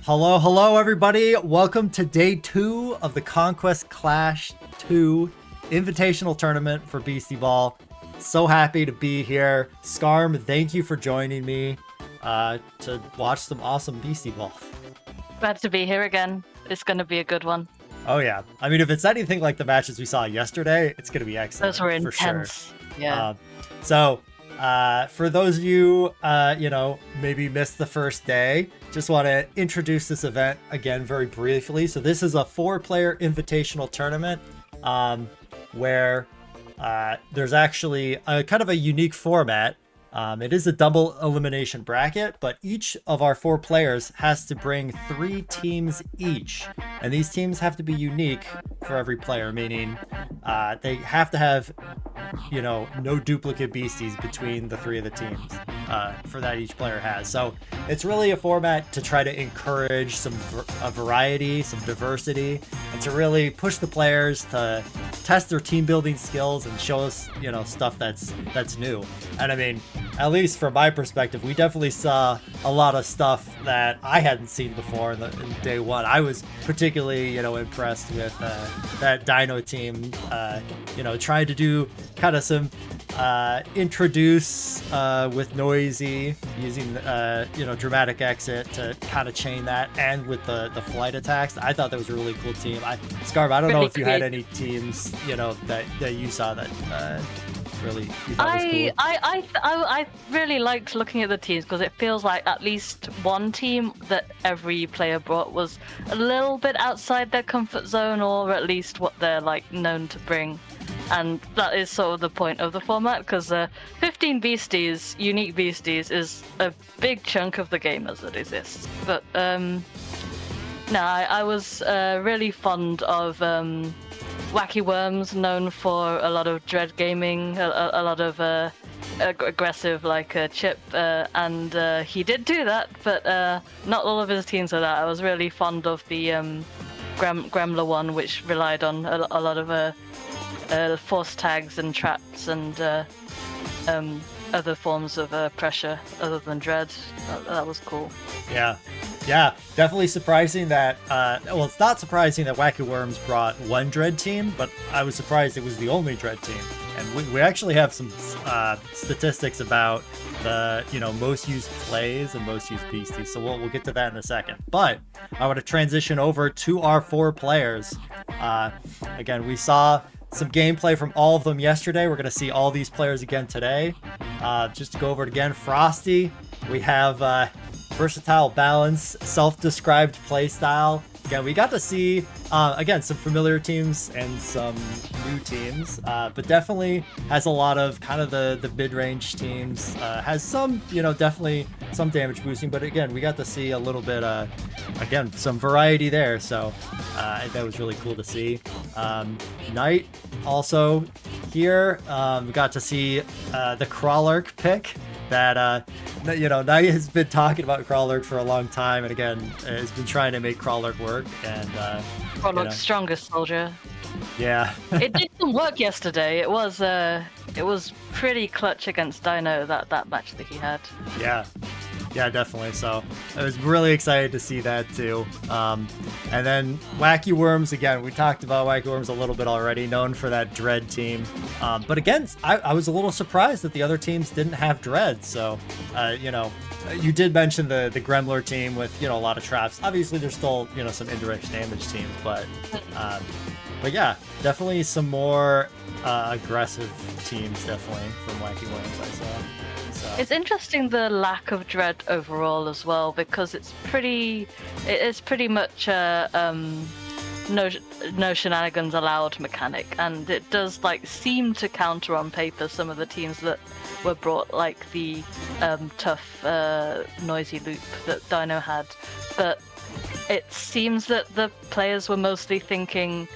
Hello, everybody. Welcome to day 2 of the Conquest Clash 2 invitational tournament for Beastieball. So happy to be here. Scarm, thank you for joining me to watch some awesome Beastieball. Glad to be here again. It's going to be a good one. Oh, yeah. I mean, if it's anything like the matches we saw yesterday, it's going to be excellent. Those were intense. For sure. Yeah. For those of you, maybe missed the first day, just want to introduce this event again very briefly. So this is a 4-player invitational tournament where there's actually a kind of a unique format. It is a double elimination bracket, but each of our 4 players has to bring 3 teams each. And these teams have to be unique for every player, meaning they have to have, no duplicate beasties between the 3 of the teams for that each player has. So it's really a format to try to encourage a variety, some diversity, and to really push the players to test their team building skills and show us, stuff that's new. And I mean, at least from my perspective, we definitely saw a lot of stuff that I hadn't seen before in day 1. I was particularly, impressed with that Dino team, trying to do kind of some introduce with noisy, using dramatic exit to kind of chain that, and with the flight attacks. I thought that was a really cool team. Scarb, I don't know if you had any teams that you saw that really you thought was cool. I really liked looking at the teams because it feels like at least one team that every player brought was a little bit outside their comfort zone, or at least what they're known to bring. And that is sort of the point of the format, because 15 beasties, unique beasties, is a big chunk of the game as it exists. But I was really fond of Wacky Worms, known for a lot of dread gaming, a lot of aggressive chip, and he did do that, but not all of his teams are that. I was really fond of the Gremler one, which relied on a lot of force tags and traps and other forms of pressure other than dread. That was cool. Yeah, definitely surprising that, it's not surprising that Wacky Worms brought one dread team, but I was surprised it was the only dread team. And we actually have some statistics about the, most used plays and most used beasties, so we'll get to that in a second. But I want to transition over to our 4 players. Again, we saw some gameplay from all of them yesterday. We're going to see all these players again today. Just to go over it again, Frosty, we have versatile balance, self-described play style. Again, we got to see, some familiar teams and some new teams, but definitely has a lot of kind of the mid-range teams. Has some, definitely some damage boosting, but again, we got to see a little bit, some variety there, so that was really cool to see. Knight also here, we got to see the Crawlerk pick. That Knight has been talking about Crawlerk for a long time, and again has been trying to make Crawlerk work. And Crawlerk's strongest soldier. Yeah. It did some work yesterday. It was pretty clutch against Dino, that match that he had. Yeah, definitely. So I was really excited to see that too. And then Wacky Worms, again, we talked about Wacky Worms a little bit already, known for that Dread team. But again, I was a little surprised that the other teams didn't have Dread. So, you did mention the Gremler team with, a lot of traps. Obviously, there's still, some indirect damage teams, but yeah, definitely some more aggressive teams, definitely, from Wacky Worms, I saw. So. It's interesting the lack of dread overall as well, because it's pretty much no shenanigans allowed mechanic, and it does seem to counter on paper some of the teams that were brought, like the tough noisy loop that Dino had, but it seems that the players were mostly thinking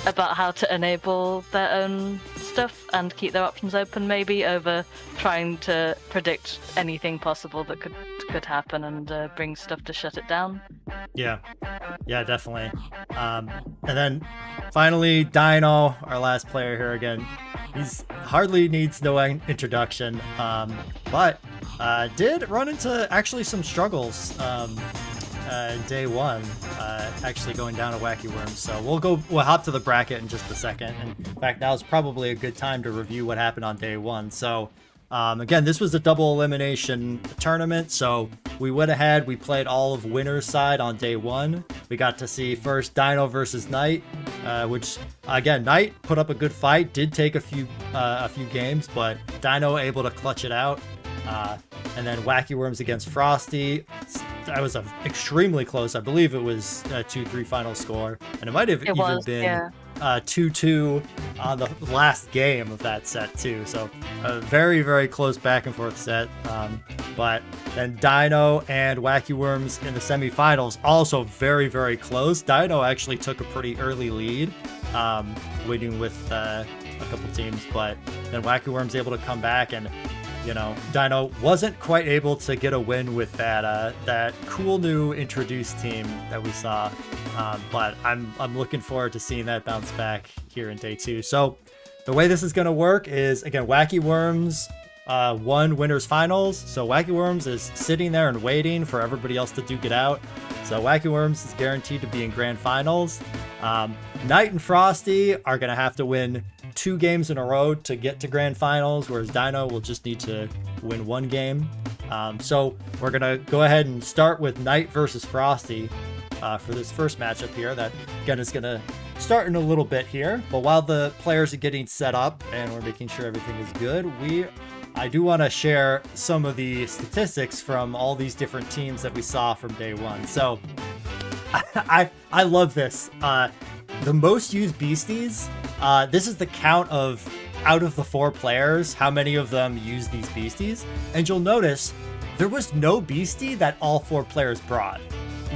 about how to enable their own stuff and keep their options open, maybe, over trying to predict anything possible that could happen and bring stuff to shut it down. Yeah, definitely. And then finally, Dino, our last player here again. He's hardly needs no introduction, but did run into actually some struggles day one, actually going down to Wacky Worms. So we'll hop to the bracket in just a second. And in fact, now is probably a good time to review what happened on day one. So again, this was a double elimination tournament. So we went ahead, we played all of winner's side on day one. We got to see first Dino versus Knight, which again, Knight put up a good fight, did take a few games, but Dino able to clutch it out. And then Wacky Worms against Frosty. That was extremely close. I believe it was a 2-3 final score. And it might have been 2-2 on the last game of that set too. So a very, very close back and forth set. But then Dino and Wacky Worms in the semifinals, also very, very close. Dino actually took a pretty early lead, winning with a couple teams. But then Wacky Worms able to come back, and Dino wasn't quite able to get a win with that cool new introduced team that we saw. But I'm looking forward to seeing that bounce back here in day two. So the way this is going to work is, again, Wacky Worms won winners finals. So Wacky Worms is sitting there and waiting for everybody else to duke it out. So Wacky Worms is guaranteed to be in grand finals. Knight and Frosty are going to have to win 2 games in a row to get to grand finals, whereas Dino will just need to win 1 game. So we're going to go ahead and start with Knight versus Frosty for this first matchup here. That, again, is going to start in a little bit here. But while the players are getting set up and we're making sure everything is good, I do want to share some of the statistics from all these different teams that we saw from day one. So I love this. The most used beasties, this is the count of, out of the 4 players, how many of them use these beasties. And you'll notice there was no beastie that all 4 players brought,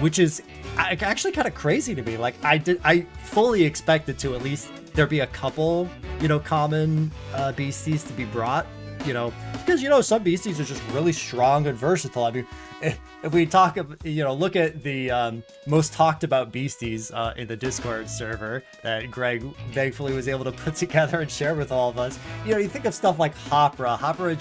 which is actually kind of crazy to me. Like, I fully expected to at least there be a couple, common beasties to be brought, because, some beasties are just really strong and versatile. I mean, if we talk, look at the most talked about beasties in the Discord server that Greg thankfully was able to put together and share with all of us. You think of stuff like Hopra. Hopra,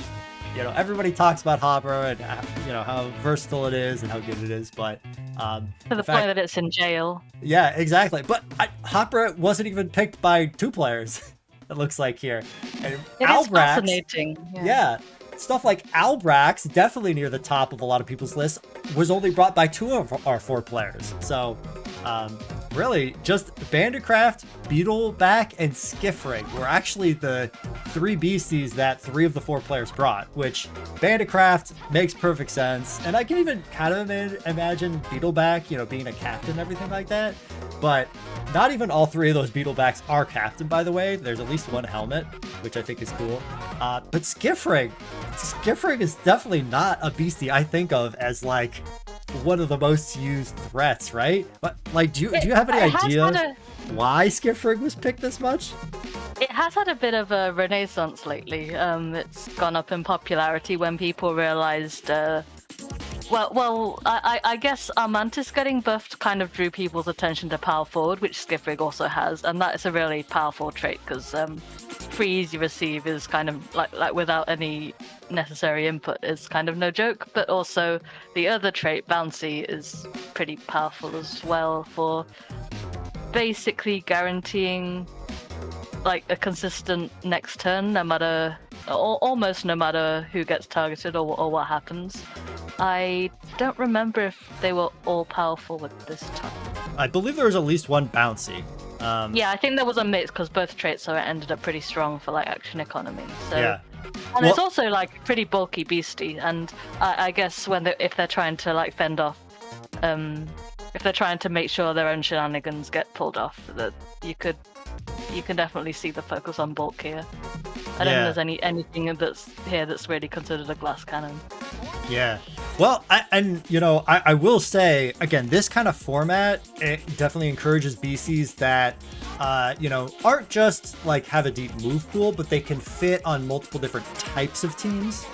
everybody talks about Hopra and how versatile it is and how good it is, but to the point that it's in jail. Yeah, exactly. But Hopra wasn't even picked by 2 players. It looks like here. And is fascinating. Yeah. Stuff like Albrax, definitely near the top of a lot of people's lists, was only brought by 2 of our 4 players. So, really, just Bandicraft, Beetleback, and Skiffrig were actually the 3 beasties that 3 of the 4 players brought, which Bandicraft makes perfect sense. And I can even kind of imagine Beetleback, being a captain and everything like that. But not even all 3 of those Beetlebacks are captain, by the way. There's at least 1 helmet, which I think is cool. But Skiffrig is definitely not a beastie I think of as like one of the most used threats, right? But like, do you have any idea why Skiffrig was picked this much? It has had a bit of a renaissance lately. It's gone up in popularity when people realized. I guess our Mantis getting buffed kind of drew people's attention to power forward, which Skiffrig also has, and that is a really powerful trait because free easy receive is kind of like without any necessary input is kind of no joke. But also the other trait, bouncy, is pretty powerful as well for basically guaranteeing like a consistent next turn, no matter almost no matter who gets targeted or what happens. I don't remember if they were all powerful with this time. I believe there was at least 1 bouncy. Yeah, I think there was a mix because both traits ended up pretty strong for like action economy. So, yeah. And it's also like pretty bulky beastie, and I guess if they're trying to like fend off, if they're trying to make sure their own shenanigans get pulled off, that you can definitely see the focus on bulk here. I don't think there's anything that's really considered a glass cannon. Yeah. Well, I will say, again, this kind of format, it definitely encourages BCs that, aren't just like have a deep move pool, but they can fit on multiple different types of teams.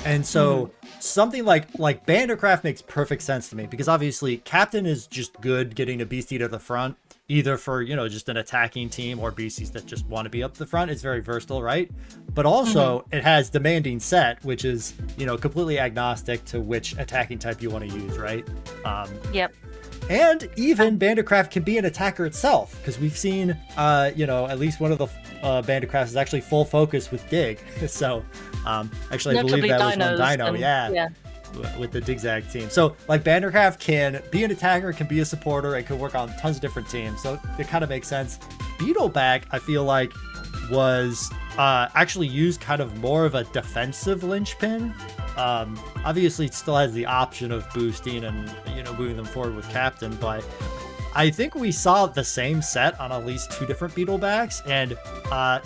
And so something like Bandicraft makes perfect sense to me because obviously Captain is just good getting a beastie to the front. either for, just an attacking team or beasties that just want to be up the front. It's very versatile, right? But also it has demanding set, which is, completely agnostic to which attacking type you want to use, right? Yep. And even Bandicraft can be an attacker itself, because we've seen, at least one of the Bandicrafts is actually full focus with Dig. So, actually, I believe that was one Dino. Yeah. With the Digzag team. So, like, Bandicraft can be an attacker, can be a supporter, and can work on tons of different teams. So, it kind of makes sense. Beetleback, I feel like, was actually used kind of more of a defensive linchpin. Obviously, it still has the option of boosting and, moving them forward with Captain, but I think we saw the same set on at least 2 different Beetlebacks, and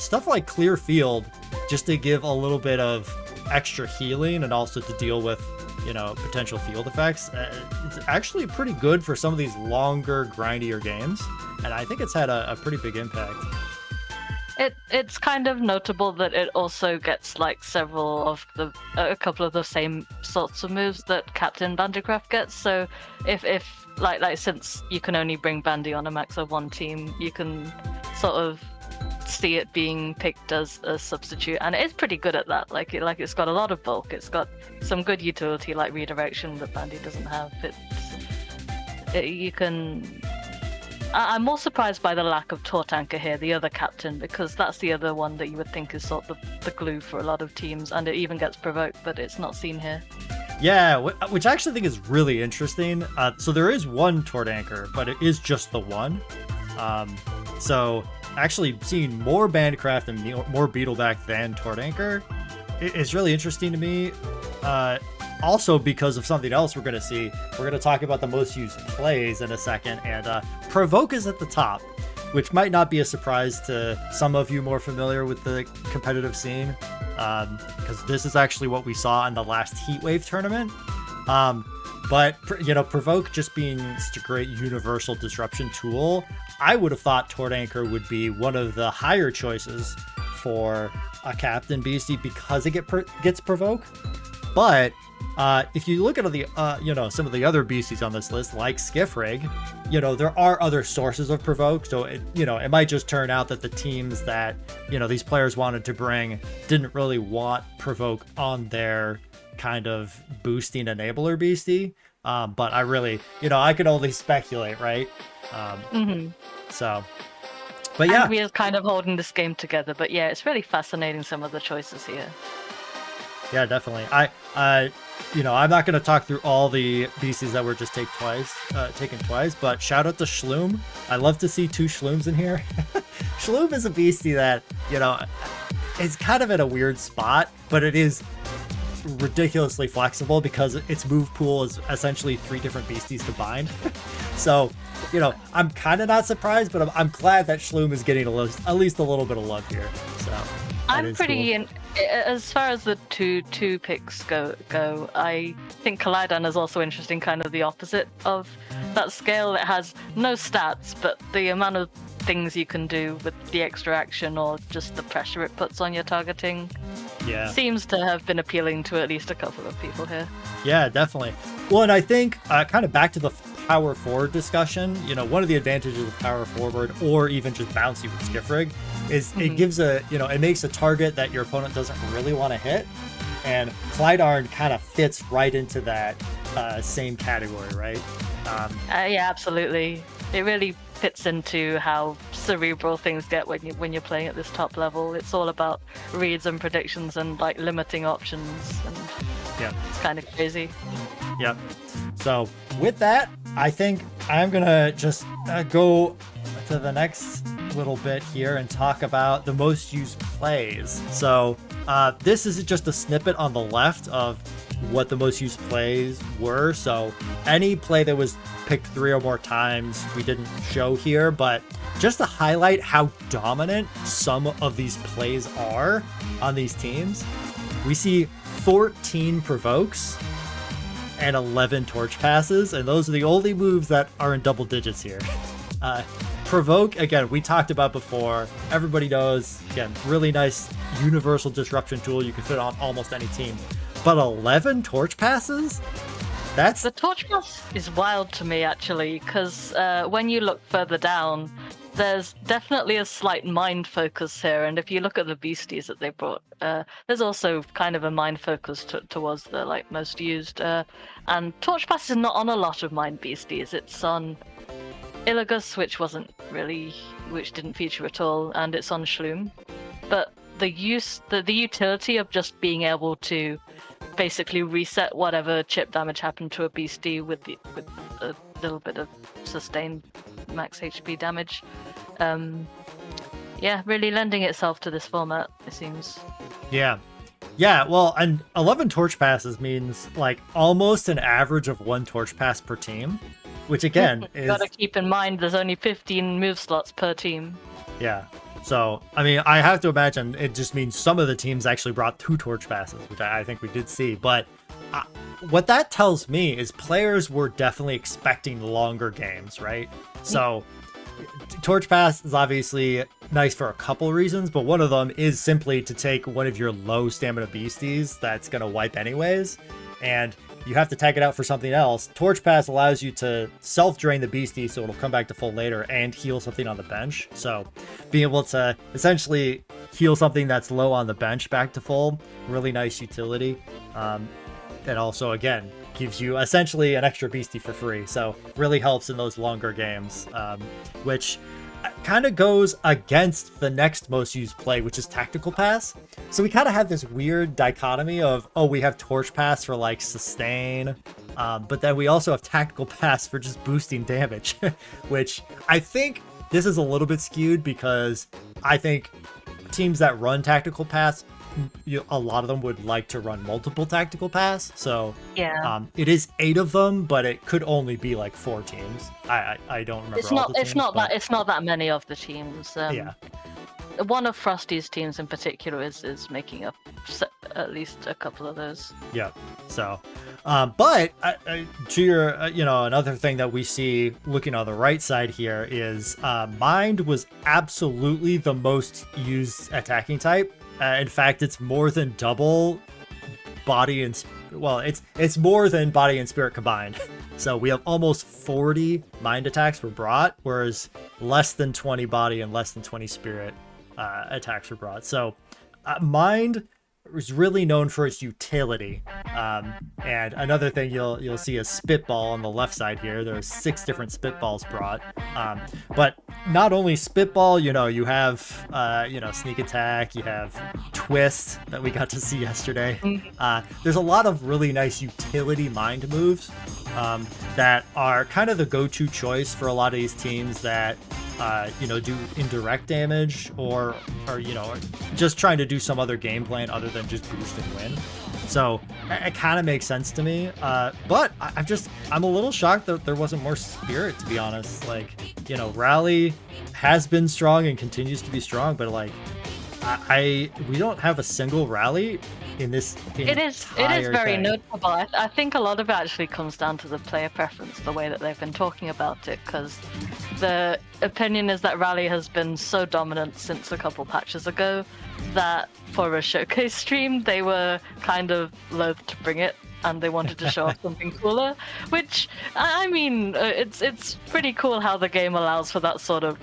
stuff like Clear Field, just to give a little bit of extra healing and also to deal with, potential field effects. It's actually pretty good for some of these longer, grindier games, and I think it's had a pretty big impact. It's kind of notable that it also gets like a couple of the same sorts of moves that Captain Bandicraft gets. So if like since you can only bring Bandy on a max of 1 team, you can sort of see it being picked as a substitute, and it is pretty good at that. Like it's got a lot of bulk. It's got some good utility like redirection that Bandy doesn't have. You can. I'm more surprised by the lack of Tortanker here, the other captain, because that's the other one that you would think is sort of the glue for a lot of teams, and it even gets provoked, but it's not seen here. Yeah, which I actually think is really interesting. So there is one Tortanker, but it is just the one. So actually seeing more Bandicraft and more Beetleback than Tortanker is really interesting to me. Also because of something else we're going to see. We're going to talk about the most used plays in a second, and Provoke is at the top, which might not be a surprise to some of you more familiar with the competitive scene, because this is actually what we saw in the last Heatwave tournament. But, Provoke just being such a great universal disruption tool, I would have thought Tortanker would be one of the higher choices for a Captain Beastie because it gets Provoke. But if you look at the some of the other beasties on this list, like Skiffrig, there are other sources of Provoke. So it might just turn out that the teams that these players wanted to bring didn't really want Provoke on their kind of boosting enabler beastie. But I really, I could only speculate, right? So, but yeah, and we are kind of holding this game together. But yeah, it's really fascinating, some of the choices here. Yeah, definitely. I'm not going to talk through all the beasties that were just taken twice, but shout out to Shloom. I love to see 2 Shlooms in here. Shloom is a beastie that, is kind of in a weird spot, but it is ridiculously flexible because its move pool is essentially 3 different beasties combined. So, I'm kind of not surprised, but I'm glad that Shloom is getting at least a little bit of love here. So I'm pretty cool. As far as the two picks go, I think Kaleidan is also interesting, kind of the opposite of that scale. It has no stats, but the amount of things you can do with the extra action or just the pressure it puts on your targeting seems to have been appealing to at least a couple of people here. Yeah, definitely. Well, and I think kind of back to the power forward discussion, one of the advantages of power forward or even just bouncy with Skiffrig is it gives it makes a target that your opponent doesn't really want to hit, and Kaleidan kind of fits right into that same category, right? Yeah, absolutely. It really fits into how cerebral things get when you're playing at this top level. It's all about reads and predictions and like limiting options, and it's kind of crazy. Yep. So with that, I think I'm gonna just go to the next little bit here and talk about the most used plays. So this is just a snippet on the left of what the most used plays were. So any play that was picked 3 or more times we didn't show here, but just to highlight how dominant some of these plays are on these teams, we see 14 provokes and 11 torch passes, and those are the only moves that are in double digits here. Provoke, again, we talked about before. Everybody knows, again, really nice universal disruption tool you can fit on almost any team. But 11 torch passes? That's the torch pass is wild to me actually, because when you look further down, there's definitely a slight mind focus here, and if you look at the beasties that they brought, there's also kind of a mind focus towards the like most used. And torch pass is not on a lot of mind beasties. It's on Illigus, which didn't feature at all, and it's on Shloom. But the utility of just being able to basically reset whatever chip damage happened to a beastie with a little bit of sustained max HP damage, really lending itself to this format, it seems. Yeah, well, and 11 torch passes means like almost an average of 1 torch pass per team, which again is... Gotta keep in mind there's only 15 move slots per team. Yeah, so I mean, I have to imagine it just means some of the teams actually brought 2 torch passes, which I think we did see, but what that tells me is players were definitely expecting longer games, right? So torch pass is obviously nice for a couple reasons, but one of them is simply to take one of your low stamina beasties that's going to wipe anyways, and you have to tag it out for something else. Torch pass allows you to self-drain the beastie so it'll come back to full later and heal something on the bench. So being able to essentially heal something that's low on the bench back to full, really nice utility. And also, again, gives you essentially an extra beastie for free. So really helps in those longer games, which kind of goes against the next most used play, which is tactical pass. So we kind of have this weird dichotomy of, oh, we have torch pass for like sustain, but then we also have tactical pass for just boosting damage, which I think this is a little bit skewed because I think teams that run tactical pass, a lot of them would like to run multiple tactical pass. So it is 8 of them, but it could only be like 4 teams. I don't remember. It's not that many of the teams. One of Frosty's teams in particular is making up at least a couple of those. Yeah. So, but to your, another thing that we see looking on the right side here is Mind was absolutely the most used attacking type. In fact, it's more than double body and it's more than body and spirit combined. So we have almost 40 mind attacks were brought, whereas less than 20 body and less than 20 spirit attacks were brought. So mind is really known for its utility. And another thing you'll see is spitball on the left side here. There are 6 different spitballs brought. But not only spitball, you have sneak attack, you have twist that we got to see yesterday. There's a lot of really nice utility mind moves that are kind of the go-to choice for a lot of these teams that do indirect damage or just trying to do some other game plan other than just boost and win. So it kind of makes sense to me. But I'm a little shocked that there wasn't more spirit, to be honest. Like, Rally has been strong and continues to be strong, but like, we don't have a single rally in this. It is very notable. I think a lot of it actually comes down to the player preference, the way that they've been talking about it, because the opinion is that Rally has been so dominant since a couple patches ago that for a showcase stream they were kind of loath to bring it, and they wanted to show off something cooler, which, I mean, it's pretty cool how the game allows for that sort of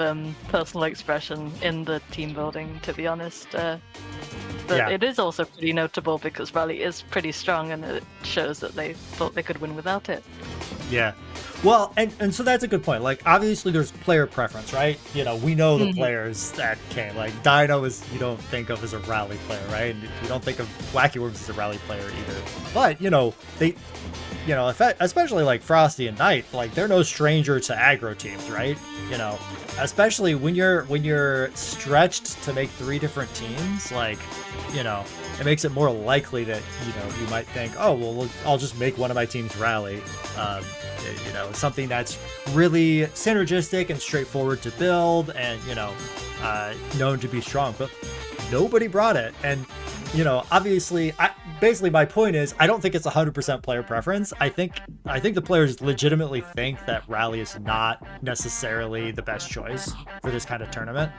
personal expression in the team building, to be honest. But it is also pretty notable because Rally is pretty strong, and it shows that they thought they could win without it. Yeah. Well, and so that's a good point. Like, obviously there's player preference, right? We know the players that came. Like, Dino you don't think of as a Rally player, right? And you don't think of Wacky Worms as a Rally player either. But, they, especially like Frosty and Knight, like, they're no stranger to aggro teams, right? Especially when you're stretched to make 3 different teams, like, it makes it more likely that, you might think, oh, well, I'll just make one of my teams Rally. Something that's really synergistic and straightforward to build and, known to be strong. But nobody brought it. And, obviously, basically my point is, I don't think it's 100% player preference. I think the players legitimately think that Rally is not necessarily the best choice for this kind of tournament.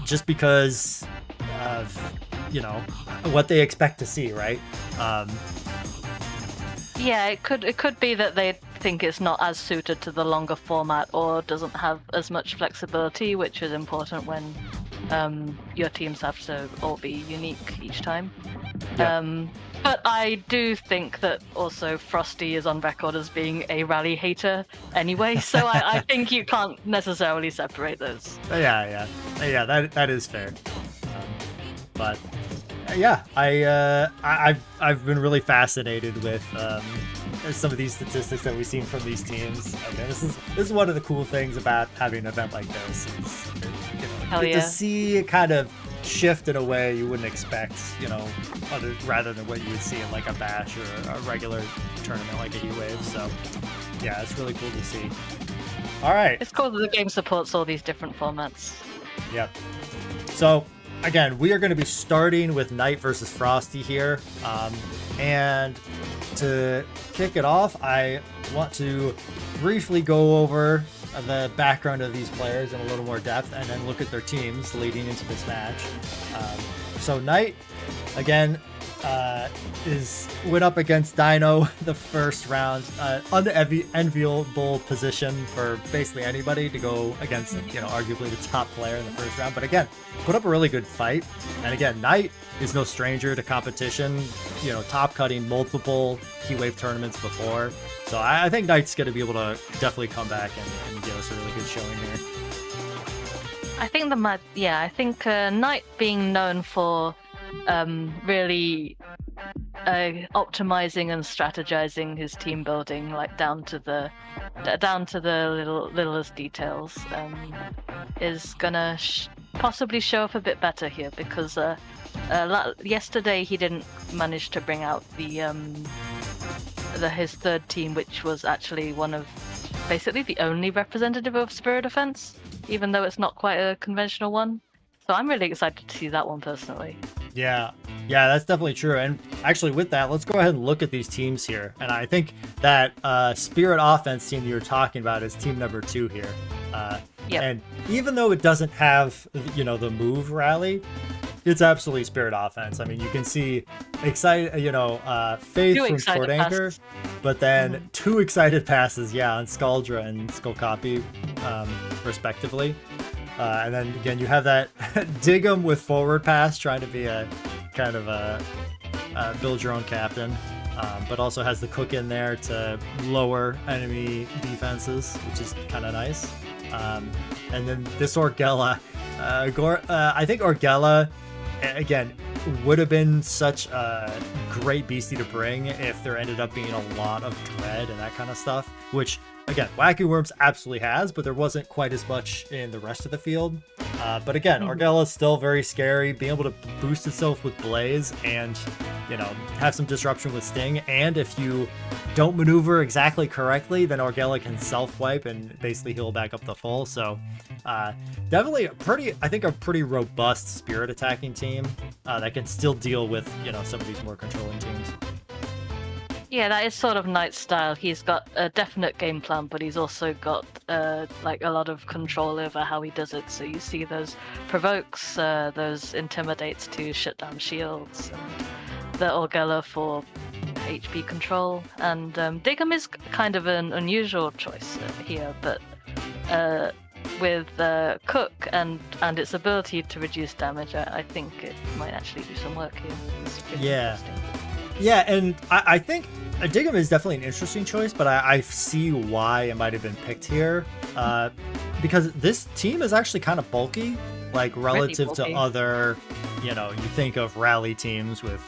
Just because of, what they expect to see, right? Yeah, it could be that they think it's not as suited to the longer format or doesn't have as much flexibility, which is important when your teams have to all be unique each time. Yep. But I do think that also Frosty is on record as being a rally hater anyway, so I think you can't necessarily separate those. Yeah. That is fair. But yeah, I've been really fascinated with some of these statistics that we've seen from these teams. Okay, this is one of the cool things about having an event like this. Is, to see it kind of shift in a way you wouldn't expect, rather than what you would see in like a bash or a regular tournament like a Heat Wave. So yeah, it's really cool to see. All right, it's cool that the game supports all these different formats. Yep. So again, we are going to be starting with Knight versus Frosty here, and to kick it off, I want to briefly go over the background of these players in a little more depth, and then look at their teams leading into this match. So Knight, again, went up against Dino the first round. Unenviable position for basically anybody to go against, arguably the top player in the first round. But again, put up a really good fight. And again, Knight is no stranger to competition, top cutting multiple Heat Wave tournaments before. So I think Knight's going to be able to definitely come back and give us a really good showing here. I think Knight being known for really optimizing and strategizing his team building, like down to the littlest details, is gonna possibly show up a bit better here, because yesterday he didn't manage to bring out his third team, which was actually one of basically the only representative of Spirit Offense, even though it's not quite a conventional one. So I'm really excited to see that one personally. Yeah, that's definitely true. And actually with that, let's go ahead and look at these teams here. And I think that Spirit Offense team you were talking about is team number 2 here. Yep. And even though it doesn't have, the move rally, it's absolutely Spirit Offense. I mean, you can see Faith from Sword Anchor, but then 2 excited passes, on Scaldra and Skullcopy, respectively. And then again, you have that dig 'em with forward pass, trying to be a kind of a build your own captain, but also has the cook in there to lower enemy defenses, which is kind of nice. And then this Orgella, I think Orgella, again, would have been such a great beastie to bring if there ended up being a lot of dread and that kind of stuff, which again, Wacky Worms absolutely has, but there wasn't quite as much in the rest of the field. But again, Orgella is still very scary, being able to boost itself with Blaze and, have some disruption with Sting. And if you don't maneuver exactly correctly, then Orgella can self-wipe and basically heal back up the full. So definitely a pretty robust Spirit attacking team that can still deal with, some of these more controlling teams. Yeah, that is sort of Knight's style. He's got a definite game plan, but he's also got a lot of control over how he does it. So you see those provokes, those intimidates to shut down shields, and the Orgella for HP control, and Dig'em is kind of an unusual choice here, but with Cook and its ability to reduce damage, I think it might actually do some work here. It's pretty interesting. Yeah, and I think Dig'em is definitely an interesting choice, but I see why it might have been picked here. Because this team is actually kind of bulky, like relative to other, you think of rally teams with,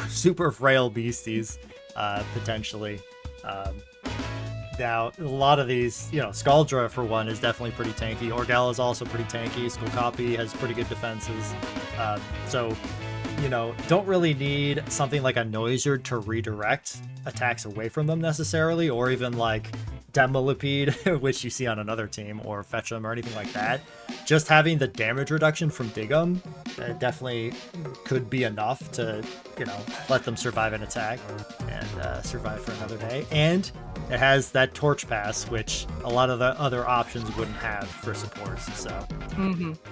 super frail beasties, potentially. Now, a lot of these, Scaldra, for one, is definitely pretty tanky. Orgella is also pretty tanky. Skullcopy has pretty good defenses. So, don't really need something like a Noiser to redirect attacks away from them necessarily, or even like Demolipede, which you see on another team, or Fetch'em or anything like that. Just having the damage reduction from Dig'em definitely could be enough to, let them survive an attack and survive for another day. And it has that Torch Pass, which a lot of the other options wouldn't have for supports. So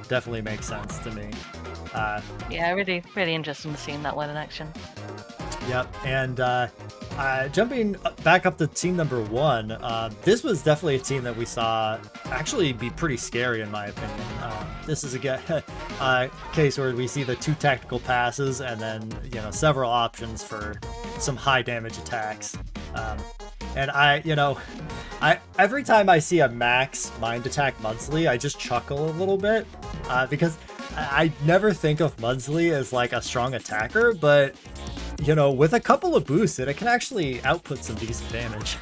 definitely makes sense to me. Yeah, really, really interesting seeing that one in action. Yep, and Jumping back up to team number 1, this was definitely a team that we saw actually be pretty scary in my opinion. This is a case where we see the 2 tactical passes and then several options for some high damage attacks. And every time I see a max mind attack Mudsley, I just chuckle a little bit because I never think of Mudsley as like a strong attacker, but with a couple of boosts, it can actually output some decent damage.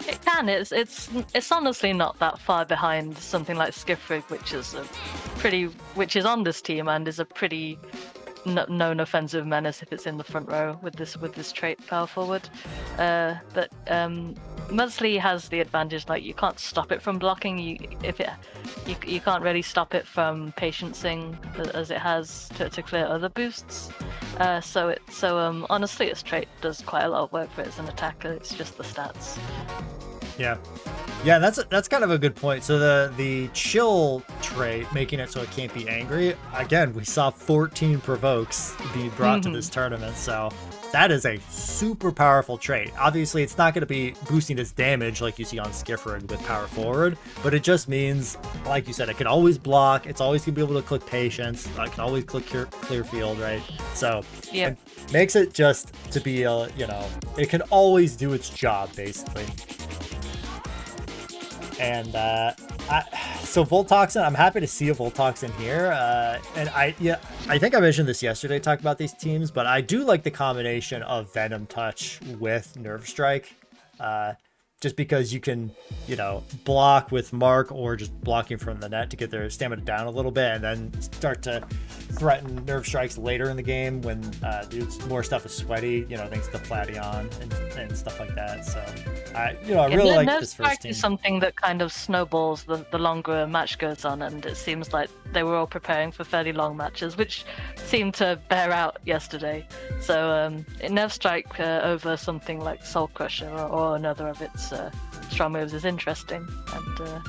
It can. It's honestly not that far behind something like Skiffrig, which is on this team and is a pretty known offensive menace if it's in the front row with this trait power forward. But Mudsley has the advantage, like you can't stop it from blocking. You can't really stop it from patiencing as it has to clear other boosts. So honestly, its trait does quite a lot of work for it as an attacker. It's just the stats. Yeah, that's kind of a good point. So the chill trait, making it so it can't be angry. Again, we saw 14 provokes be brought to this tournament, so that is a super powerful trait. Obviously, it's not going to be boosting its damage like you see on Skiffrig with power forward, but it just means, like you said, it can always block. It's always going to be able to click patience. It can always click clear field, right? So it makes it just to be it can always do its job basically. And so Voltoxin, I'm happy to see a Voltoxin here. And I think I mentioned this yesterday, talked about these teams, but I do like the combination of Venom Touch with Nerve Strike. Just because you can, block with Mark or just blocking from the net to get their stamina down a little bit and then start to threaten Nerve Strikes later in the game when more stuff is sweaty, thanks to Plation and stuff like that. So, I really like this first team. Nerve Strike is something that kind of snowballs the longer a match goes on, and it seems like they were all preparing for fairly long matches, which seemed to bear out yesterday. So, Nerve Strike over something like Soul Crusher or another of its strong moves is interesting and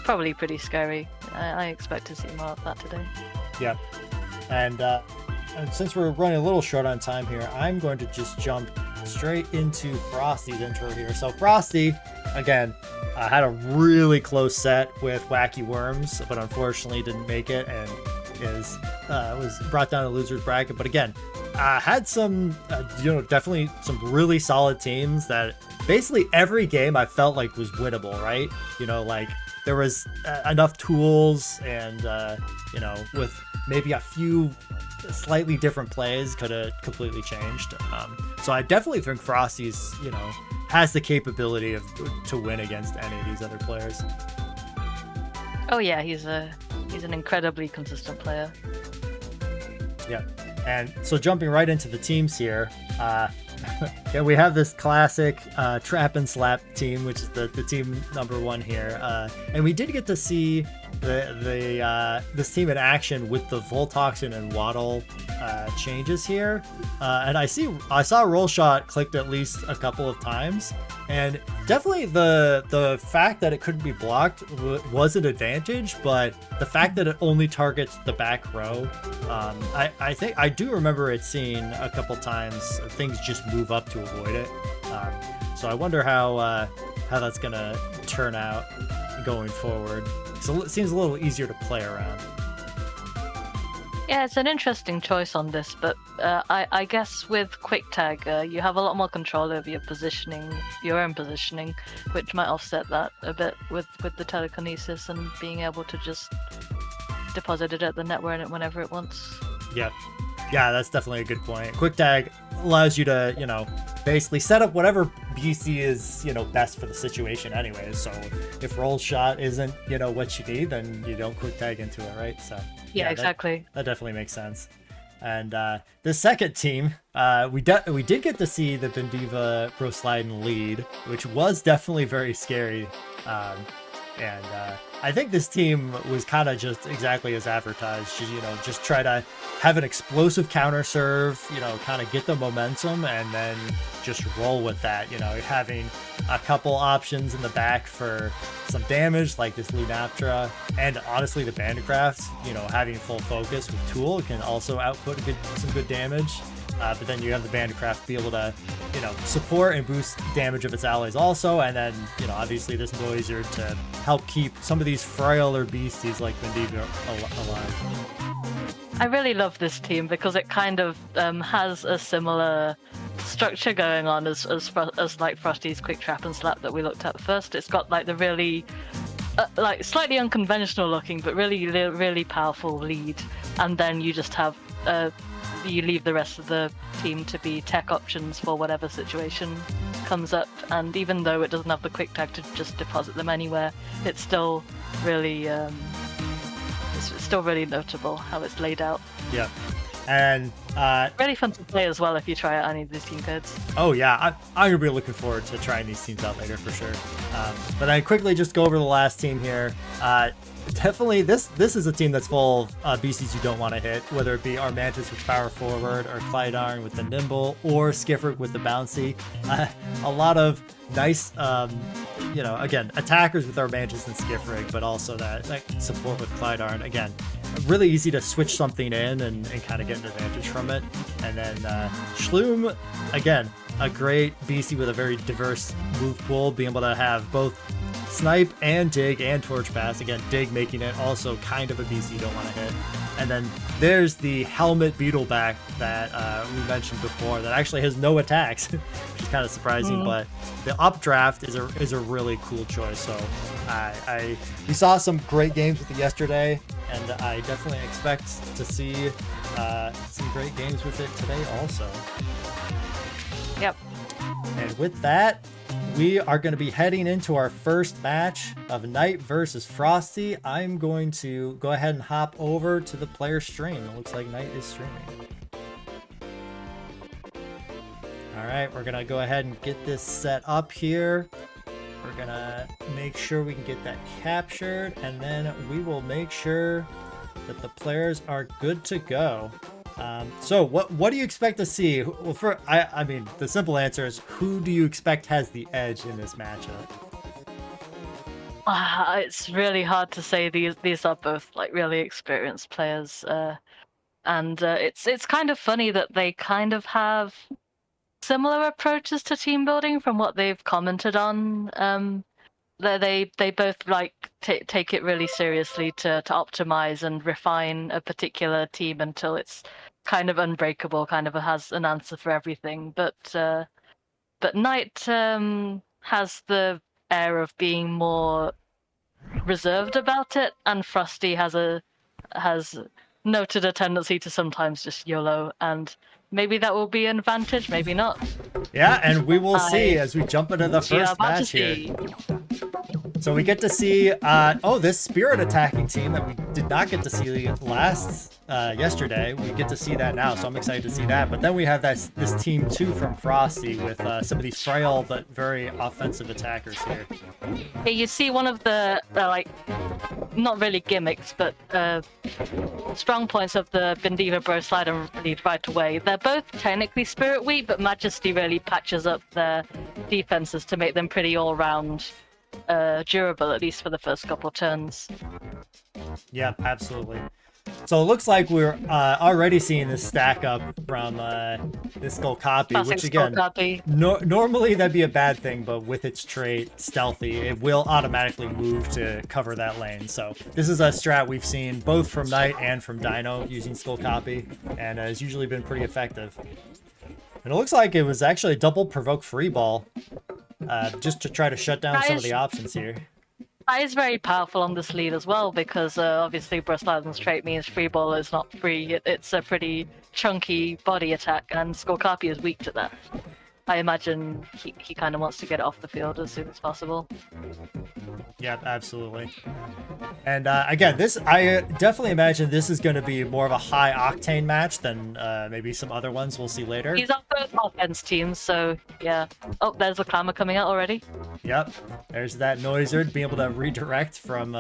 probably pretty scary. I expect to see more of that today. Yeah, and since we're running a little short on time here, I'm going to just jump straight into Frosty's intro here. So Frosty, again, had a really close set with Wacky Worms, but unfortunately didn't make it and was brought down to loser's bracket. But again, had some, definitely some really solid teams that basically every game I felt like was winnable, right? Like there was enough tools and, with maybe a few slightly different plays could have completely changed. So I definitely think Frosty's, has the capability to win against any of these other players. Oh yeah, he's an incredibly consistent player. Yeah. And so jumping right into the teams here, we have this classic Trap and Slap team, which is the team number 1 here. And we did get to see this team in action with the Voltoxin and Waddle changes here. And I saw Roll Shot clicked at least a couple of times. And definitely the fact that it couldn't be blocked was an advantage, but the fact that it only targets the back row, I think I do remember it seeing a couple times things just move up to avoid it. So I wonder how that's gonna turn out going forward. So it seems a little easier to play around. Yeah, it's an interesting choice on this, but I guess with Quick Tag, you have a lot more control over your own positioning, which might offset that a bit with the telekinesis and being able to just deposit it at the net whenever it wants. Yeah, that's definitely a good point. Quick Tag allows you to, basically set up whatever BC is, best for the situation anyways. So if Roll Shot isn't, what you need, then you don't Quick Tag into it, right? So yeah, exactly. That definitely makes sense. And the second team, we did get to see the Bendiva Pro Slide and lead, which was definitely very scary. And I think this team was kind of just exactly as advertised. Just try to have an explosive counter serve, kind of get the momentum and then just roll with that. Having a couple options in the back for some damage like this Lunaptra, and honestly the Bandicraft, having full focus with Tool can also output some good damage. but then you have the Bandcraft be able to, you know, support and boost damage of its allies also, and then, you know, obviously this Noiser to help keep some of these frailer beasties like Bendigo alive. I really love this team because it kind of has a similar structure going on as like Frosty's Quick Trap and Slap that we looked at first. It's got like the really like slightly unconventional looking but really powerful lead, and then you just have you leave the rest of the team to be tech options for whatever situation comes up. And even though it doesn't have the quick tag to just deposit them anywhere, it's still really it's still really notable how it's laid out. Yeah. And really fun to play as well if you try out any of these team codes. Oh yeah, I'm gonna be looking forward to trying these teams out later for sure. But I quickly just go over the last team here. Definitely, this is a team that's full of beasties you don't want to hit, whether it be Armantis with power forward, or Clydarn with the nimble, or Skifric with the bouncy. A lot of nice, you know, again, attackers with Armantis and Skifric, but also that support with Clydarn. Again, really easy to switch something in and kind of get an advantage from it. And then Shloom, again, a great beastie with a very diverse move pool, being able to have both Snipe and Dig and Torch Pass. Again, Dig making it also kind of a beastie you don't want to hit. And then there's the Helmet Beetleback that we mentioned before that actually has no attacks, which is kind of surprising, but the updraft is a really cool choice. So we saw some great games with it yesterday, and I definitely expect to see some great games with it today also. Yep. And with that, we are going to be heading into our first match of Knight versus Frosty. I'm going to go ahead and hop over to the player stream. It looks like Knight is streaming. All right, we're going to go ahead and get this set up here. We're going to make sure we can get that captured, and then we will make sure that the players are good to go. So what do you expect to see? Well, I mean, the simple answer is, who do you expect has the edge in this matchup? It's really hard to say. These are both like really experienced players, and it's kind of funny that they kind of have similar approaches to team building from what they've commented on. They both like take it really seriously to optimize and refine a particular team until it's kind of unbreakable, kind of has an answer for everything. But Knight has the air of being more reserved about it, and Frosty has noted a tendency to sometimes just YOLO, and maybe that will be an advantage, maybe not. Yeah, and we will see as we jump into the first match here. So we get to see, this spirit attacking team that we did not get to see yesterday. We get to see that now, so I'm excited to see that. But then we have this team 2 from Frosty with some of these frail but very offensive attackers here. Yeah, you see one of the like, not really gimmicks, but strong points of the Bendiva Bro slide and lead right away. They're both technically spirit weak, but Majesty really patches up their defenses to make them pretty all-round durable, at least for the first couple turns. Yeah, absolutely. So it looks like we're already seeing this stack up from this Skull Copy, Classic which again, normally that'd be a bad thing, but with its trait Stealthy, it will automatically move to cover that lane. So this is a strat we've seen both from Knight and from Dino using Skull Copy, and has usually been pretty effective. And it looks like it was actually a double provoke free ball, just to try to shut down some of the options here. That is very powerful on this lead as well, because obviously Burst Island's trait means free ball is not free. It's a pretty chunky body attack, and Skorkapi is weak to that. I imagine he kind of wants to get it off the field as soon as possible. Yeah, absolutely. And again, I definitely imagine this is going to be more of a high octane match than maybe some other ones we'll see later. He's on both offense teams, so yeah. Oh, there's the Clamor coming out already. Yep, there's that Noiser being able to redirect from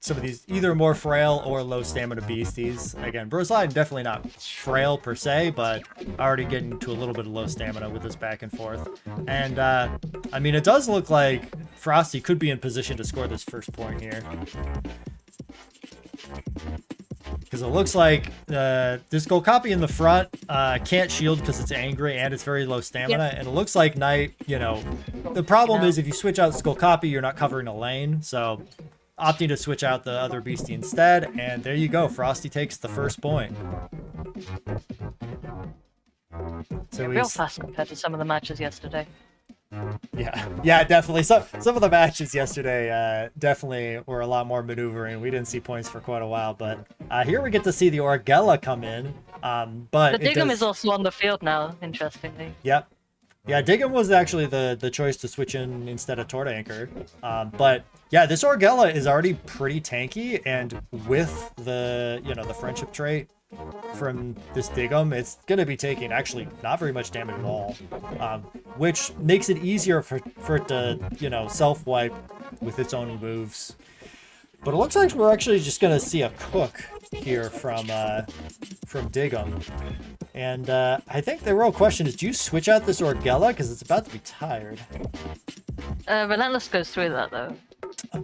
some of these either more frail or low stamina beasties. Again, Broslide definitely not frail per se, but already getting to a little bit of low stamina with this back and forth. And I mean, it does look like Frosty could be in position to score this first point here. because it looks like this gold copy in the front can't shield because it's angry and it's very low stamina. Yep. And it looks like Knight, you know, the problem is if you switch out Skull Copy, you're not covering a lane. So opting to switch out the other beastie instead. And there you go. Frosty takes the first point. So real fast compared to some of the matches yesterday. Yeah, definitely. Some of the matches yesterday definitely were a lot more maneuvering. We didn't see points for quite a while, but here we get to see the Orgella come in. But the Diggum is also on the field now, interestingly. Yep. Yeah, Diggum was actually the choice to switch in instead of Tort Anchor. But yeah, this Orgella is already pretty tanky, and with the the friendship trait from this Diggum, it's going to be taking actually not very much damage at all, which makes it easier for it to self-wipe with its own moves. But it looks like we're actually just going to see a cook here from Diggum. And I think the real question is, do you switch out this Orgella? Because it's about to be tired. Relentless goes through that, though.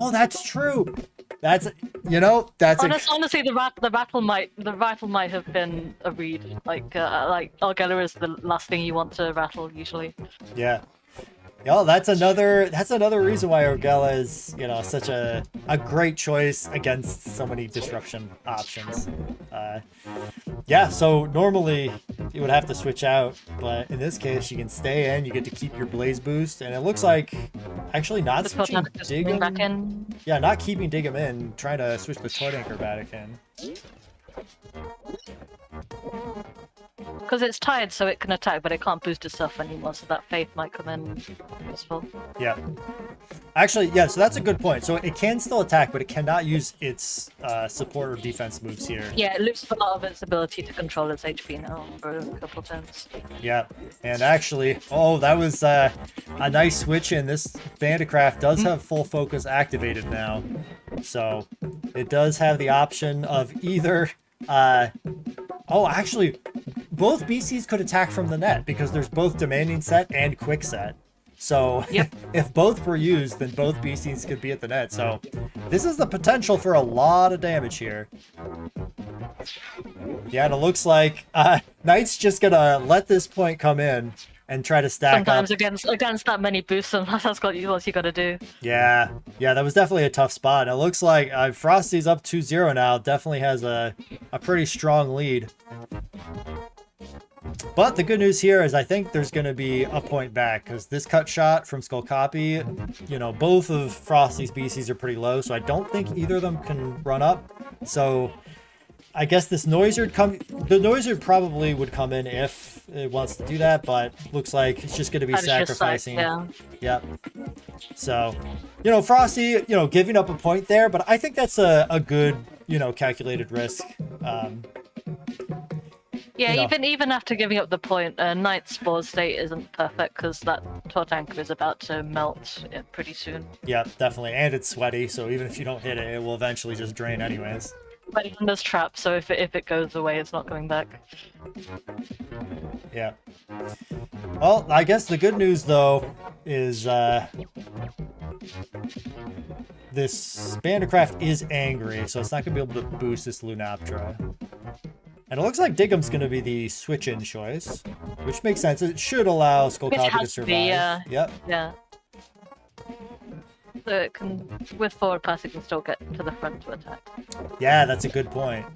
Oh, that's true. That's honestly the battle might have been a read. Like Orgella is the last thing you want to rattle usually. Yeah. Yeah, that's another reason why Orgella is, such a great choice against so many disruption options. Yeah, so normally you would have to switch out, but in this case you can stay in, you get to keep your blaze boost, and it looks like actually not switching Diggum back in. Yeah, not keeping Diggum in, trying to switch the Tort Anchor back in. Because it's tired, so it can attack, but it can't boost itself anymore, so that Faith might come in useful. Yeah. Actually, yeah, so that's a good point. So it can still attack, but it cannot use its support or defense moves here. Yeah, it loses a lot of its ability to control its HP now for a couple turns. Yeah, and actually, that was a nice switch in. This Bandicraft does have full focus activated now. So it does have the option of either... actually, both beasties could attack from the net because there's both demanding set and quick set. So if both were used, then both beasties could be at the net. So this is the potential for a lot of damage here. Yeah, and it looks like Knight's just gonna let this point come in and try to stack Sometimes up. against that many boosts, and that's what you got to do. Yeah, that was definitely a tough spot. It looks like Frosty's up 2-0 now. Definitely has a pretty strong lead. But the good news here is I think there's going to be a point back, because this cut shot from Skull Copy, both of Frosty's beasties are pretty low, so I don't think either of them can run up. So I guess this Noizard the Noizard probably would come in if it wants to do that, but looks like it's just going to be sacrificing. Yep. So, Frosty, giving up a point there, but I think that's a good, calculated risk. Yeah, even after giving up the point, Knight's Spore state isn't perfect because that Tort Anchor is about to melt pretty soon. Yeah, definitely, and it's sweaty, so even if you don't hit it, it will eventually just drain anyways. But it does trap, so if it goes away, it's not coming back. Yeah. Well, I guess the good news though is this Bandicraft is angry, so it's not gonna be able to boost this Lunaptra. And it looks like Diggum's going to be the switch-in choice, which makes sense. It should allow Skull Copy to survive. Yep. Yeah. So it can, with forward pass, it can still get to the front to attack. Yeah, that's a good point.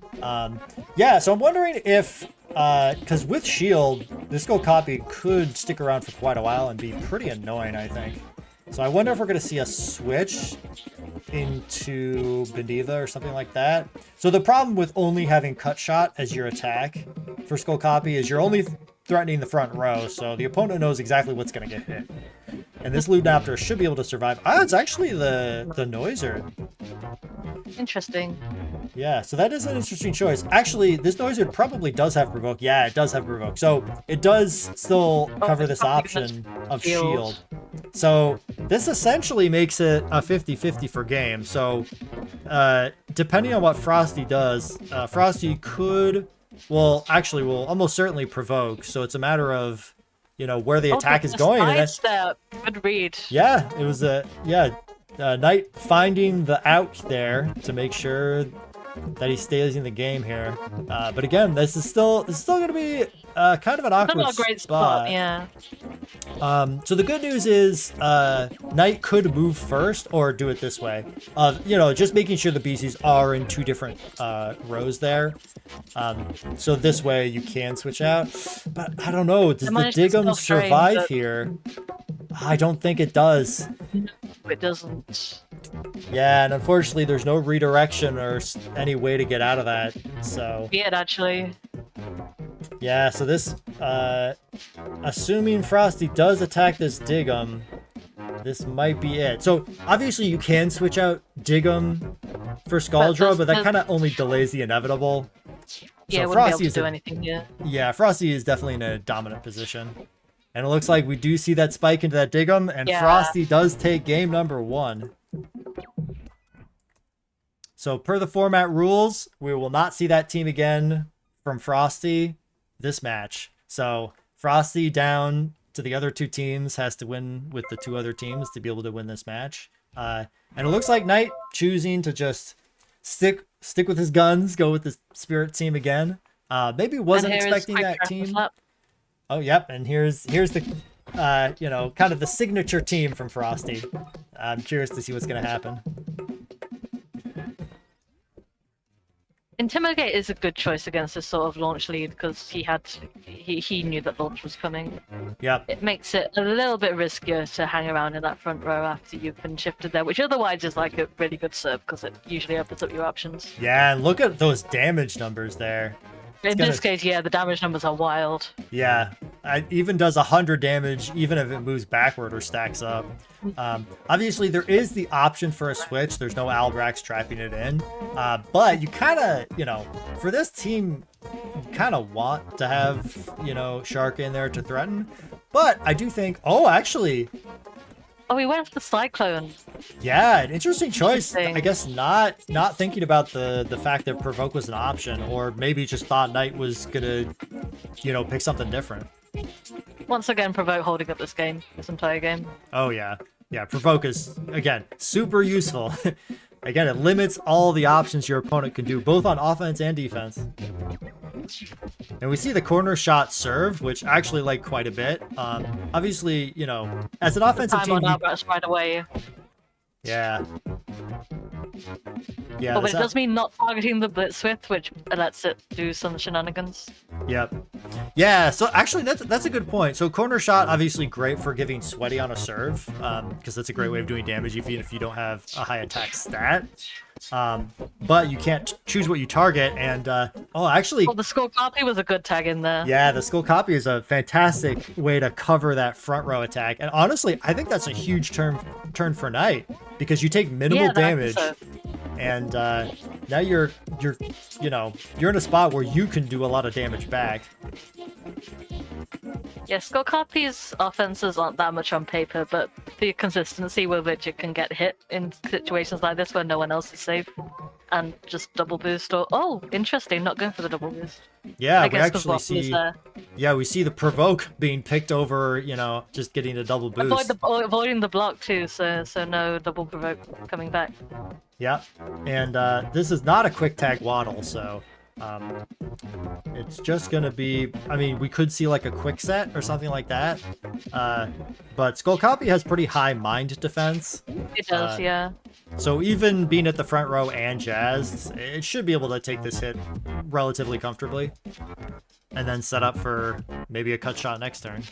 Yeah, so I'm wondering if, because with shield, this Skull Copy could stick around for quite a while and be pretty annoying, I think. So I wonder if we're going to see a switch into Bendiva or something like that. So the problem with only having Cut Shot as your attack for Skull Copy is you're only threatening the front row, so the opponent knows exactly what's going to get hit. And this Lunaptor should be able to survive. It's actually the Noizard. Interesting. Yeah, so that is an interesting choice. Actually, this Noizard probably does have Provoke. Yeah, it does have Provoke. So it does still cover this option of Shield. So this essentially makes it a 50-50 for game. So depending on what Frosty does, Frosty could, will almost certainly Provoke. So it's a matter of, where the attack is going. And that's good read. Yeah, it was Knight finding the out there to make sure that he stays in the game here. But again, this is still going to be kind of an awkward not a great spot. Yeah. So the good news is Knight could move first or do it this way. You know, just making sure the beasties are in 2 different rows there. So this way you can switch out. But I don't know. Does the Dig'em survive here? I don't think it does. No, it doesn't. Yeah, and unfortunately there's no redirection or any way to get out of that. So weird, actually. Yeah, so this, assuming Frosty does attack this Dig'em, this might be it. So obviously you can switch out Dig'em for Scaldra, but that kind of only delays the inevitable. Yeah, so wouldn't be able to do anything here. Yeah, Frosty is definitely in a dominant position. And it looks like we do see that spike into that Dig'em, and Frosty does take game number 1. So per the format rules, we will not see that team again from Frosty this match. So Frosty down to the other 2 teams has to win with the 2 other teams to be able to win this match. And it looks like Knight choosing to just stick with his guns, go with the Spirit team again. Maybe wasn't expecting that team. Oh, yep. And here's the, you know, kind of the signature team from Frosty. I'm curious to see what's going to happen. Intimidate is a good choice against this sort of launch lead because he knew that launch was coming. Yep. It makes it a little bit riskier to hang around in that front row after you've been shifted there, which otherwise is like a really good serve because it usually opens up your options. Yeah, and look at those damage numbers there. In this case, yeah, the damage numbers are wild. Yeah, it even does 100 damage, even if it moves backward or stacks up. Obviously, there is the option for a switch. There's no Albrax trapping it in. But you kind of, you know, for this team, you kind of want to have, you know, Shark in there to threaten. But I do think, oh, actually... Oh, we went for the Cyclone. Yeah, an interesting choice. I guess not thinking about the fact that Provoke was an option, or maybe just thought Knight was gonna, you know, pick something different. Once again, Provoke holding up this entire game. Oh yeah, Provoke is again super useful. Again, it limits all the options your opponent can do, both on offense and defense. And we see the corner shot serve, which I actually like quite a bit. Obviously, you know, as an offensive team, right away. Yeah. Yeah. But it does mean not targeting the blitz width, which lets it do some shenanigans. Yep. Yeah. So actually, that's a good point. So corner shot, obviously great for giving Sweaty on a serve, because that's a great way of doing damage even if you don't have a high attack stat. But you can't choose what you target, and actually, the Skull Copy was a good tag in there. Yeah, the Skull Copy is a fantastic way to cover that front row attack, and honestly, I think that's a huge turn for Knight because you take minimal damage, and now you're in a spot where you can do a lot of damage back. Yeah, Skull Copy's offenses aren't that much on paper, but the consistency with which it can get hit in situations like this where no one else is safe, and just double boost or interesting, not going for the double boost. Yeah, we actually see. Yeah, we see the Provoke being picked over. You know, just getting a double boost. Avoiding the block too, so no double Provoke coming back. Yeah, and this is not a quick tag waddle, so. It's just gonna be, I mean, we could see like a quick set or something like that, but Skull Copy has pretty high mind defense. It does, yeah. So even being at the front row and jazzed, it should be able to take this hit relatively comfortably, and then set up for maybe a cut shot next turn.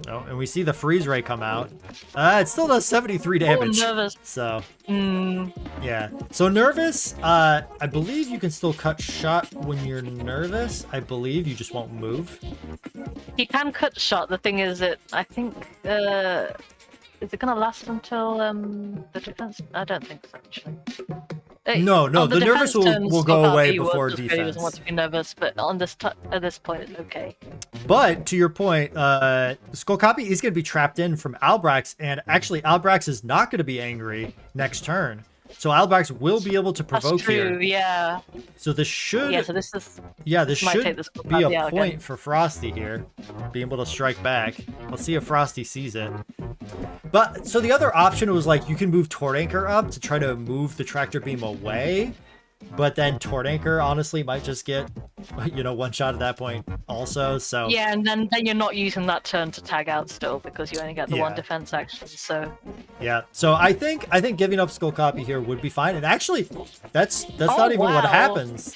Oh, and we see the freeze ray come out. It still does 73 damage. Oh, nervous. So, yeah. So nervous, I believe you can still cut shot when you're nervous. I believe you just won't move. You can cut shot. The thing is, I think, is it gonna last until the defense? I don't think so, actually. No, the nervous will go away before defense. He doesn't want to be nervous, but on at this point, it's okay. But to your point, Skull Copy is going to be trapped in from Albrax, and actually Albrax is not going to be angry next turn. So Albrax will be able to provoke That's true, here. yeah. So this should... Yeah, so this is... Yeah, this should be a point again. for Frosty here. Being able to strike back. Let's see if Frosty sees it. But, so the other option was like, you can move Tort Anchor up to try to move the tractor beam away. But then Tort Anchor, honestly, might just get, you know, one shot at that point also, so... Yeah, and then you're not using that turn to tag out still, because you only get the one defense action, so... Yeah, so I think giving up Skull Copy here would be fine, and actually, that's not even what happens.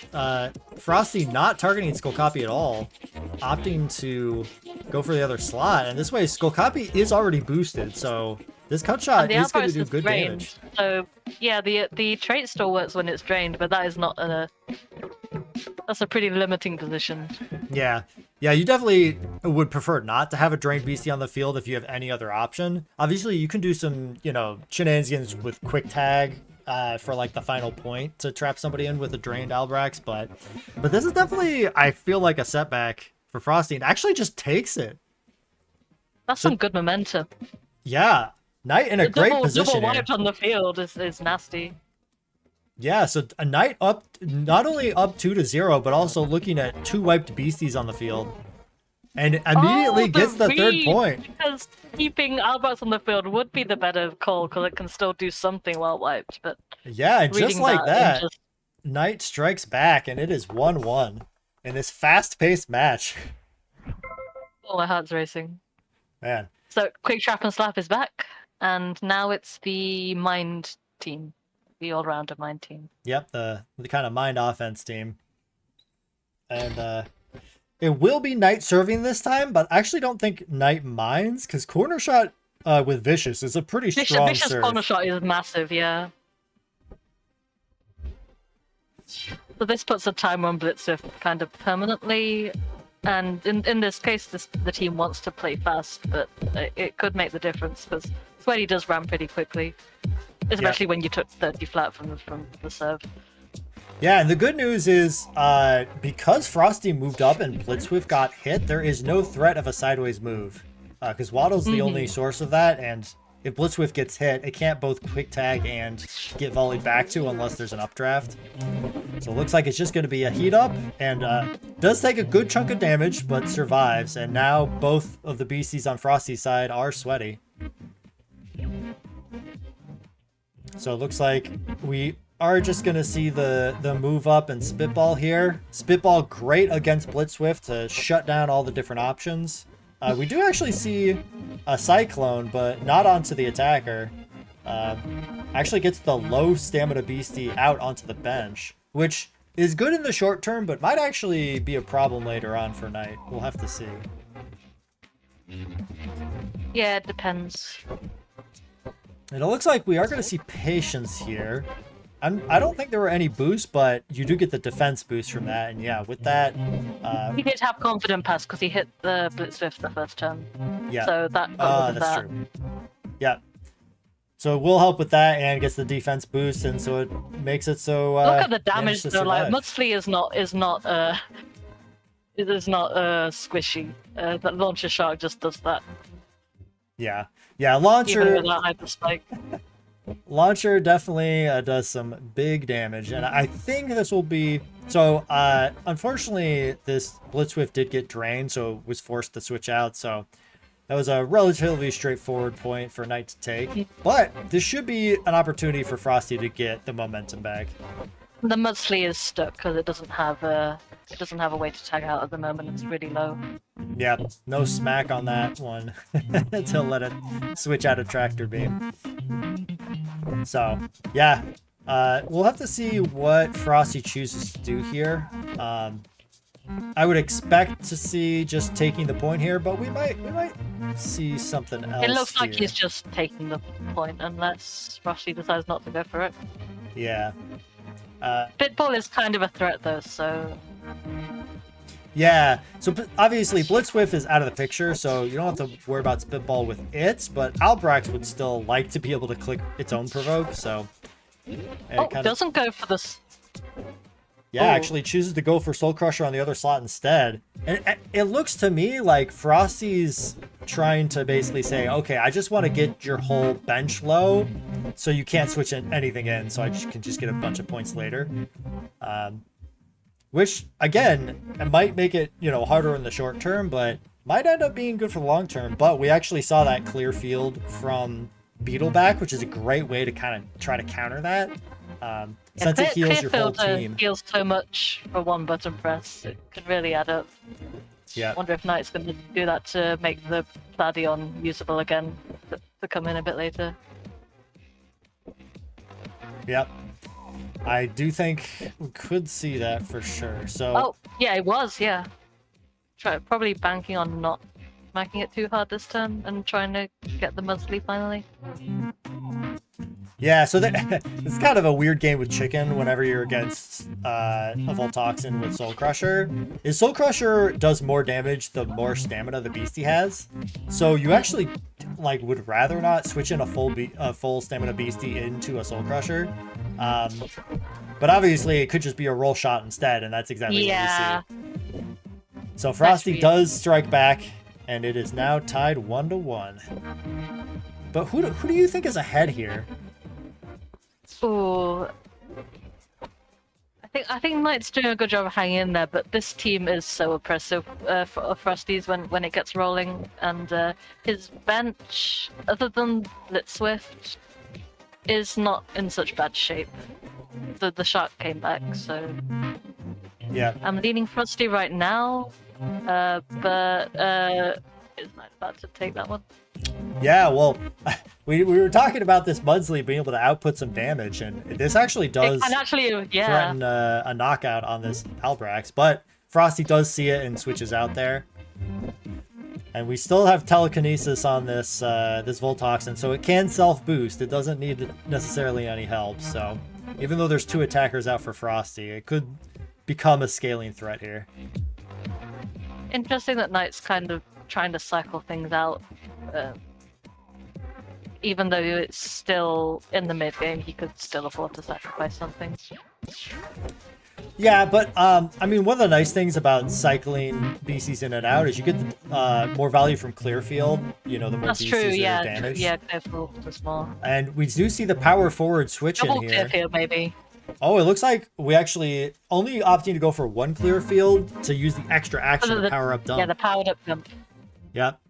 Frosty not targeting Skull Copy at all, opting to go for the other slot, and this way Skull Copy is already boosted, so... This cut shot is going to do good damage. So, yeah, the trait still works when it's drained, but that is not that's a pretty limiting position. Yeah. Yeah, you definitely would prefer not to have a drained beastie on the field if you have any other option. Obviously, you can do some, you know, shenanigans with quick tag for like the final point to trap somebody in with a drained Albrax, but this is definitely, I feel like, a setback for Frosty, and actually just takes it. That's some good momentum. Yeah. Knight in a great position. Double wiped on the field is nasty. Yeah, so a Knight up, not only up 2-0, but also looking at 2 wiped beasties on the field. And immediately gets the third point. Because keeping Albrax on the field would be the better call, because it can still do something while wiped. But yeah, and just like that, Knight strikes back, and it is 1-1 in this fast-paced match. Oh, my heart's racing. Man. So, Quick Trap and Slap is back. And now it's the Mind team, the all-rounder Mind team. Yep, the kind of Mind offense team. And it will be Knight serving this time, but I actually don't think Knight minds, because corner shot with Vicious is a pretty strong Vicious serve. corner shot is massive, yeah. So this puts a timer on Blitzswift kind of permanently. And in this case, the team wants to play fast, but it could make the difference, because Sweaty does run pretty quickly, especially when you took 30 flat from the serve. Yeah, and the good news is, because Frosty moved up and Blitzswift got hit, there is no threat of a sideways move, because Waddle's the only source of that, and if Blitzswift gets hit, it can't both quick tag and get volleyed back to unless there's an updraft. So it looks like it's just going to be a heat up, and does take a good chunk of damage, but survives. And now both of the beasties on Frosty's side are sweaty. So it looks like we are just going to see the move up and Spitball here. Spitball great against Blitzswift to shut down all the different options. We do actually see a Cyclone, but not onto the attacker. Actually gets the low stamina beastie out onto the bench, which is good in the short term, but might actually be a problem later on for Knight. We'll have to see. Yeah, it depends. And it looks like we are going to see Patience here. I don't think there were any boosts, but you do get the defense boost from that, and yeah, with that... he did have Confident Pass because he hit the Blitzswift the first turn. Yeah. So that got that's true. Yeah. So it will help with that, and gets the defense boost, and so it makes it so... Look at the damage, though. Like, Mudsley is not squishy. That Launcher Shark just does that. Yeah. Yeah, Launcher... Even with that hyper spike. Launcher definitely does some big damage, and I think this will be... So, unfortunately, this Blitzswift did get drained, so was forced to switch out, so that was a relatively straightforward point for Knight to take. But this should be an opportunity for Frosty to get the momentum back. The Mudsley is stuck because it doesn't have a way to tag out at the moment. It's really low. Yeah, no smack on that one to let it switch out of Tractor Beam. So, yeah, we'll have to see what Frosty chooses to do here. I would expect to see just taking the point here, but we might see something else. It looks like here. he's just taking the point unless Frosty decides not to go for it. Yeah. Spitball is kind of a threat though, so... Yeah, so obviously Blitzswift is out of the picture, so you don't have to worry about Spitball with it, but Albrax would still like to be able to click its own provoke, so... doesn't go for this... Yeah, actually chooses to go for Soul Crusher on the other slot instead. And it looks to me like Frosty's trying to basically say, okay, I just want to get your whole bench low so you can't switch anything in, so I can just get a bunch of points later. Which, again, it might make it, harder in the short term, but might end up being good for the long term. But we actually saw that clear field from Beetleback, which is a great way to kind of try to counter that. Since it heals your whole team. Heals so much for one button press, it could really add up. Yeah. I wonder if Knight's going to do that to make the Gladion usable again, to come in a bit later. Yep. I do think we could see that for sure. So. Oh, yeah, it was, yeah. Probably banking on not smacking it too hard this turn and trying to get the Mudsli finally. Yeah, so it's kind of a weird game with Chicken whenever you're against a Voltoxin with Soul Crusher. Soul Crusher does more damage the more stamina the Beastie has. So you actually would rather not switch in a full stamina Beastie into a Soul Crusher. But obviously it could just be a roll shot instead, and that's exactly what we see. So Frosty does strike back, and it is now tied 1-1. But who do you think is ahead here? Ooh, I think Knight's doing a good job of hanging in there, but this team is so oppressive for Frosty's when it gets rolling, and his bench, other than Blitzswift, is not in such bad shape. The shark came back, so yeah. I'm leaning Frosty right now, but is Knight about to take that one? Yeah, well, we were talking about this Mudsli being able to output some damage, and this actually does threaten a knockout on this Albrax, but Frosty does see it and switches out there. And we still have telekinesis on this this Voltoxin, so it can self-boost. It doesn't need necessarily any help, so even though there's 2 attackers out for Frosty, it could become a scaling threat here. Interesting that Knight's kind of trying to cycle things out. Even though it's still in the mid game, he could still afford to sacrifice something. Yeah, but I mean, one of the nice things about cycling beasties in and out is you get more value from Clearfield. The more That's beasties true, that are damaged. Yeah, Clearfield is more. And we do see the power forward switch Double in here. Clearfield, maybe. Oh, it looks like we actually only opting to go for 1 Clearfield to use the extra action to power up dump. Yeah, the powered up dump. Yep.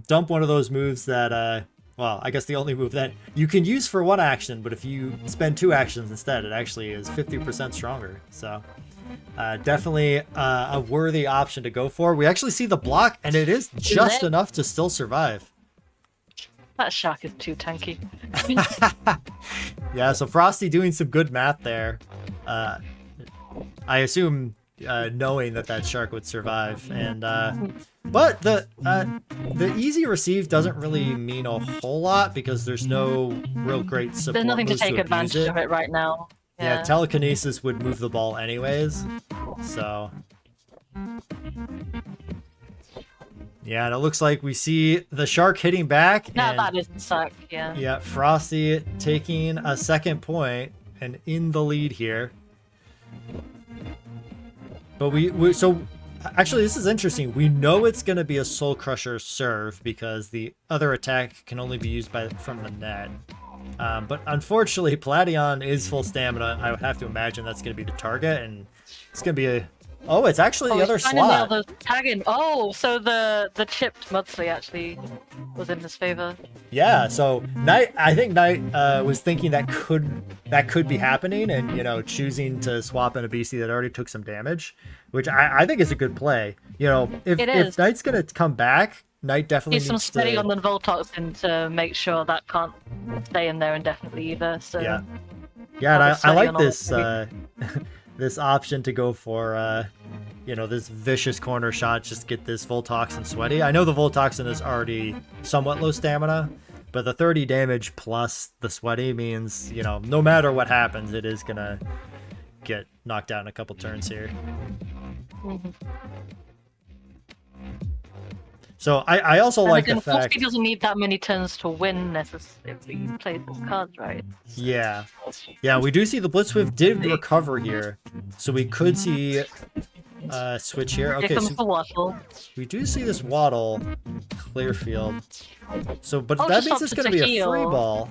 Dump, one of those moves that, well, I guess the only move that you can use for 1 action, but if you spend 2 actions instead, it actually is 50% stronger. So definitely a worthy option to go for. We actually see the block, and it is just enough to still survive. That shark is too tanky. Yeah, so Frosty doing some good math there. I assume knowing that shark would survive, and but the easy receive doesn't really mean a whole lot because there's no real great support. There's nothing to take advantage of it right now. Yeah, telekinesis would move the ball anyways, so yeah, and it looks like we see the shark hitting back. No, that doesn't suck. Yeah. Yeah, Frosty taking a 2nd point and in the lead here. But we so actually this is interesting. We know it's going to be a Soul Crusher serve because the other attack can only be used from the net. But unfortunately, Gladion is full stamina. I would have to imagine that's going to be the target, and it's going to be a. Oh, it's actually the other slot. To nail the tag in. Oh, so the chipped Mudsli actually was in his favor. Yeah, so I think Knight was thinking that could be happening, and choosing to swap in a beastie that already took some damage, which I think is a good play. If Knight's gonna come back, Knight definitely needs some steady on the Voltoxin to make sure that can't stay in there indefinitely either. So yeah, and I like this this option to go for this vicious corner shot, just get this Voltoxin sweaty. I know the Voltoxin is already somewhat low stamina, but the 30 damage plus the sweaty means, no matter what happens, it is gonna get knocked out in a couple turns here. Mm-hmm. So I also like the fact... Frosty doesn't need that many turns to win necessarily if he plays his cards right. Yeah. Yeah, we do see the Blitzwolf did recover here. So we could see switch here. Okay, Here comes so the Waddle. we do see this Waddle clear field. So, but Oh, that just means it's opted going to to be a heal. free ball.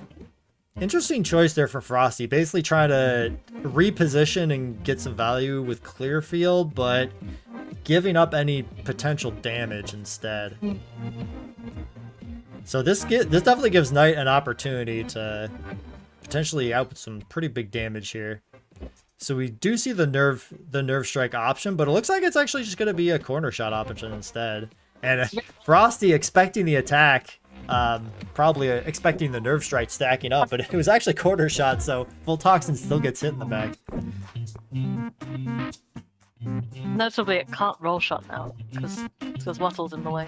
Interesting choice there for Frosty. Basically trying to reposition and get some value with clear field, but giving up any potential damage instead. So this definitely gives Knight an opportunity to potentially output some pretty big damage here. So we do see the nerve strike option, but it looks like it's actually just going to be a corner shot option instead. And Frosty expecting the attack, probably expecting the nerve strike stacking up, but it was actually corner shot, so Full Toxin still gets hit in the back. Notably, it can't roll shot now because Waddle's in the way.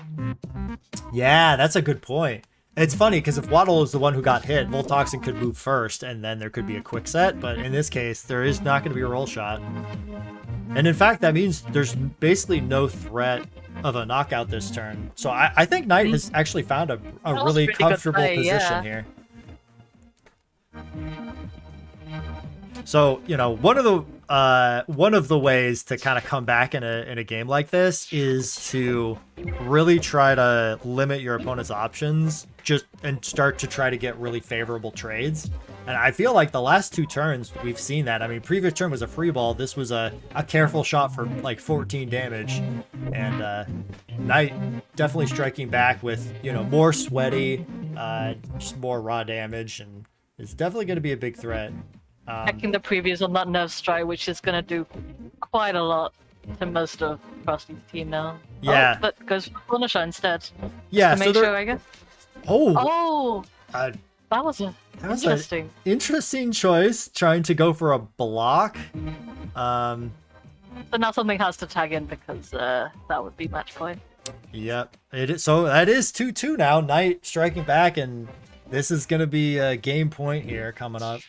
Yeah, that's a good point. It's funny because if Waddle is the one who got hit, Voltoxin could move first and then there could be a quick set, but in this case, there is not going to be a roll shot. And in fact, that means there's basically no threat of a knockout this turn. So I think Knight has actually found a really comfortable position here. So, you know, one of the ways to kind of come back in a game like this is to really try to limit your opponent's options and start to try to get really favorable trades. And I feel like the last two turns we've seen that. I mean, previous turn was a free ball. This was a careful shot for like 14 damage. And Knight definitely striking back with, you know, more sweaty, just more raw damage, and it's definitely going to be a big threat. Checking the previews on that nerve strike, which is going to do quite a lot to most of Frosty's team now. Yeah. Oh, but goes for corner shot instead. Yeah, to make sure, I guess. Oh! That was interesting. Interesting choice, trying to go for a block. So now something has to tag in because that would be match point. Yep. So that is 2-2 now. Knight striking back, and this is going to be a game point here coming up.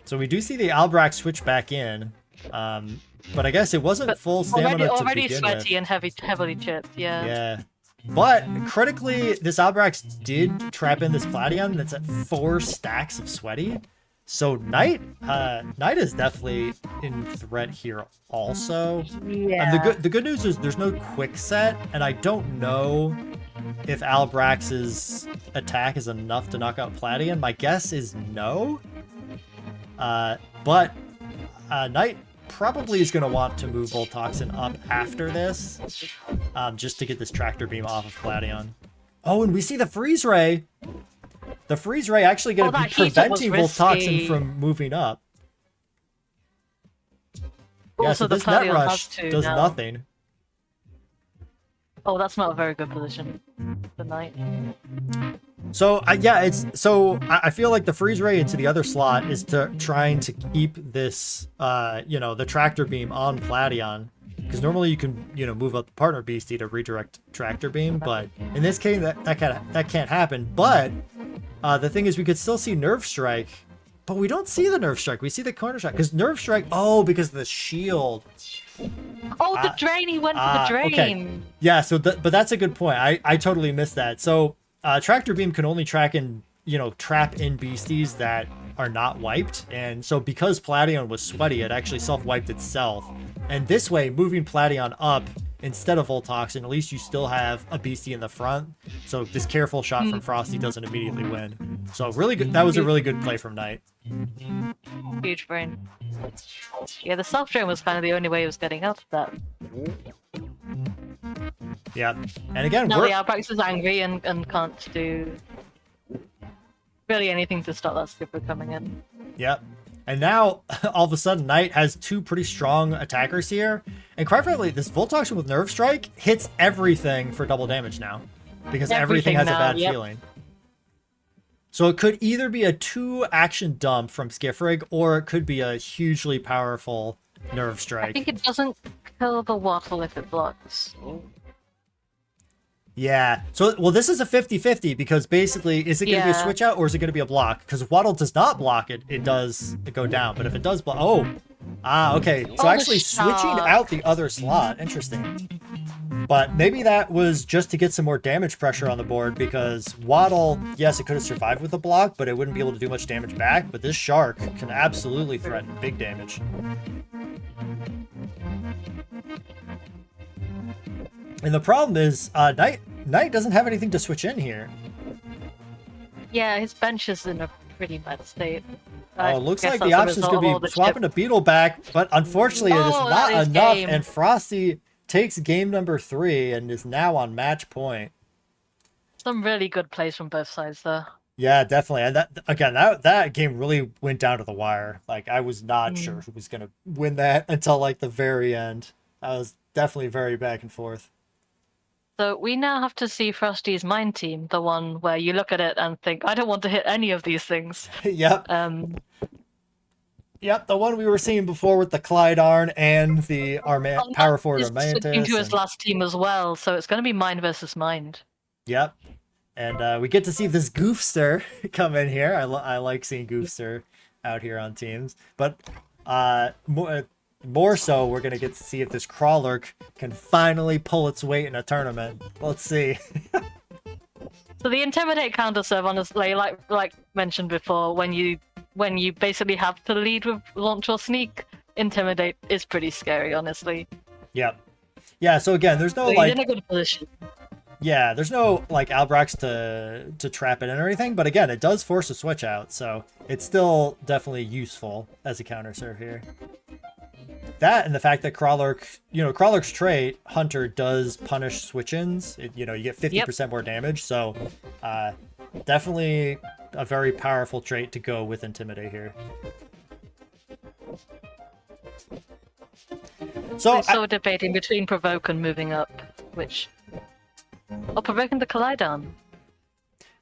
So we do see the Albrecht switch back in, but I guess it wasn't full stamina already to begin sweaty with. and heavily chipped, yeah. Yeah. But critically, this Albrecht did trap in this Plation that's at 4 stacks of sweaty. So Knight is definitely in threat here also. Yeah. And the good news is there's no quick set, and I don't know if Albrecht's attack is enough to knock out Plation. My guess is no. But Knight probably is going to want to move Voltoxin up after this, just to get this Tractor Beam off of Plation. Oh, and we see the Freeze Ray. The Freeze Ray actually going to be preventing Voltoxin from moving up. Yeah, so this Net Rush does nothing. Oh, that's not a very good position for Knight. So I feel like the Freeze Ray into the other slot is trying to keep this, the Tractor Beam on Plation, because normally you can, move up the partner Beastie to redirect Tractor Beam, but in this case that can't happen. But the thing is, we could still see Nerve Strike, but we don't see the Nerve Strike. We see the corner shot because Nerve Strike. Oh, because of the shield. Oh, the drain! He went for the drain. Okay. Yeah. So, but that's a good point. I totally missed that. So, Tractor Beam can only trap in beasties that are not wiped, and so because Plation was sweaty, it actually self-wiped itself. And this way, moving Plation up instead of Voltoxin, at least you still have a beastie in the front. So this careful shot from Frosty doesn't immediately win. So really good. That was a really good play from Knight. Huge brain. Yeah, the self drain was kind of the only way he was getting out of that. Yeah, and again, now the Albrecht is angry and can't do really anything to stop that skipper coming in. Yep. And now, all of a sudden, Knight has 2 pretty strong attackers here. And quite frankly, this Voltoxin with Nerve Strike hits everything for double damage now. Because everything has a bad feeling. So it could either be a 2-action dump from Skiffrig, or it could be a hugely powerful Nerve Strike. I think it doesn't kill the Waddle if it blocks. Yeah. So, well, this is a 50-50 because basically, is it going to be a switch out or is it going to be a block? Because if Waddle does not block it, it does go down. But if it does block, okay. So actually switching out the other slot. Interesting. But maybe that was just to get some more damage pressure on the board, because Waddle, yes, it could have survived with a block, but it wouldn't be able to do much damage back. But this Shark can absolutely threaten big damage. And the problem is, Knight doesn't have anything to switch in here. Yeah, his bench is in a pretty bad state. Oh, looks like the option's going to be swapping a Beetle back, but unfortunately it is not enough, and Frosty takes game number 3 and is now on match point. Some really good plays from both sides there. Yeah, definitely. And that game really went down to the wire. Like, I was not sure who was going to win that until like the very end. I was definitely very back and forth. So we now have to see Frosty's Mind Team, the one where you look at it and think, I don't want to hit any of these things. Yep. Yep, the one we were seeing before with the Clydarn and the Power Forward Armantis. Switching to his last team as well, so it's going to be Mind versus Mind. Yep. And we get to see this Goofster come in here. I like seeing Goofster out here on teams. But more so, we're going to get to see if this Crawlurk can finally pull its weight in a tournament. Let's see. So the Intimidate counter-serve, honestly, like mentioned before, when you basically have to lead with Launch or Sneak, Intimidate is pretty scary, honestly. Yep. Yeah, so again, there's no, he's in a good position. Yeah, there's no, like, Albrechts to trap it in or anything, but again, it does force a switch out, so it's still definitely useful as a counter-serve here. That and the fact that Crawlurk's trait, Hunter, does punish switch-ins. You get 50% more damage, so definitely a very powerful trait to go with Intimidate here. So we're still debating between Provoke and moving up, which... Oh, Provoking the Clydarn.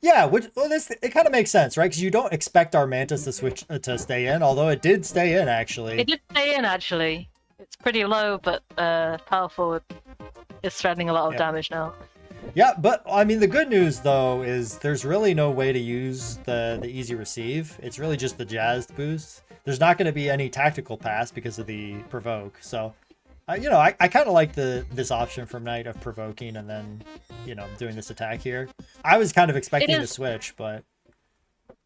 Yeah, it kind of makes sense, right? Because you don't expect our Mantis to stay in, although it did stay in, actually. It did stay in, actually. It's pretty low, but Power Forward is threatening a lot of damage now. Yeah, but, I mean, the good news, though, is there's really no way to use the easy receive. It's really just the jazzed boost. There's not going to be any tactical pass because of the Provoke, so... I kind of like this option from Knight of provoking and then, doing this attack here. I was kind of expecting to switch, but...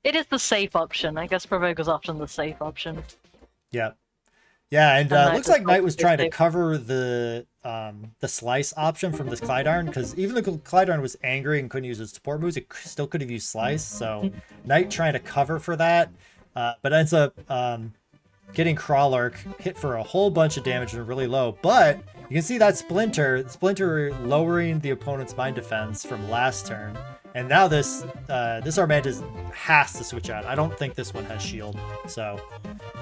It is the safe option. I guess Provoke is often the safe option. Yeah. Yeah, and looks like Knight was trying to cover the slice option from this Clydarn, because even though Clydarn was angry and couldn't use his support moves, it still could have used slice, so Knight trying to cover for that, but ends up... getting Crawlurk hit for a whole bunch of damage and really low, but you can see that Splinter lowering the opponent's mind defense from last turn, and now this Armantis has to switch out. I don't think this one has shield, so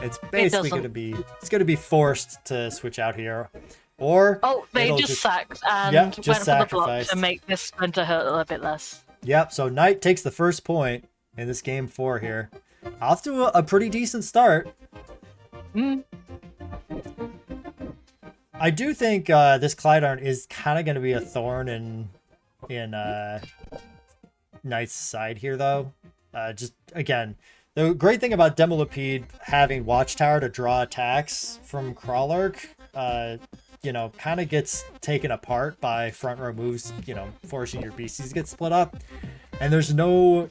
it's basically going to be forced to switch out here, or they just sacked and went for the block to make this Splinter hurt a little bit less. Yep. So Knight takes the first point in this game 4 here, off to a pretty decent start. I do think this Clydarn is kind of going to be a thorn in Knight's side here, though. Just, again, the great thing about Demolipede having Watchtower to draw attacks from Crawlurk, kind of gets taken apart by front row moves, forcing your beasties to get split up. And there's no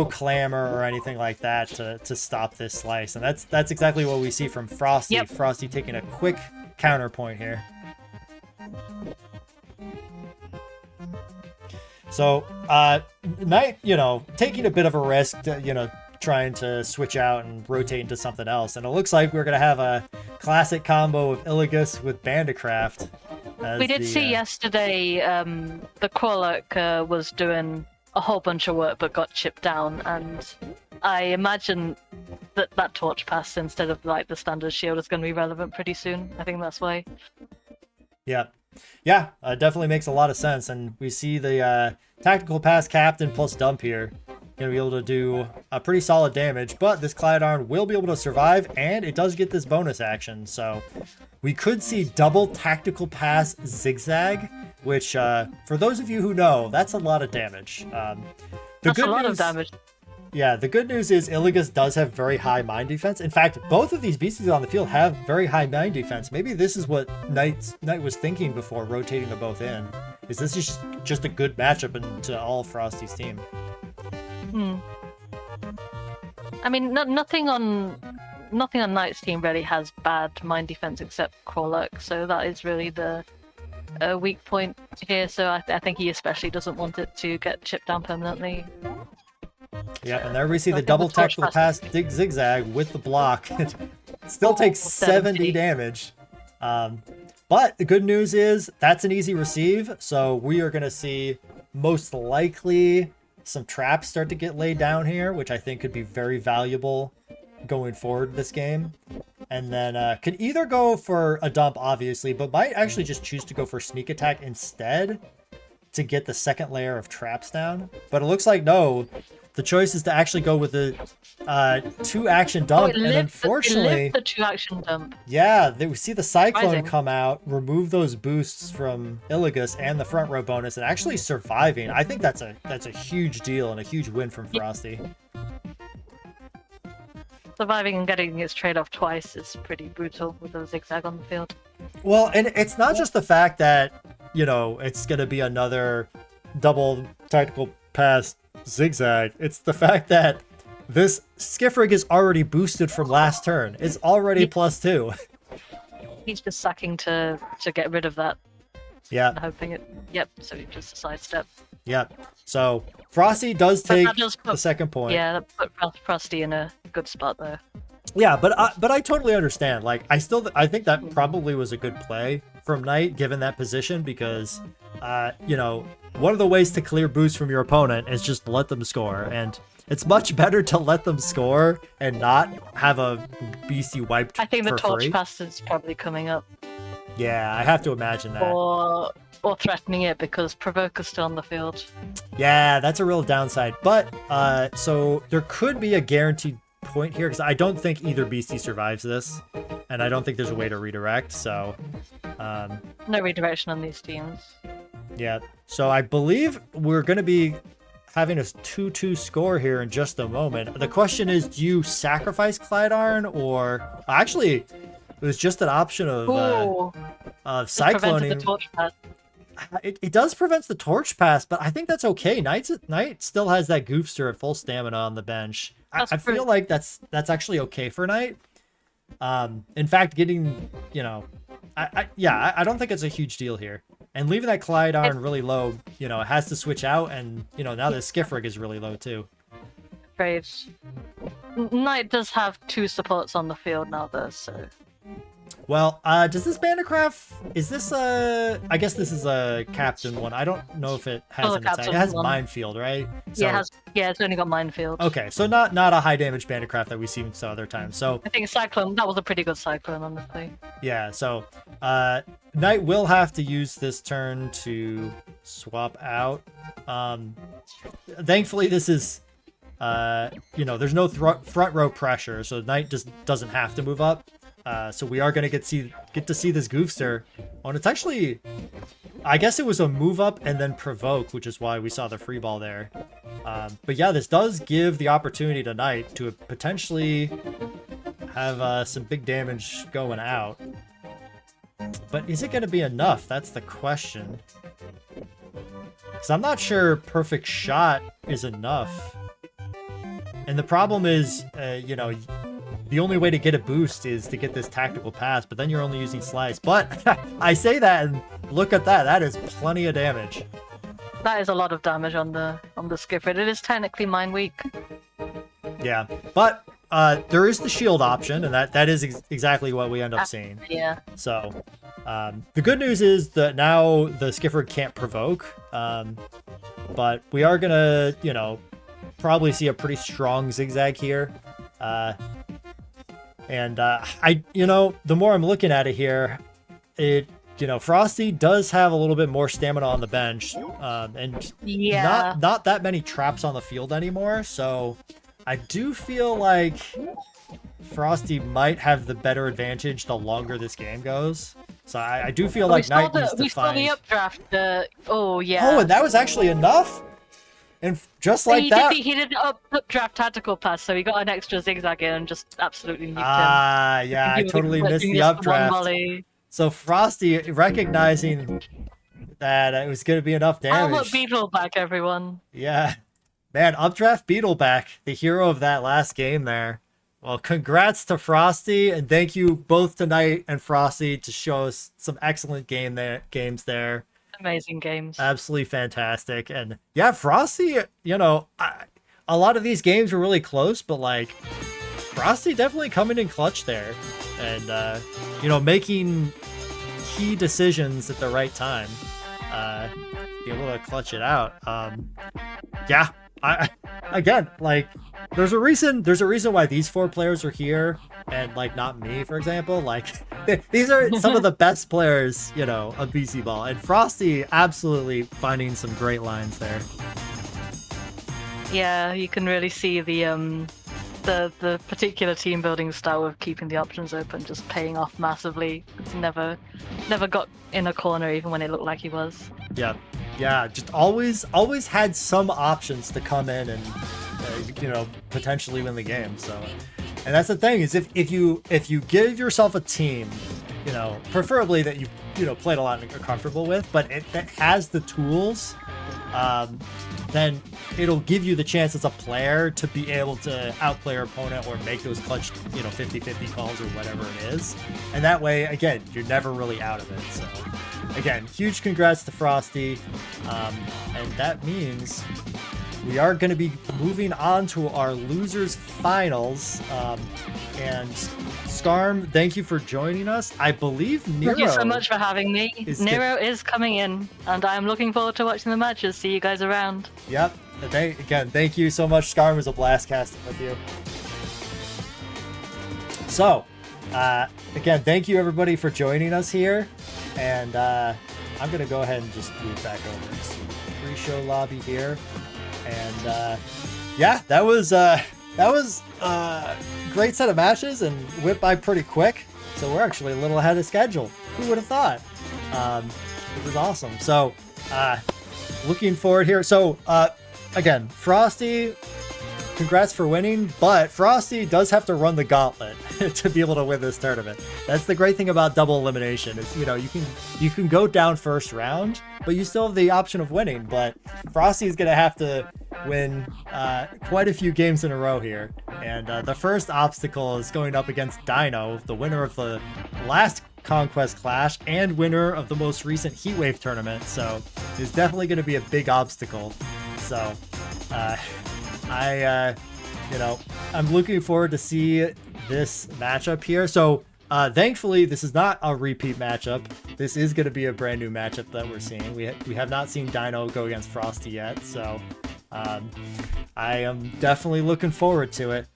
clamor or anything like that to stop this slice. And that's exactly what we see from Frosty. Yep. Frosty taking a quick counterpoint here. So, Knight, taking a bit of a risk, trying to switch out and rotate into something else. And it looks like we're going to have a classic combo of Illigus with Bandicraft. We did see yesterday the Crawlurk was doing a whole bunch of work but got chipped down, and I imagine that torch pass instead of like the standard shield is going to be relevant pretty soon. I think that's why. Yeah, definitely makes a lot of sense, and we see the tactical pass captain plus dump here going to be able to do a pretty solid damage, but this Clydarn will be able to survive, and it does get this bonus action, so we could see double tactical pass zigzag, which for those of you who know, that's a lot of damage. That's a lot of damage. Yeah, the good news is Iligas does have very high mine defense. In fact, both of these beasties on the field have very high mine defense. Maybe this is what Knight was thinking before rotating them both in. Is this is just a good matchup into all Frosty's team? I mean, nothing on Knight's team really has bad mine defense except Crawlurk, so that is really the weak point here. So I think he especially doesn't want it to get chipped down permanently. Yeah, and there we see the double tactical pass zigzag with the block. It still takes 70 damage. But the good news is that's an easy receive. So we are going to see most likely some traps start to get laid down here, which I think could be very valuable going forward this game. And then could either go for a dump, obviously, but might actually just choose to go for sneak attack instead to get the second layer of traps down. But it looks like no. The choice is to actually go with the 2-action dump, and unfortunately, the 2-action dump. Yeah, we see the Cyclone come out, remove those boosts from Iligas and the front row bonus, and actually surviving. I think that's a huge deal and a huge win from Frosty. Surviving and getting its trade-off twice is pretty brutal with a zigzag on the field. Well, and it's not just the fact that, you know, it's going to be another double tactical pass zigzag. It's the fact that this Skiffrig is already boosted from last turn. It's already +2. He's just sucking to get rid of that. Yeah. And hoping it. Yep. So he just a sidestep. Yep. So Frosty does take the second point. Yeah, that put Frosty in a good spot there. Yeah, but I totally understand. Like, I think that probably was a good play from Knight given that position because, you know, one of the ways to clear boost from your opponent is just let them score, and it's much better to let them score and not have a beastie wiped. I think the torch free. pass is probably coming up. Yeah, I have to imagine that. Or threatening it because Provoker's still on the field. Yeah, that's a real downside. But so there could be a guaranteed point here because I don't think either beastie survives this, and I don't think there's a way to redirect. So no redirection on these teams. Yeah, so I believe we're going to be having a 2-2 score here in just a moment. The question is, do you sacrifice Clydarn, or actually it was just an option of cycloning. It does prevent the torch pass, but I think that's okay. Knight still has that Goofster at full stamina on the bench. I feel like that's actually okay for Knight. In fact, getting, you know, I don't think it's a huge deal here. And leaving that Clydarn really low, you know, it has to switch out, and, you know, now the Skiffrig is really low too. Great. Knight does have 2 supports on the field now, though, so... Well, does this Bandicraft, is this I guess this is a captain one. I don't know if it has an attack. It has Minefield, right? So, yeah, it's only got Minefield. Okay, so not a high damage Bandicraft that we've seen some other times. So I think Cyclone, that was a pretty good Cyclone, honestly. Yeah, so Knight will have to use this turn to swap out. Thankfully this is you know, there's no front row pressure, so Knight just doesn't have to move up. So we are going to get to see this Goofster. Oh, and it's actually, I guess it was a move up and then provoke, which is why we saw the free ball there. But yeah, this does give the opportunity to Knight to potentially have some big damage going out. But is it going to be enough? That's the question. Because I'm not sure perfect shot is enough. And the problem is, you know, the only way to get a boost is to get this tactical pass, but then you're only using slice. But I say that, and look at that. That is plenty of damage. That is a lot of damage on the Skiffrid. It is technically mine weak. Yeah, but there is the shield option, and that is exactly what we end up seeing. Yeah. So the good news is that now the Skiffrid can't provoke, but we are gonna, you know, probably see a pretty strong zigzag here. And you know, the more I'm looking at it here, you know, Frosty does have a little bit more stamina on the bench, and not that many traps on the field anymore. So I do feel like Frosty might have the better advantage the longer this game goes. So I do feel like Knight needs to find... We saw the updraft. Oh, yeah. Oh, and that was actually enough? and just like that, he did the updraft tactical pass, so he got an extra zigzag in and just absolutely nuked him. Yeah, I totally missed the updraft. So Frosty, recognizing that it was going to be enough damage. Helmet Beetle back, everyone. Yeah. Man, updraft Beetle back, the hero of that last game there. Well, congrats to Frosty, and thank you both tonight and Frosty to show us some excellent games there. Amazing games. Absolutely fantastic. And yeah, Frosty, you know, a lot of these games were really close, but like Frosty definitely coming in clutch there and, you know, making key decisions at the right time. Be able to clutch it out. Yeah, again, like there's a reason why these 4 players are here and like not me, for example. Like these are some of the best players, you know, of Beastieball, and Frosty absolutely finding some great lines there. Yeah, you can really see the particular team building style of keeping the options open just paying off massively. It's never got in a corner even when it looked like he was. Yeah, just always had some options to come in and you know, potentially win the game. So, and that's the thing is if you give yourself a team, you know, preferably that you know played a lot and are comfortable with, but that has the tools, then it'll give you the chance as a player to be able to outplay your opponent or make those clutch, you know, 50-50 calls or whatever it is. And that way, again, you're never really out of it. So, again, huge congrats to Frosty. And that means we are going to be moving on to our losers finals. And Scarm, thank you for joining us. I believe Nero. Thank you so much for having me. Nero is coming in, and I'm looking forward to watching the matches. See you guys around. Yep. Again, thank you so much, Scarm. It was a blast casting with you. So, again, thank you everybody for joining us here. And I'm going to go ahead and just move back over to the pre-show lobby here. And yeah, that was a great set of matches and went by pretty quick. So we're actually a little ahead of schedule. Who would have thought? It was awesome. So looking forward here. So again, Frosty, congrats for winning, but Frosty does have to run the gauntlet to be able to win this tournament. That's the great thing about double elimination is, you know, you can go down first round, but you still have the option of winning. But Frosty is going to have to win quite a few games in a row here. And the first obstacle is going up against Dino, the winner of the last Conquest Clash and winner of the most recent Heatwave tournament. So it's definitely going to be a big obstacle. So you know, I'm looking forward to see this matchup here. So thankfully, this is not a repeat matchup. This is going to be a brand new matchup that we're seeing. We have not seen Dino go against Frosty yet, so I am definitely looking forward to it.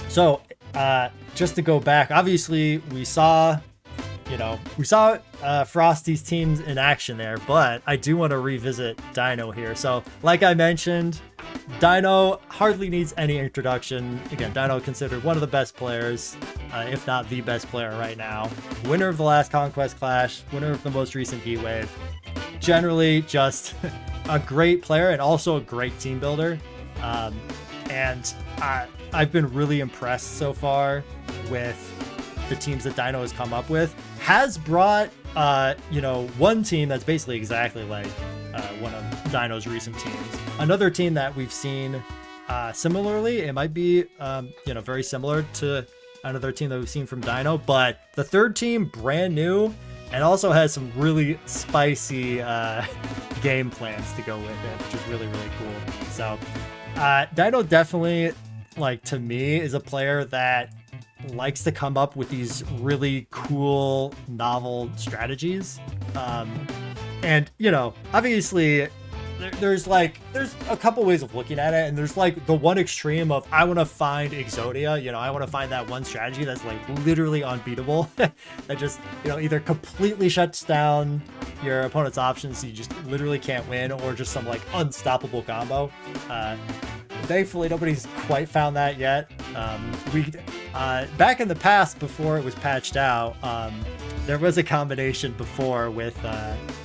So just to go back, obviously we saw Frosty's teams in action there, but I do want to revisit Dino here. So like I mentioned, Dino hardly needs any introduction. Again, Dino considered one of the best players, if not the best player right now. Winner of the last Conquest Clash, winner of the most recent Heatwave. Generally just a great player and also a great team builder. And I've been really impressed so far with the teams that Dino has come up with. Has brought, you know, one team that's basically exactly like one of Dino's recent teams. Another team that we've seen similarly, it might be, you know, very similar to another team that we've seen from Dino, but the third team, brand new, and also has some really spicy game plans to go with it, which is really, really cool. So Dino definitely, like, to me, is a player that likes to come up with these really cool, novel strategies. And, you know, obviously there's a couple ways of looking at it, and there's like the one extreme of I want to find Exodia, you know, I want to find that one strategy that's like literally unbeatable that just, you know, either completely shuts down your opponent's options so you just literally can't win, or just some like unstoppable combo. Thankfully nobody's quite found that yet. Back in the past, before it was patched out, there was a combination before with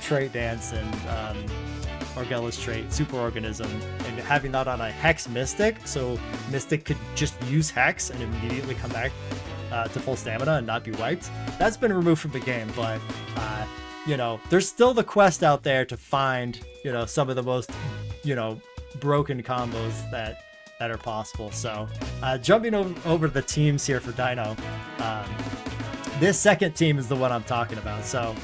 Trait Dance and Orgella's trait, Superorganism, and having that on a Hex Mystic, so Mystic could just use Hex and immediately come back to full stamina and not be wiped. That's been removed from the game, but you know, there's still the quest out there to find, you know, some of the most, you know, broken combos that are possible. So jumping over the teams here for Dino, this second team is the one I'm talking about. So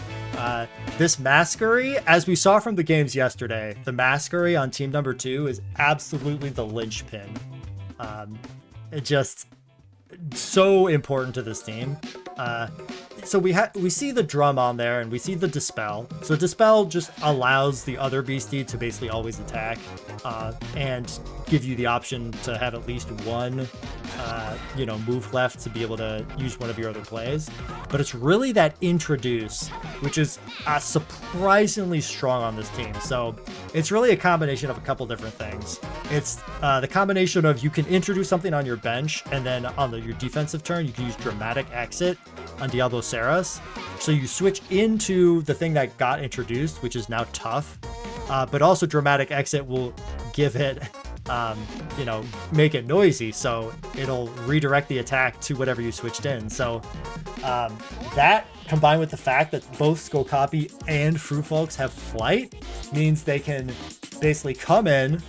this Masquery, as we saw from the games yesterday, the Masquery on team number 2 is absolutely the linchpin. It just so important to this team. So we see the drum on there and we see the Dispel. So Dispel just allows the other beastie to basically always attack and give you the option to have at least one you know, move left to be able to use one of your other plays. But it's really that introduce, which is surprisingly strong on this team. So it's really a combination of a couple different things. It's the combination of you can introduce something on your bench, and then on your defensive turn you can use Dramatic Exit on Diablo Saras. So you switch into the thing that got introduced, which is now tough, but also Dramatic Exit will give it you know, make it noisy, so it'll redirect the attack to whatever you switched in. So that combined with the fact that both Skull Copy and Fruit Folks have Flight means they can basically come in,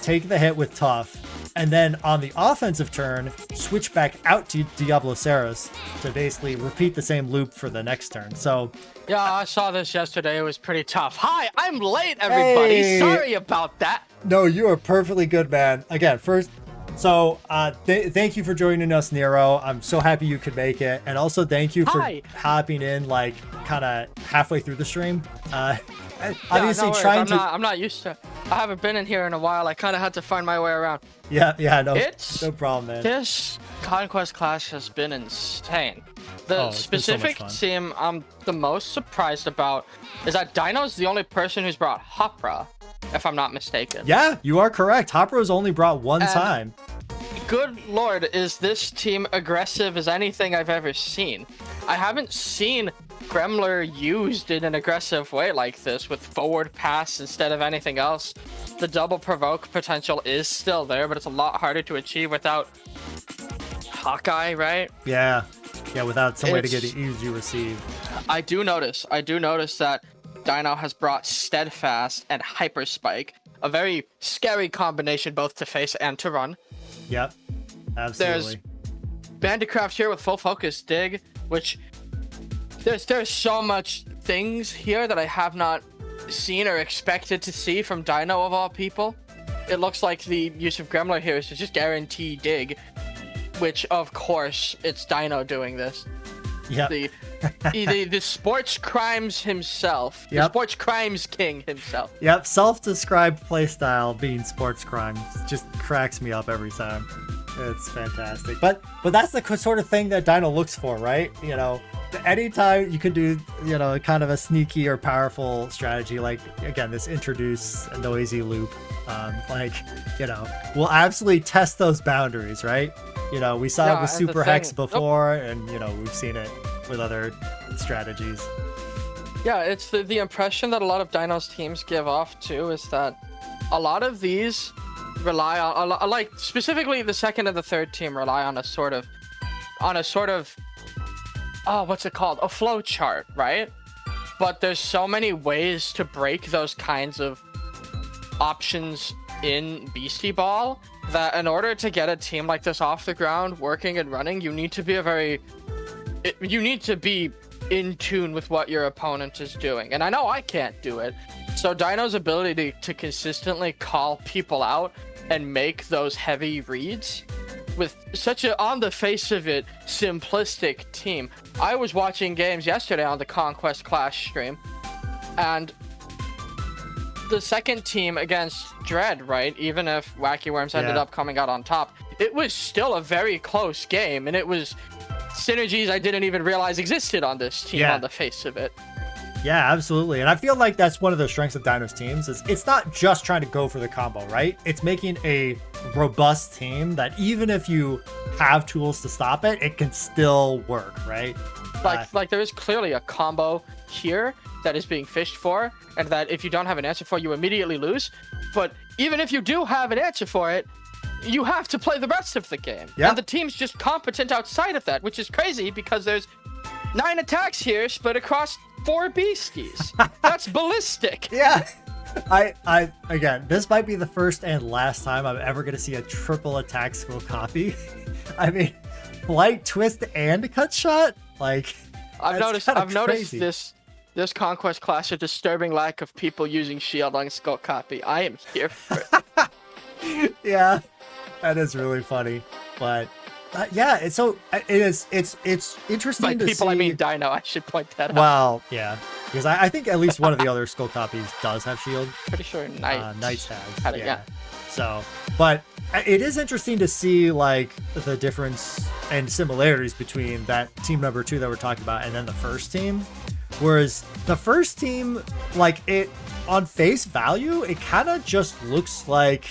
take the hit with Tough, and then on the offensive turn, switch back out to Diablo Saras to basically repeat the same loop for the next turn. So yeah, I saw this yesterday. It was pretty tough. Hi, I'm late, everybody. Hey. Sorry about that. No, you are perfectly good, man. Again, first, so thank you for joining us, Nero. I'm so happy you could make it. And also thank you for hopping in like kind of halfway through the stream. Obviously no trying to... I'm not used to... I haven't been in here in a while. I kind of had to find my way around. Yeah, no problem, man. This Conquest Clash has been insane. The specific team I'm the most surprised about is that Dino's the only person who's brought Hopra, if I'm not mistaken. Yeah, you are correct. Hopra's only brought one time. Good lord, is this team aggressive as anything I've ever seen. I haven't seen Gremler used in an aggressive way like this, with forward pass instead of anything else. The double provoke potential is still there, but it's a lot harder to achieve without Hawkeye, right? Yeah, without some way to get it easy receive. I do notice that Dino has brought Steadfast and Hyper Spike, a very scary combination both to face and to run. Yep, absolutely. There's Bandicraft here with full focus dig, which there's so much things here that I have not seen or expected to see from Dino of all people. It looks like the use of Gremler here is to just guarantee dig, which of course it's Dino doing this. Yeah. The sports crimes himself. Yep. The sports crimes king himself. Yep, self-described playstyle being sports crimes just cracks me up every time. It's fantastic. But that's the sort of thing that Dino looks for, right? You know, anytime you can do, you know, kind of a sneaky or powerful strategy, like, again, this introduce a noisy loop, like, you know, we'll absolutely test those boundaries, right? You know, we saw it with Super Hex before, and, you know, we've seen it with other strategies. Yeah, it's the impression that a lot of Dino's teams give off, too, is that a lot of these rely on, like, specifically the second and the third team rely on a sort of, what's it called? A flow chart, right? But there's so many ways to break those kinds of options in Beastieball that in order to get a team like this off the ground, working and running, you need to be you need to be in tune with what your opponent is doing. And I know I can't do it. So Dino's ability to consistently call people out and make those heavy reads with such a, on the face of it, simplistic team. I was watching games yesterday on the Conquest Clash stream, and the second team against Dread, right? Even if Wacky Worms ended up coming out on top, it was still a very close game, and it was synergies I didn't even realize existed on this team on the face of it. Yeah, absolutely. And I feel like that's one of the strengths of Dino's teams is it's not just trying to go for the combo, right? It's making a robust team that even if you have tools to stop it, it can still work, right? Like there is clearly a combo here that is being fished for, and that if you don't have an answer for, you immediately lose. But even if you do have an answer for it, you have to play the rest of the game. Yeah. And the team's just competent outside of that, which is crazy because there's 9 attacks here split across 4 beasties. That's ballistic. Yeah. Again, this might be the first and last time I'm ever going to see a triple attack skill copy. I mean, flight, twist, and cut shot? Like, I've noticed this Conquest Clash a disturbing lack of people using shield on skull copy. I am here for it. Yeah, that is really funny. But yeah, it's interesting By to people, see. I mean Dino. I should point that out. Well, yeah, because I think at least one of the other skull copies does have shield. Pretty sure Knights has. had it, yeah. So, but it is interesting to see like the difference and similarities between that team number 2 that we're talking about and then the first team. Whereas the first team, like it on face value, it kind of just looks like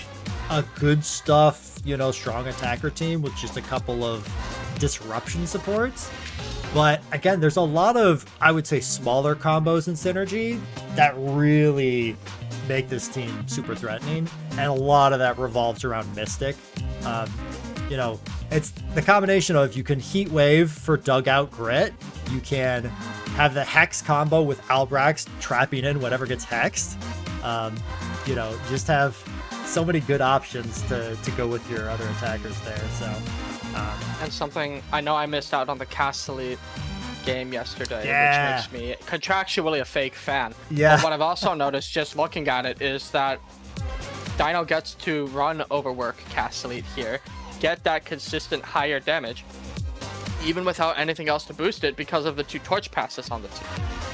a good stuff, strong attacker team with just a couple of disruption supports. But again, there's a lot of, I would say, smaller combos and synergy that really make this team super threatening. And a lot of that revolves around Mystic. It's the combination of you can Heat Wave for Dugout Grit. You can have the Hex combo with Albrax trapping in whatever gets hexed. Just have so many good options to go with your other attackers there. So, and something I know I missed out on the Castelli game yesterday, which makes me contractually a fake fan. Yeah. But what I've also noticed just looking at it is that Dino gets to run overwork Castelli here, get that consistent higher damage, even without anything else to boost it because of the 2 torch passes on the team.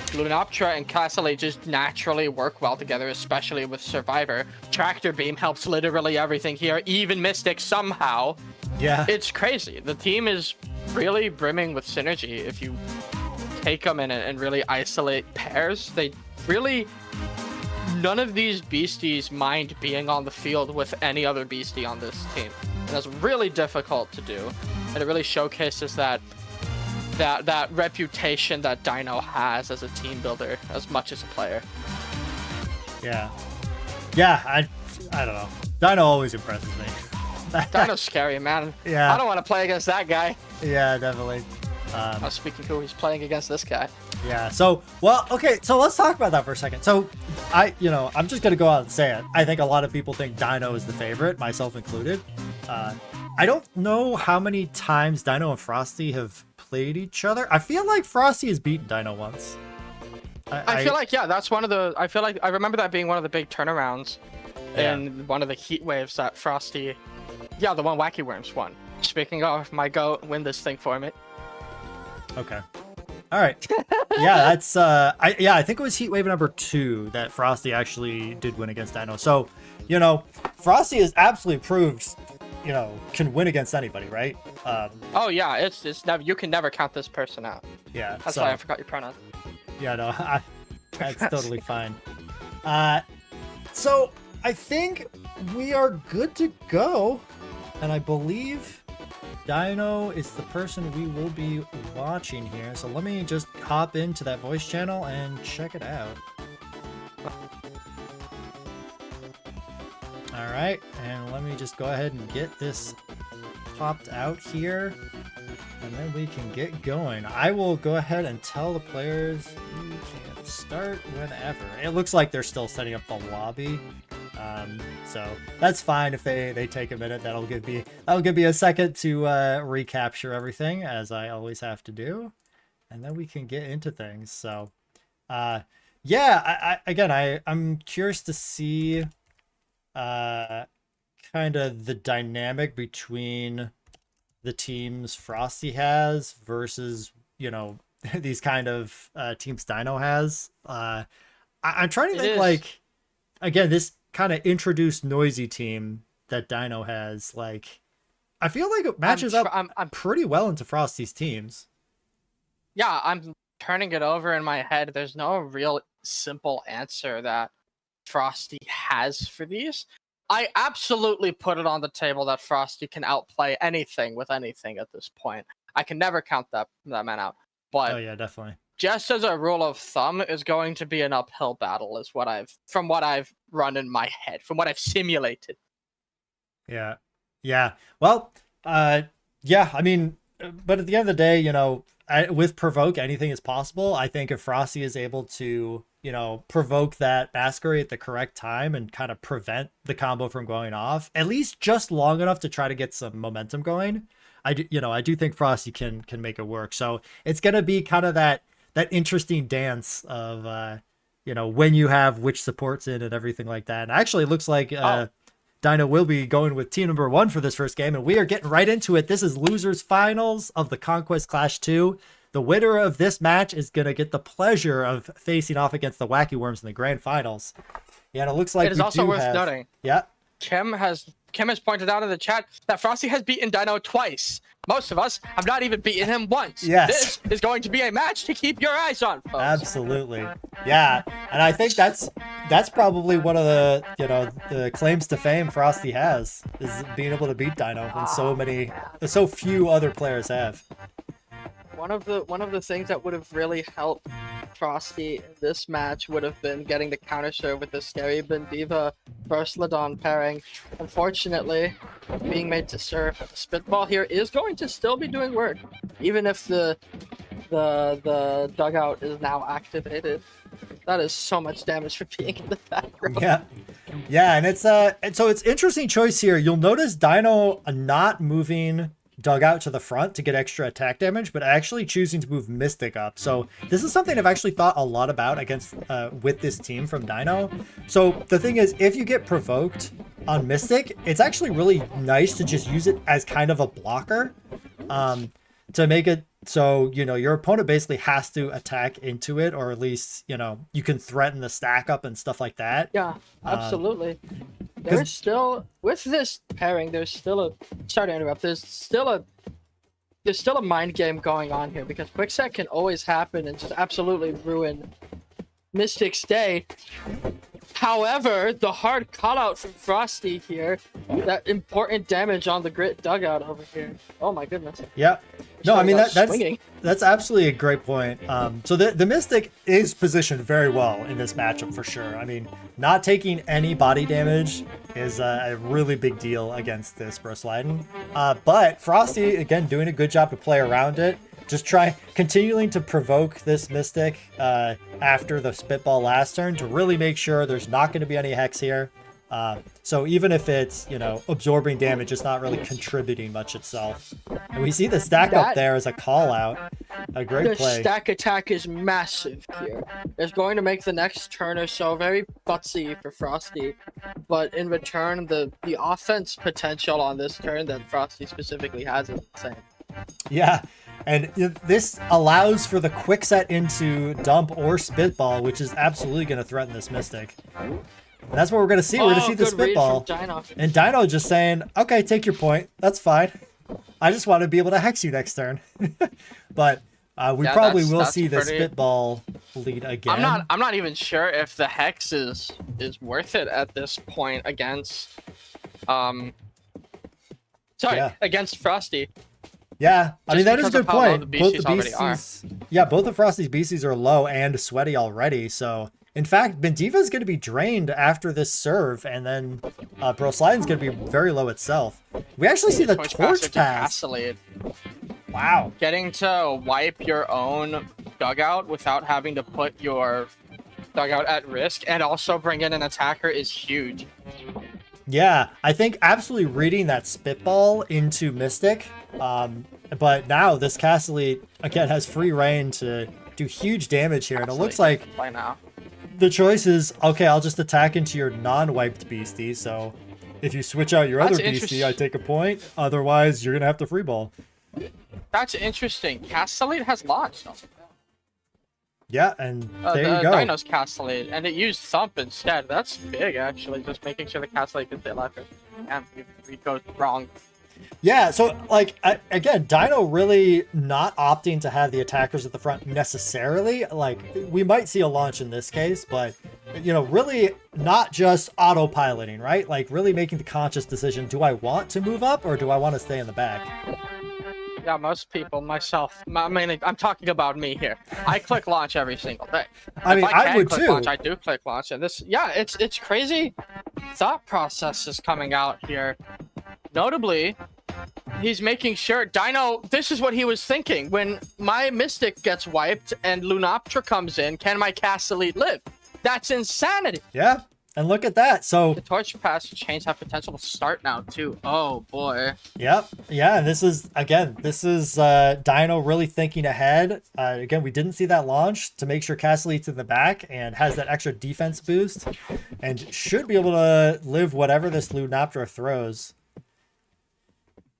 Lunoptra and Castelli just naturally work well together, especially with Survivor. Tractor Beam helps literally everything here, even Mystic somehow. Yeah. It's crazy. The team is really brimming with synergy. If you take them in and really isolate pairs, none of these beasties mind being on the field with any other beastie on this team. And that's really difficult to do. And it really showcases that reputation that Dino has as a team builder as much as a player. Yeah. Yeah, I don't know. Dino always impresses me. Dino's scary, man. Yeah. I don't want to play against that guy. Yeah, definitely. Speaking who he's playing against this guy. Yeah. So let's talk about that for a second. So I'm just gonna go out and say it. I think a lot of people think Dino is the favorite, myself included. I don't know how many times Dino and Frosty have played each other. I feel like Frosty has beaten Dino once. I feel like that's one of the. I feel like I remember that being one of the big turnarounds, in one of the heat waves that Frosty. Yeah, the one Wacky Worms won. Speaking of, my goat, win this thing for me. Okay. All right. Yeah, that's I think it was Heat Wave number 2 that Frosty actually did win against Dino. So, Frosty has absolutely proved, can win against anybody, right? Oh yeah, it's never, you can never count this person out. Yeah. That's why I forgot your pronouns. Yeah, no, that's totally fine. So I think we are good to go, and I believe Dino is the person we will be watching here. So let me just hop into that voice channel and check it out. All right, and let me just go ahead and get this popped out here, and then we can get going. I will go ahead and tell the players you can start whenever. It looks like they're still setting up the lobby. So that's fine if they take a minute. That'll give me a second to recapture everything, as I always have to do, and then we can get into things. So I'm curious to see kind of the dynamic between the teams Frosty has versus these kind of teams Dino has. I'm trying to think again, this kind of introduced noisy team that Dino has, I feel like it matches up I'm pretty well into Frosty's teams. Yeah, I'm turning it over in my head. There's no real simple answer that Frosty has for these. I absolutely put it on the table that Frosty can outplay anything with anything at this point. I can never count that man out. but oh yeah, definitely. just as a rule of thumb, is going to be an uphill battle, is what I've run in my head, from what I've simulated. Yeah. Yeah. Well, yeah, I mean, but at the end of the day, you know, with provoke, anything is possible. I think if Frosty is able to, you know, provoke that Masquerade at the correct time and kind of prevent the combo from going off, at least just long enough to try to get some momentum going, I do think Frosty can make it work. So it's gonna be kind of that interesting dance of you know, when you have which supports in and everything like that. And actually, it looks like Dino will be going with team number 1 for this first game, and we are getting right into it. This is losers finals of the Conquest Clash 2. The winner of this match is going to get the pleasure of facing off against the Wacky Worms in the grand finals. Yeah, and it looks like it is also worth noting. Yeah. Kim has pointed out in the chat that Frosty has beaten Dino twice. Most of us have not even beaten him once. Yes. This is going to be a match to keep your eyes on, folks. Absolutely. Yeah. And I think that's probably one of the, you know, the claims to fame Frosty has, is being able to beat Dino when so few other players have. One of the things that would have really helped Frosty in this match would have been getting the counter serve with the scary Bendiva versus Ladon pairing. Unfortunately, being made to serve the spitball here is going to still be doing work, even if the dugout is now activated. That is so much damage for being in the background. Yeah, and it's interesting choice here. You'll notice Dino not moving dugout to the front to get extra attack damage, but actually choosing to move Mystic up. So this is something I've actually thought a lot about against with this team from Dino. So the thing is, if you get provoked on Mystic, it's actually really nice to just use it as kind of a blocker to make it so, you know, your opponent basically has to attack into it, or at least, you know, you can threaten the stack up and stuff like that. Yeah, absolutely. There's still, with this pairing, there's still a, sorry to interrupt, there's still a mind game going on here, because quickset can always happen and just absolutely ruin Mystic's day. However, the hard call out from Frosty here, that important damage on the grit dugout over here. Oh my goodness. Yeah. No, I mean, that's absolutely a great point. So the Mystic is positioned very well in this matchup for sure. I mean, not taking any body damage is a really big deal against this Brosliden. But Frosty, again, doing a good job to play around it. Just continuing to provoke this Mystic after the spitball last turn to really make sure there's not going to be any hex here. So even if it's, you know, absorbing damage, it's not really contributing much itself. And we see the stack up there as a call out. A great play. The stack attack is massive here. It's going to make the next turn or so very futsy for Frosty. But in return, the offense potential on this turn that Frosty specifically has is insane. Yeah. And this allows for the quick set into dump or spitball, which is absolutely going to threaten this Mystic. And that's what we're going to see. We're going to see the spitball. And Dino just saying, okay, take your point. That's fine. I just want to be able to hex you next turn. But we probably will see the spitball lead again. I'm not even sure if the hex is worth it at this point against against Frosty. Yeah, I mean, that is a good point. Both the beasties, both of Frosty's beasties are low and sweaty already. So, in fact, Bendiva is going to be drained after this serve, and then Brosliden's going to be very low itself. We actually see the torch pass. Wow. Getting to wipe your own dugout without having to put your dugout at risk and also bring in an attacker is huge. Yeah, I think absolutely reading that spitball into Mystic. But now this Castle again has free reign to do huge damage here, and it looks like the choice is, okay, I'll just attack into your non-wiped beastie. So if you switch out your other beastie, I take a point. Otherwise, you're gonna have to free ball. That's interesting. Castellate has launched. Yeah, and there you go. Dino's Castellate, and it used Thump instead. That's big, actually. Just making sure the Castellate can stay alive. And it goes wrong. Yeah, so, like, again, Dino really not opting to have the attackers at the front necessarily. Like, we might see a launch in this case, but, you know, really not just autopiloting, right? Like, really making the conscious decision, do I want to move up or do I want to stay in the back? Yeah, most people, myself. I'm talking about me here. I click launch every single day. I mean, I would click too. Launch, I do click launch, and this, yeah, it's crazy. Thought process is coming out here. Notably, he's making sure Dino. This is what he was thinking when my Mystic gets wiped and Lunoptra comes in. Can my Cast Elite live? That's insanity. Yeah. And look at that. So the Torch Pass chains have potential to start now too. Oh boy. Yep. Yeah. And this is Dino really thinking ahead. Again, we didn't see that launch to make sure Castle Elite's in the back and has that extra defense boost and should be able to live whatever this Lunoptra throws.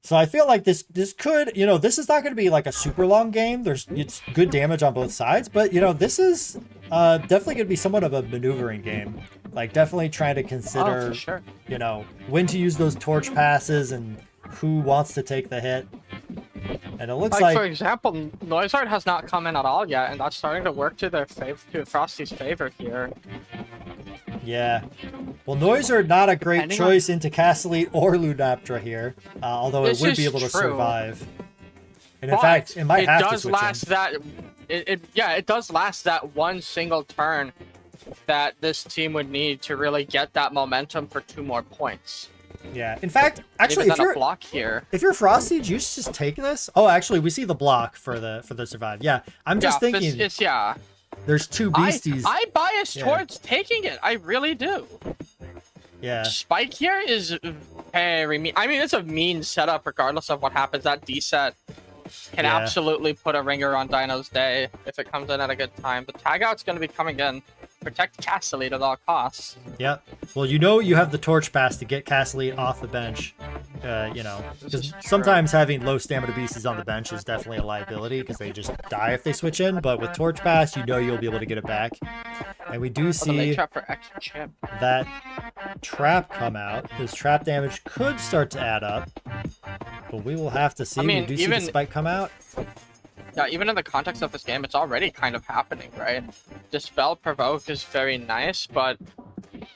So I feel like this could, this is not going to be like a super long game. It's good damage on both sides, but this is definitely going to be somewhat of a maneuvering game. Like definitely trying to consider, for sure. When to use those torch passes and who wants to take the hit. And it looks like, for example, Noizard has not come in at all yet, and that's starting to work to their favor, to Frosty's favor here. Yeah. Well, Noizard not a great choice into Castle Elite or Lunoptra here, although it would be able to survive. And in fact, it might have to switch in. It does last that one single turn that this team would need to really get that momentum for 2 more points. Yeah. In fact, actually, if you're Frosty, do you just take this? Oh, actually, we see the block for the survive. Yeah. I'm just thinking. There's 2 beasties. I bias towards taking it. I really do. Yeah. Spike here is very mean. I mean, it's a mean setup regardless of what happens. That D set can absolutely put a ringer on Dino's day if it comes in at a good time. The tag out's going to be coming in. Protect Castle Elite at all costs. Yep. Well, you have the torch pass to get Castle Elite off the bench. Because sometimes having low stamina beasties on the bench is definitely a liability because they just die if they switch in. But with torch pass, you'll be able to get it back. And we do see that trap come out. His trap damage could start to add up, but we will have to see. We do see the spike come out. Yeah, even in the context of this game, it's already kind of happening, right? Dispel Provoke is very nice, but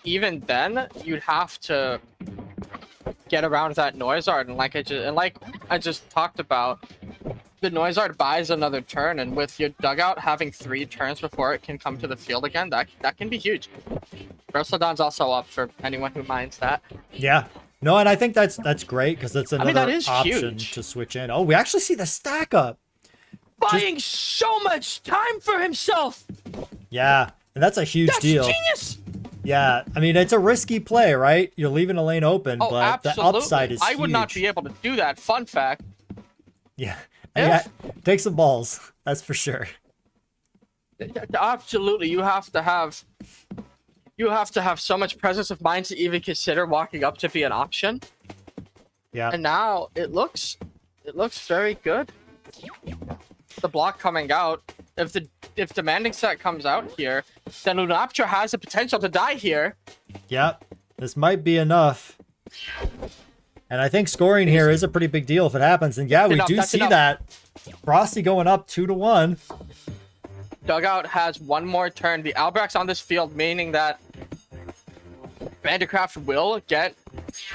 even then, you'd have to get around that Noizard, and like I just talked about, the Noizard buys another turn, and with your dugout having 3 turns before it can come to the field again, that can be huge. Groslodon's also up for anyone who minds that. Yeah. No, and I think that's great because that's another option huge. To switch in. Oh, we actually see the stack up. Buying so much time for himself. Yeah, and that's a huge deal. That's genius. Yeah, I mean, it's a risky play, right? You're leaving a lane open, but absolutely. The upside is huge. I would not be able to do that. Fun fact. Yeah, take some balls. That's for sure. Absolutely, you have to have so much presence of mind to even consider walking up to be an option. Yeah. And now it looks very good. The block coming out. If Demanding Set comes out here, then Lunoptra has the potential to die here. Yep. This might be enough. And I think scoring here is a pretty big deal if it happens. And yeah, we do see that. Frosty going up 2-1. Dugout has 1 more turn. The Albrecht's on this field, meaning that Bandicraft will get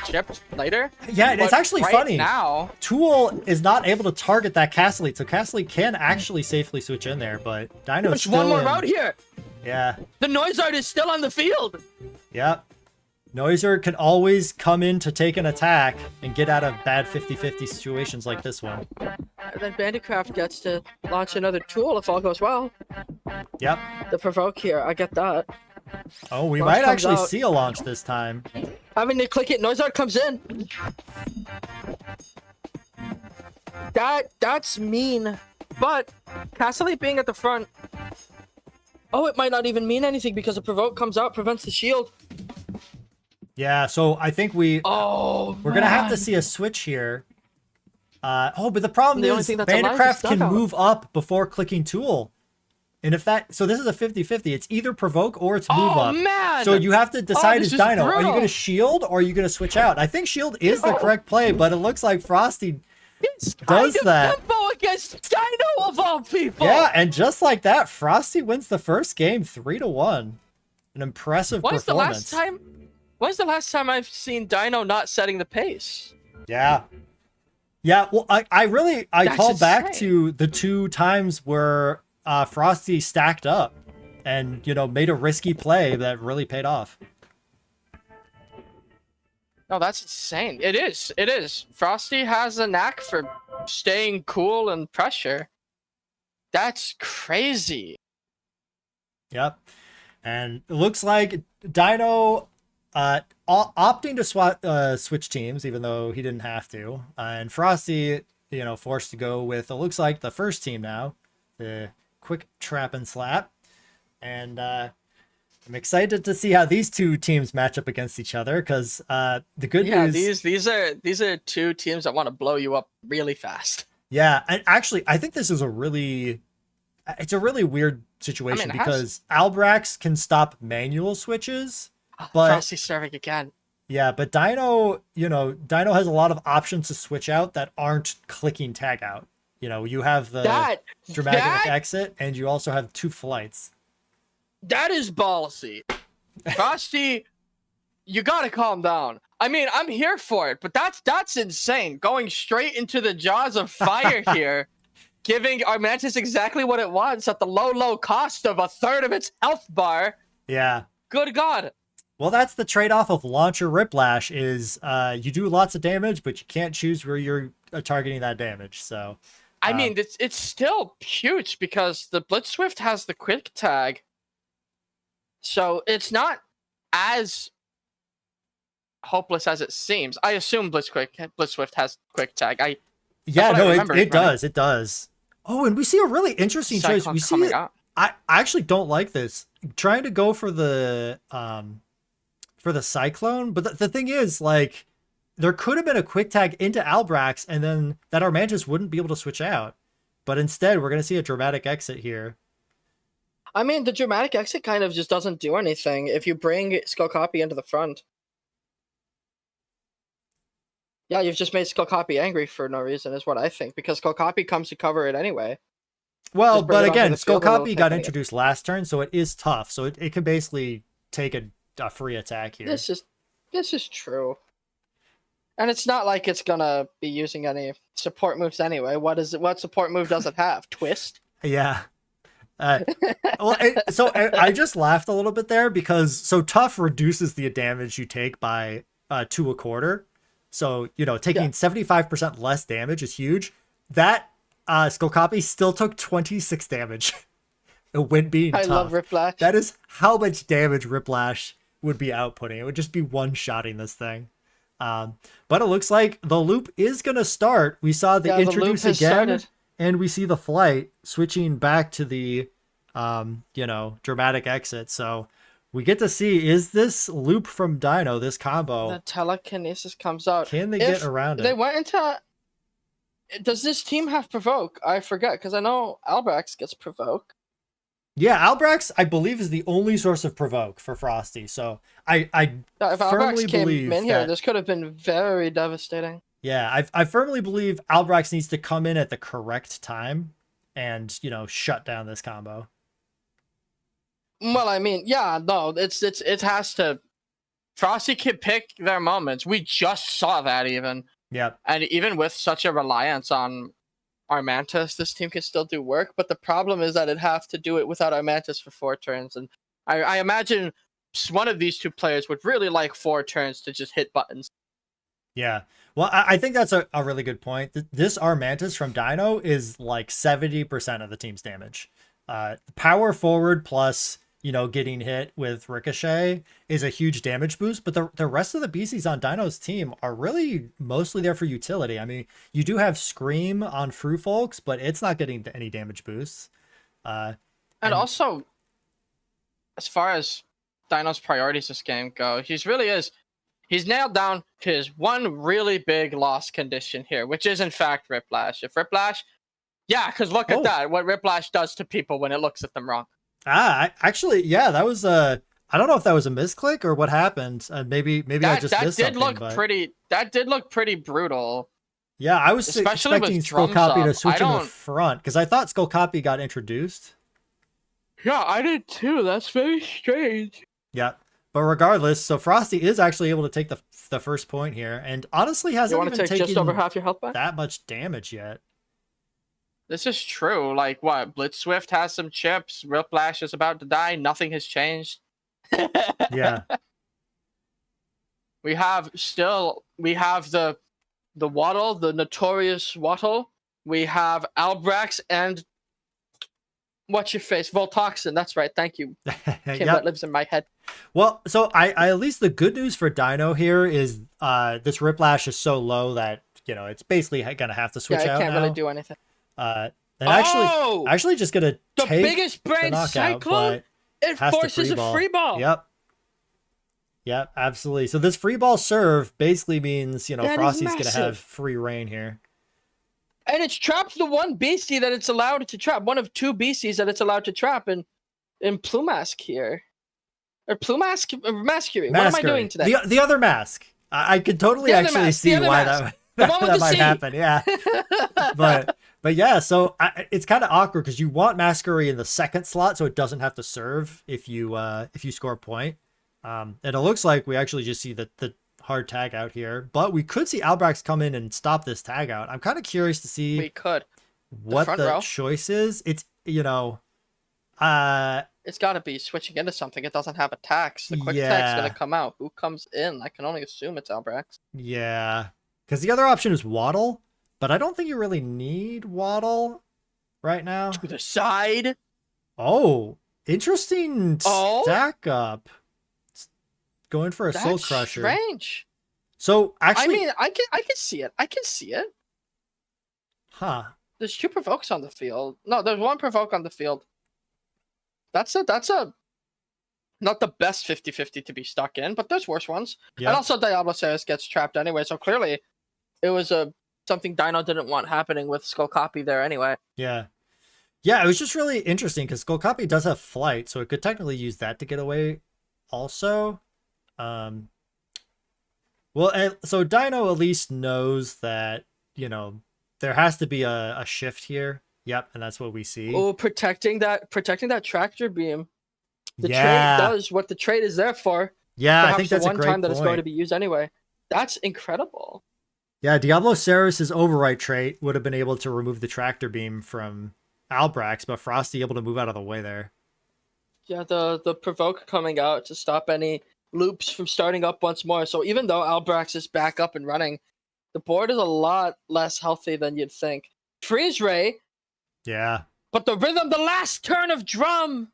chipped later. Yeah, and it's actually funny. Now, Tool is not able to target that Castle Elite, so Castle Elite can actually safely switch in there, but Dino's still one more route here. Yeah. The Noizard is still on the field. Yep. Noizard can always come in to take an attack and get out of bad 50-50 situations like this one. And then Bandicraft gets to launch another Tool if all goes well. Yep. The Provoke here, I get that. Oh, we might actually see a launch this time. Having to click it, Noizard comes in. That's mean. But Castle Elite being at the front. Oh, it might not even mean anything because the Provoke comes out, prevents the shield. Yeah, so I think we're gonna have to see a switch here. But the problem is Bandicraft can move up before clicking Tool. And if so this is a 50-50. It's either provoke or it's move up. Man! So you have to decide as Dino. Are you going to shield or are you going to switch out? I think shield is the correct play, but it looks like Frosty does that. Tempo against Dino of all people. Yeah, and just like that, Frosty wins the first game 3-1. An impressive performance. When's the last time I've seen Dino not setting the pace? Yeah. Yeah, well, I That's call back insane. to the 2 times where Frosty stacked up and, made a risky play that really paid off. No, that's insane. It is. It is. Frosty has a knack for staying cool and pressure. That's crazy. Yep. And it looks like Dino opting to switch teams, even though he didn't have to. And Frosty, forced to go with, it looks like, the first team now, the Quick Trap and Slap. And I'm excited to see how these 2 teams match up against each other, because the good news... these are 2 teams that want to blow you up really fast. Yeah, and actually, I think this is it's a really weird situation, because Albrax can stop manual switches, but Frosty's serving again. Yeah, but Dino, Dino has a lot of options to switch out that aren't clicking tag out. You have the dramatic exit, and you also have 2 flights. That is ballsy. Frosty, you gotta calm down. I mean, I'm here for it, but that's insane. Going straight into the jaws of fire here, giving our Mantis exactly what it wants at the low cost of 1/3 of its health bar. Yeah. Good God. Well, that's the trade-off of Launcher Riplash, is you do lots of damage, but you can't choose where you're targeting that damage. So, I mean, it's still huge, because the Blitz Swift has the quick tag. So it's not as hopeless as it seems. I assume Blitz Swift has quick tag. It does. It does. Oh, and we see a really interesting choice. We see it. I actually don't like this. Trying to go for the Cyclone, but the thing is, like, there could have been a quick tag into Albrax, and then that our Mantis wouldn't be able to switch out. But instead, we're going to see a dramatic exit here. I mean, the dramatic exit kind of just doesn't do anything if you bring Skull Copy into the front. Yeah, you've just made Skull Copy angry for no reason, is what I think, because Skull Copy comes to cover it anyway. Well, but again, Skull Copy got introduced last turn, so it is tough. So it can basically take a free attack here. This is true. And it's not like it's gonna be using any support moves anyway. What support move does it have? Twist? Yeah. So I just laughed a little bit there, because Tough reduces the damage you take by 2 1/4. So, taking 75% less damage is huge. That Skull Copy still took 26 damage. When being tough. I love Riplash. That is how much damage Riplash would be outputting. It would just be one-shotting this thing. But it looks like the loop is going to start. We saw the introduce again, started. And we see the flight switching back to the, dramatic exit. So we get to see, is this loop from Dino, this combo? The telekinesis comes out. Can they get around it? They went into... Does this team have Provoke? I forget, because I know Albrax gets Provoke. Yeah, Albrax, I believe, is the only source of Provoke for Frosty. So I if firmly Albrax came believe in here, this could have been very devastating. Yeah, I firmly believe Albrax needs to come in at the correct time and, shut down this combo. Well, I mean, yeah, no, it has to. Frosty can pick their moments. We just saw that even. Yep. And even with such a reliance on our Mantis, this team can still do work. But the problem is that it has to do it without our Mantis for 4 turns. And I imagine one of these 2 players would really like 4 turns to just hit buttons. Yeah. Well, I think that's a really good point. This our Mantis from Dino is like 70% of the team's damage. Power forward plus, getting hit with Ricochet is a huge damage boost, but the rest of the beasties on Dino's team are really mostly there for utility. I mean, you do have Scream on Frou Folks, but it's not getting any damage boosts. And also, as far as Dino's priorities this game go, he's nailed down his one really big loss condition here, which is in fact Riplash. If Riplash, because look at that, what Riplash does to people when it looks at them wrong. Actually, yeah, that was I don't know if that was a misclick or what happened. Maybe I just missed something. That did look pretty brutal. Yeah, I was expecting Skull Copy to switch in the front, because I thought Skull Copy got introduced. Yeah, I did too. That's very strange. Yeah, But regardless, so Frosty is actually able to take the first point here, and honestly hasn't even taken just over half your health back? that much damage yet. This is true. Like, what? Blitz Swift has some chips. Whiplash is about to die. Nothing has changed. Yeah. We have the Waddle, the notorious Waddle. We have Albrax and what's your face? Voltoxin. That's right. Thank you. Kim, that lives in my head. Well, so I at least the good news for Dino here is this Whiplash is so low that, you know, it's basically gonna have to switch out. Yeah, it can't now. really do anything. And actually just gonna the take biggest brain the knockout, cyclone. It forces a free ball. Yep, absolutely. So this free ball serve basically means, you know, Frosty's gonna have free reign here. And it's trapped the one beastie that it's allowed to trap. One of two beasties that it's allowed to trap in Plumask here. Or Plumask? Masquerade. What am I doing today? The other mask. I could totally actually see why that might happen. Yeah. But yeah, so it's kind of awkward because you want Masquerade in the second slot so it doesn't have to serve if you score a point. And it looks like we actually just see the hard tag out here, but we could see Albrax come in and stop this tag out. I'm kind of curious to see what the choice is. It's, you know, it's got to be switching into something. It doesn't have attacks. The quick attack's going to come out. Who comes in? I can only assume it's Albrax. Yeah, because the other option is Waddle, but I don't think you really need Waddle right now. To the side. Oh, interesting stack up. Going for a Soul Crusher. Strange. So actually, I mean, I can see it. I can see it. Huh. There's two provokes on the field. No, there's one provoke on the field. That's a not the best 50-50 to be stuck in, but there's worse ones. Yep. And also Diablo Ceres gets trapped anyway, so clearly it was something Dino didn't want happening with Skull Copy there anyway. Yeah. Yeah, it was just really interesting because Skull Copy does have flight, so it could technically use that to get away also. Well, so Dino at least knows that, you know, there has to be a shift here. Yep, and that's what we see. Oh, protecting that tractor beam. The trade does what the trade is there for. Yeah, perhaps I think that's the a great one time that point. it's going to be used anyway. That's incredible. Yeah, Diablo Ceres' overwrite trait would have been able to remove the tractor beam from Albrax, but Frosty able to move out of the way there. Yeah, the provoke coming out to stop any loops from starting up once more. So even though Albrax is back up and running, the board is a lot less healthy than you'd think. Freeze Ray. Yeah. But the rhythm, the last turn of drum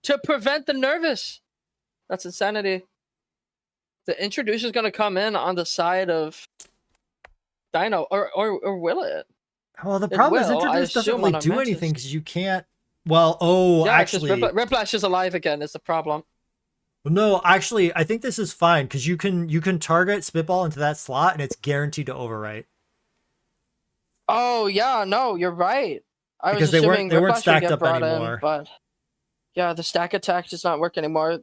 to prevent the nervous. That's insanity. The introducer is going to come in on the side of Dino, or will it? Well, the problem is introduce doesn't really do anything because you can't. Well, actually, Whiplash is alive again. Is the problem? No, actually, I think this is fine because you can target Spitball into that slot and it's guaranteed to overwrite. Oh yeah, no, you're right. I was assuming they weren't stacked up anymore. But yeah, the stack attack does not work anymore.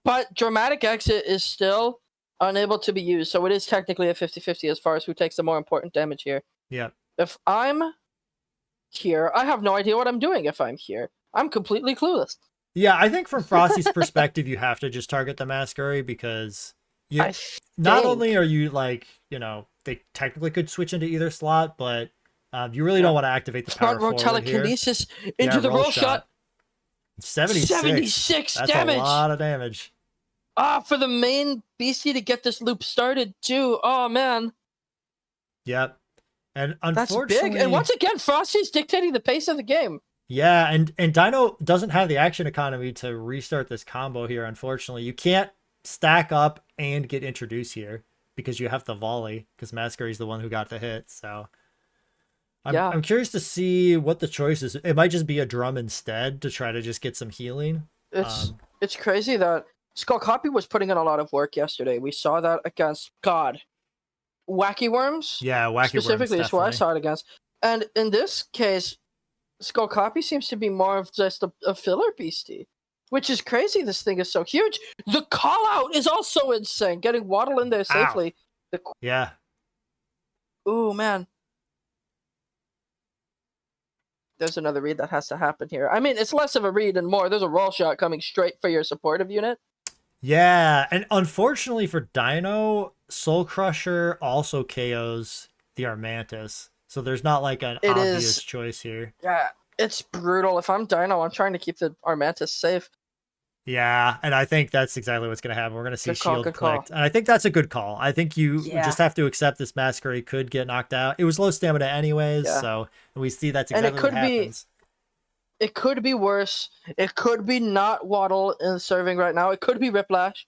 But Dramatic Exit is still unable to be used, so it is technically a 50-50 as far as who takes the more important damage here. Yeah. If I'm here, I have no idea what I'm doing if I'm here. I'm completely clueless. Yeah, I think from Frosty's perspective, you have to just target the Masquerade because not only are you like, you know, they technically could switch into either slot, but you really don't want to activate the power forward telekinesis into the roll shot. 76 damage. That's a lot of damage. For the main beastie to get this loop started too. Oh man. Yep. And unfortunately, that's big. And once again, Frosty's dictating the pace of the game. Yeah, and Dino doesn't have the action economy to restart this combo here, unfortunately. You can't stack up and get introduced here because you have the volley, because Masquerade's the one who got the hit, so... I'm curious to see what the choice is. It might just be a drum instead to try to just get some healing. It's crazy that Skull Copy was putting in a lot of work yesterday. We saw that against Wacky Worms. Yeah, Wacky Worms specifically is who I saw it against. And in this case, Skull Copy seems to be more of just a filler beastie, which is crazy. This thing is so huge. The call out is also insane. Getting Waddle in there safely. Yeah. Ooh man. there's another read that has to happen here. I mean, it's less of a read and more. There's a roll shot coming straight for your supportive unit. Yeah, and unfortunately for Dino, Soul Crusher also KOs the Armantis. So there's not like an obvious choice here. Yeah, it's brutal. If I'm Dino, I'm trying to keep the Armantis safe. Yeah, and I think that's exactly what's going to happen. We're going to see shield clicked. And I think that's a good call. I think you just have to accept this Masquerade could get knocked out. It was low stamina anyways, so we see that's exactly what happens. It could be worse. It could be not Waddle in serving right now. It could be Whiplash.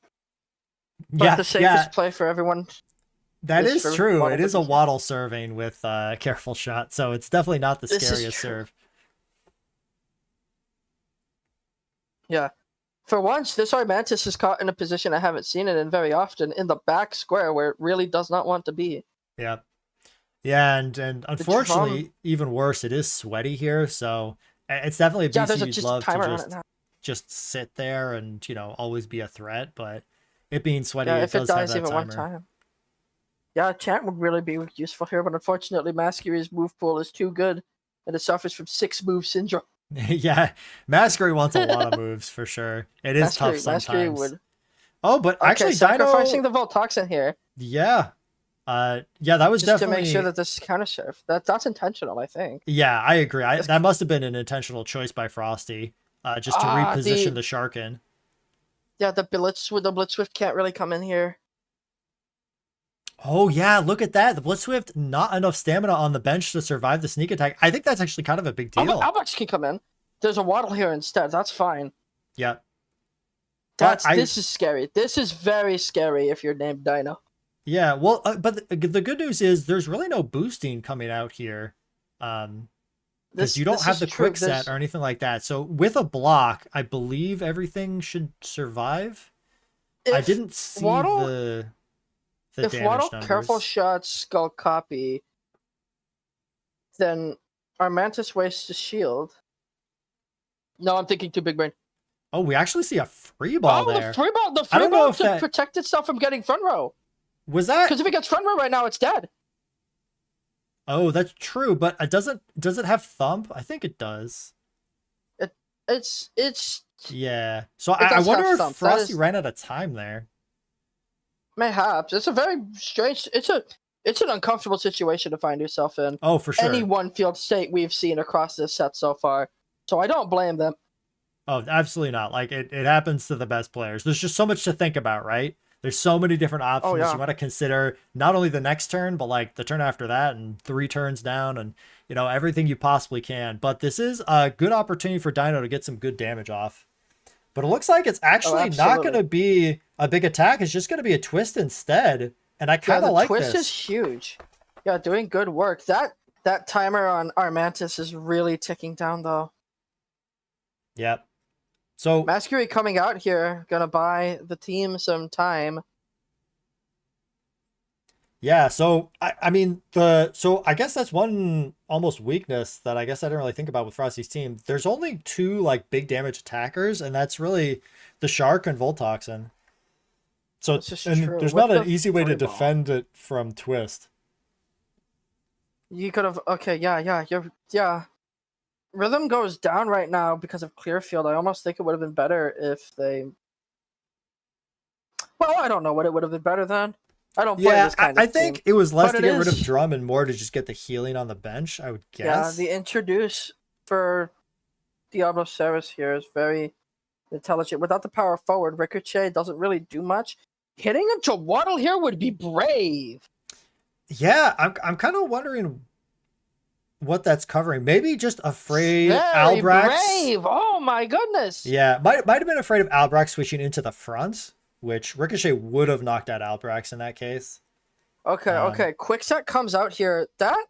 But the safest play for everyone. That is true. It is a Waddle serving with careful shot, so it's definitely not the scariest serve. Yeah. For once, this Armantis is caught in a position I haven't seen it in very often, in the back square where it really does not want to be. Yeah. Yeah, and unfortunately, even worse, it is sweaty here, so it's definitely a beast you'd love to just sit there and, always be a threat, but it being sweaty, it does have that even timer. One time. Yeah, Chant would really be useful here, but unfortunately, Masquerade's move pool is too good, and it suffers from 6-move syndrome. Yeah, Masquerade wants a lot of moves for sure. It is tough sometimes. Would. Oh, but actually, sacrificing Dino... the Voltoxin here. Yeah. Yeah, that was just definitely... to make sure that this counter surf. That's intentional, I think. Yeah, I agree. That must have been an intentional choice by Frosty, just to reposition the Shark in. Yeah, the Blitzswift can't really come in here. Oh, yeah, look at that. The Blitzswift, not enough stamina on the bench to survive the sneak attack. I think that's actually kind of a big deal. Albrecht can come in. There's a Waddle here instead. That's fine. Yeah. This is scary. This is very scary if you're named Dino. Yeah, well, but the good news is there's really no boosting coming out here. Because you don't have the quick set or anything like that. So with a block, I believe everything should survive. I didn't see the if Waddle careful shot skull copy, then Armantis wastes his shield. No, I'm thinking too big brain. Oh, we actually see a free ball there. The free ball to protect itself from getting front row. Was that? Because if it gets front row right now, it's dead. Oh, that's true, but does it have thump? I think it does. It's yeah. So I wonder if Frosty ran out of time there. Mayhaps. It's a very strange. It's an uncomfortable situation to find yourself in. Oh, for sure. Any one field state we've seen across this set so far. So I don't blame them. Oh, absolutely not. Like it happens to the best players. There's just so much to think about, right? There's so many different options. You want to consider not only the next turn, but like the turn after that and 3 turns down and, everything you possibly can. But this is a good opportunity for Dino to get some good damage off. But it looks like it's actually not going to be a big attack. It's just going to be a twist instead. And I kind of like this. The twist is huge. Yeah, doing good work. That timer on Armantis is really ticking down, though. Yep. So Masquerade coming out here, gonna buy the team some time. Yeah, so I guess that's one almost weakness that I guess I didn't really think about with Frosty's team. There's only 2 like big damage attackers, and that's really the Shark and Voltoxin. So there's not an easy way to defend it from Twist. You could have Rhythm goes down right now because of Clearfield. I almost think it would have been better if they... Well, I don't know what it would have been better then. I don't play this kind of I think team, it was less to get rid of Drum and more to just get the healing on the bench, I would guess. Yeah, the introduce for Diablo Ceres here is very intelligent. Without the power forward, Ricochet doesn't really do much. Hitting into Waddle here would be brave. Yeah, I'm kind of wondering what that's covering. Maybe just afraid Very Albrax. Brave. Oh my goodness. Yeah, might have been afraid of Albrax switching into the front, which Ricochet would have knocked out Albrax in that case. Okay. Quickset comes out here. That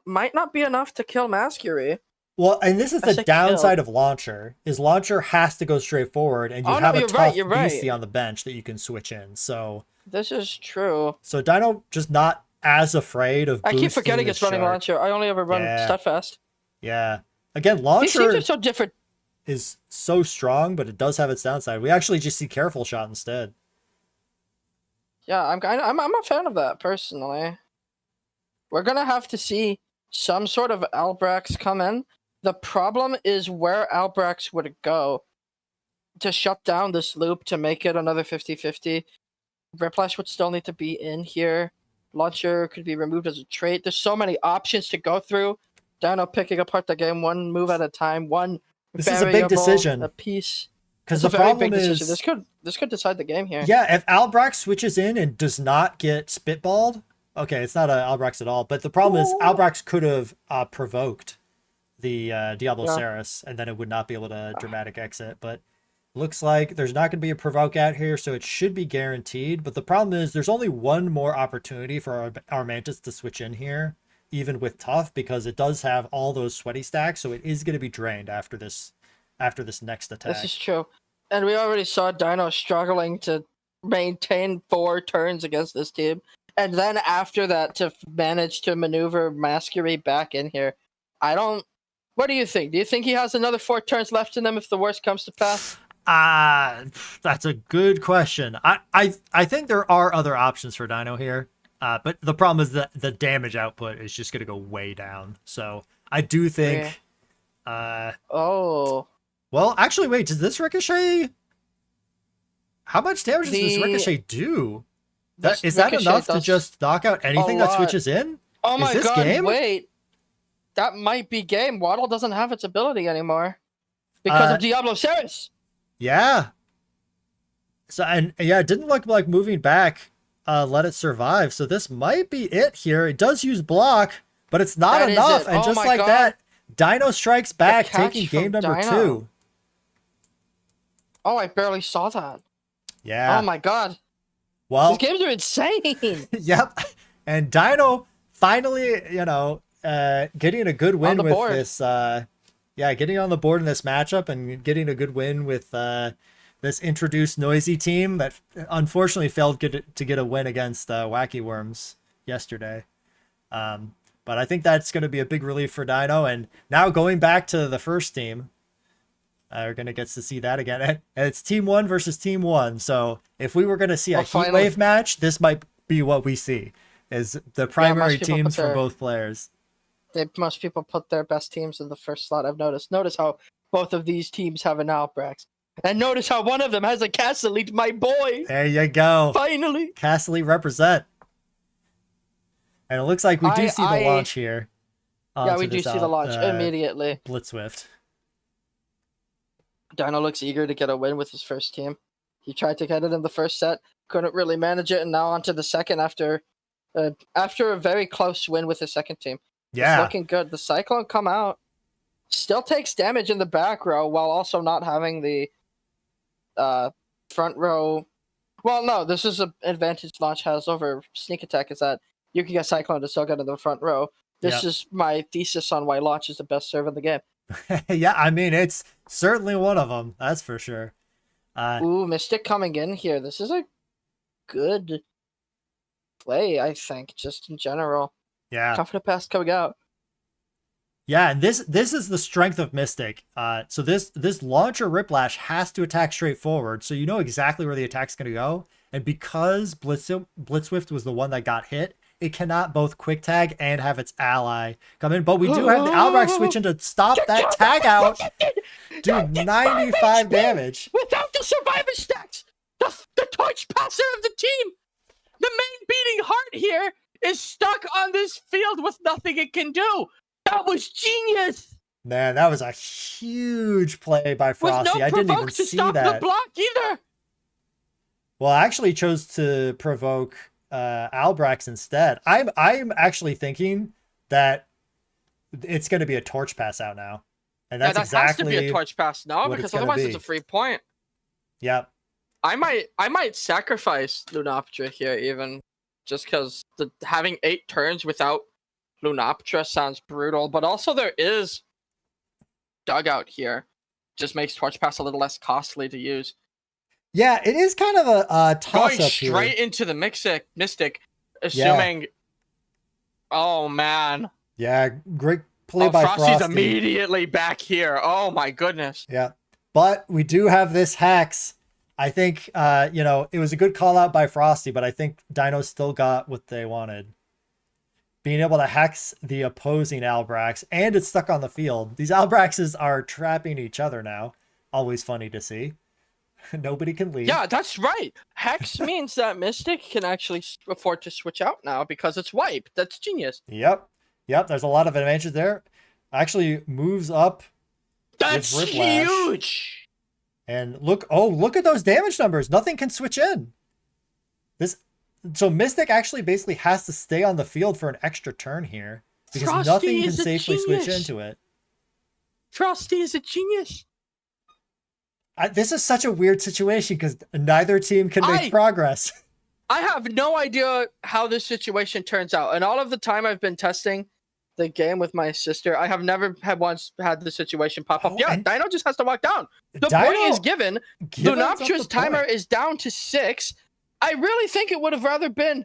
might not be enough to kill Masquerade. Well, and this is the downside of Launcher, is Launcher has to go straight forward, and you have a tough beastie on the bench that you can switch in. So this is true. So Dino just not as afraid of boosting. I keep forgetting it's running Launcher. I only ever run Steadfast. Yeah. Again, Launcher are so different. Is so strong, but it does have its downside. We actually just see Careful Shot instead. Yeah, I'm a fan of that personally. We're gonna have to see some sort of Albrax come in. The problem is where Albrax would go to shut down this loop to make it another 50-50. Riplash would still need to be in here. Launcher could be removed as a trait. There's so many options to go through. Dino picking apart the game one move at a time, one this is a big decision. A piece. Because the problem is this could decide the game here. Yeah, if Albrax switches in and does not get spitballed, okay, it's not an Albrax at all. But the problem is Albrax could have provoked the Diablo Ceres, and then it would not be able to dramatic exit. But looks like there's not going to be a provoke out here, so it should be guaranteed. But the problem is there's only one more opportunity for our Mantis to switch in here, even with Tough, because it does have all those sweaty stacks, so it is going to be drained after this next attack. This is true. And we already saw Dino struggling to maintain 4 turns against this team. And then after that to manage to maneuver Masquerade back in here. What do you think? Do you think he has another 4 turns left in him if the worst comes to pass? That's a good question. I think there are other options for Dino here. But the problem is that the damage output is just going to go way down. So I do think... Well, actually, wait, does this ricochet... How much damage does this ricochet do? Is that enough to just knock out anything that switches in? Oh my god, game? Wait. That might be game. Waddle doesn't have its ability anymore. Because of Diablo Ceres. Yeah. So, and yeah, it didn't look like moving back let it survive. So this might be it here. It does use block, but it's not enough. And just like that, Dino strikes back, taking game number 2. Oh, I barely saw that. Yeah. Oh my god. Well, these games are insane. Yep. And Dino finally, getting a good win with this. Getting on the board in this matchup and getting a good win with this introduced noisy team that unfortunately failed to get a win against Wacky Worms yesterday. But I think that's going to be a big relief for Dino. And now going back to the first team, we're going to get to see that again. And it's Team 1 versus Team 1. So if we were going to see a heat wave match, this might be what we see, is the primary teams from both players. Most people put their best teams in the first slot, I've noticed. Notice how both of these teams have an Albrax. And notice how one of them has a Castle-Elite, my boy! There you go. Finally! Castle-Elite represent. And it looks like we do see the launch here. Yeah, we do see the launch immediately. Blitzwift. Dino looks eager to get a win with his first team. He tried to get it in the first set, couldn't really manage it, and now on to the second after a very close win with his second team. Yeah. It's looking good. The Cyclone come out, still takes damage in the back row while also not having the front row. Well, no, this is an advantage launch has over sneak attack, is that you can get Cyclone to still get in the front row. This is my thesis on why launch is the best serve in the game. Yeah, I mean, it's certainly one of them. That's for sure. Mystic coming in here. This is a good play, I think, just in general. Yeah. Confident pass coming out. Yeah, and this is the strength of Mystic. So this launcher Riplash has to attack straight forward, so you know exactly where the attack's going to go. And because Blitzwift was the one that got hit, it cannot both quick tag and have its ally come in. But we do have the Albrax switch in to stop that tag out. Dude, 95 damage. Without the survivor stacks, the torch passer of the team, the main beating heart here is stuck on this field with nothing it can do. That was genius. Man, that was a huge play by Frosty. With no I didn't even to see stop that. The block either. Well, I actually chose to provoke Albrax instead. I'm actually thinking that it's going to be a torch pass out now, and that's exactly has to be a torch pass now because otherwise it's a free point. Yep. I might sacrifice Lunoptra here even just because having 8 turns without Lunoptra sounds brutal, but also there is Dugout here. Just makes torch pass a little less costly to use. Yeah, it is kind of a toss-up going straight into the Mystic, assuming... Yeah. Oh, man. Yeah, great play by Frosty. Frosty's immediately back here. Oh, my goodness. Yeah, but we do have this Hex. I think, it was a good call-out by Frosty, but I think Dino still got what they wanted. being able to hex the opposing Albrax, and it's stuck on the field. These Albraxes are trapping each other now. Always funny to see. Nobody can leave. Yeah, that's right. Hex means that Mystic can actually afford to switch out now because it's wiped. That's genius. Yep. There's a lot of advantages there. Actually moves up. That's huge. And look at those damage numbers. Nothing can switch in. So Mystic actually basically has to stay on the field for an extra turn here because Frosty nothing can safely switch into it. Frosty is a genius. This is such a weird situation because neither team can make progress. I have no idea how this situation turns out. And all of the time I've been testing the game with my sister, I have never once had the situation pop up. Yeah, Dino just has to walk down. The point is given. Lunaptra's timer is down to 6. I really think it would have rather been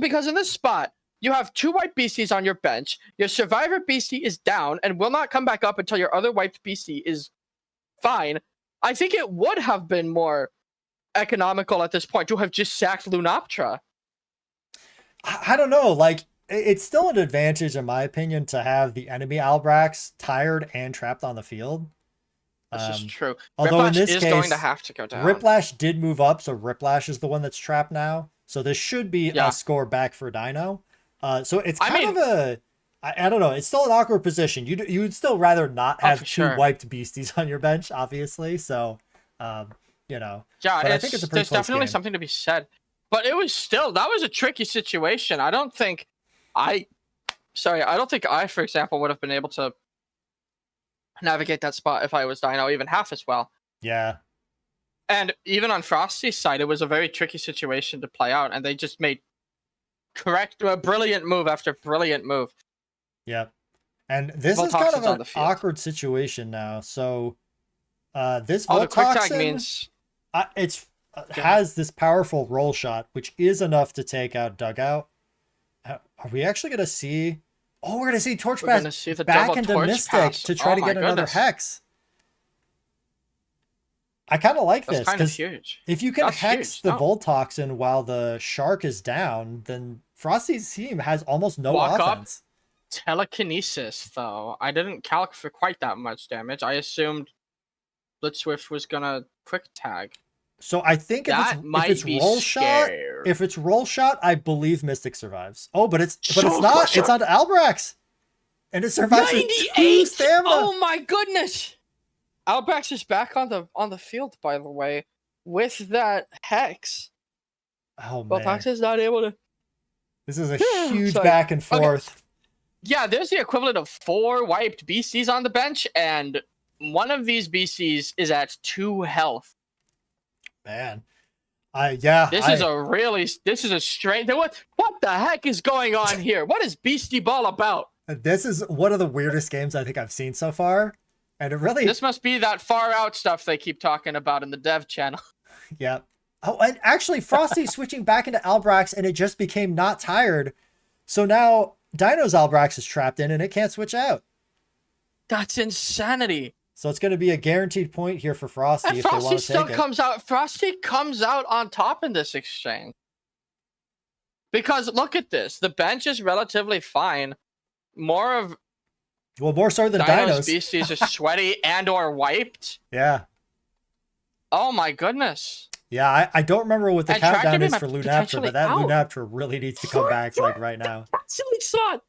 because in this spot, you have 2 white beasties on your bench. Your survivor beastie is down and will not come back up until your other wiped beastie is fine. I think it would have been more economical at this point to have just sacked Lunaptra. I don't know. Like, it's still an advantage, in my opinion, to have the enemy Albrax tired and trapped on the field. This is true. Although Riplash in this is case, going to have to go down. Riplash did move up, so Riplash is the one that's trapped now. So this should be a score back for Dino. So it's kind of a... I don't know. It's still an awkward position. You would still rather not have 2 wiped beasties on your bench, obviously. So, you know. Yeah, but I think it's a pretty there's definitely game. something to be said. But it was still, that was a tricky situation. I don't think I, for example, would have been able to navigate that spot if I was Dino even half as well. Yeah. And even on Frosty's side, it was a very tricky situation to play out, and they just made brilliant move after brilliant move. Yeah. And this is kind of an awkward situation now. So this the quick tag means has this powerful roll shot, which is enough to take out Dugout. Are we actually going to see... Oh, we're going to see Torch Pass back into Mystic to try to get another Hex. I kind of like this. That's kind of huge. If you can Hex the Voltoxin while the Shark is down, then Frosty's team has almost no offense. Telekinesis, though. I didn't calc for quite that much damage. I assumed Blitzswift was going to quick tag. So I think if it's roll shot, I believe Mystic survives. Oh, but it's not. It's on Albrax, and it survives with 2 stamina. Oh my goodness! Albrax is back on the field, by the way, with that Hex. Oh man! Voltox is not able to. This is a huge back and forth. Okay. Yeah, there's the equivalent of 4 wiped beasties on the bench, and one of these beasties is at 2 health. Man, This is a strange. What the heck is going on here? What is Beastieball about? This is one of the weirdest games I think I've seen so far, and it really. This must be that far out stuff they keep talking about in the dev channel. Yeah. Oh, and actually, Frosty switching back into Albrax, and it just became not tired. So now Dino's Albrax is trapped in, and it can't switch out. That's insanity. So it's going to be a guaranteed point here for Frosty. And if Frosty they want to still take comes out. Frosty comes out on top in this exchange. Because look at this. The bench is relatively fine. More so than Dino's. Beasties are sweaty and or wiped. Yeah. Oh my goodness. Yeah, I don't remember what the countdown is for Lunaptra, but that Lunaptra really needs to come back like right now. Silly slot.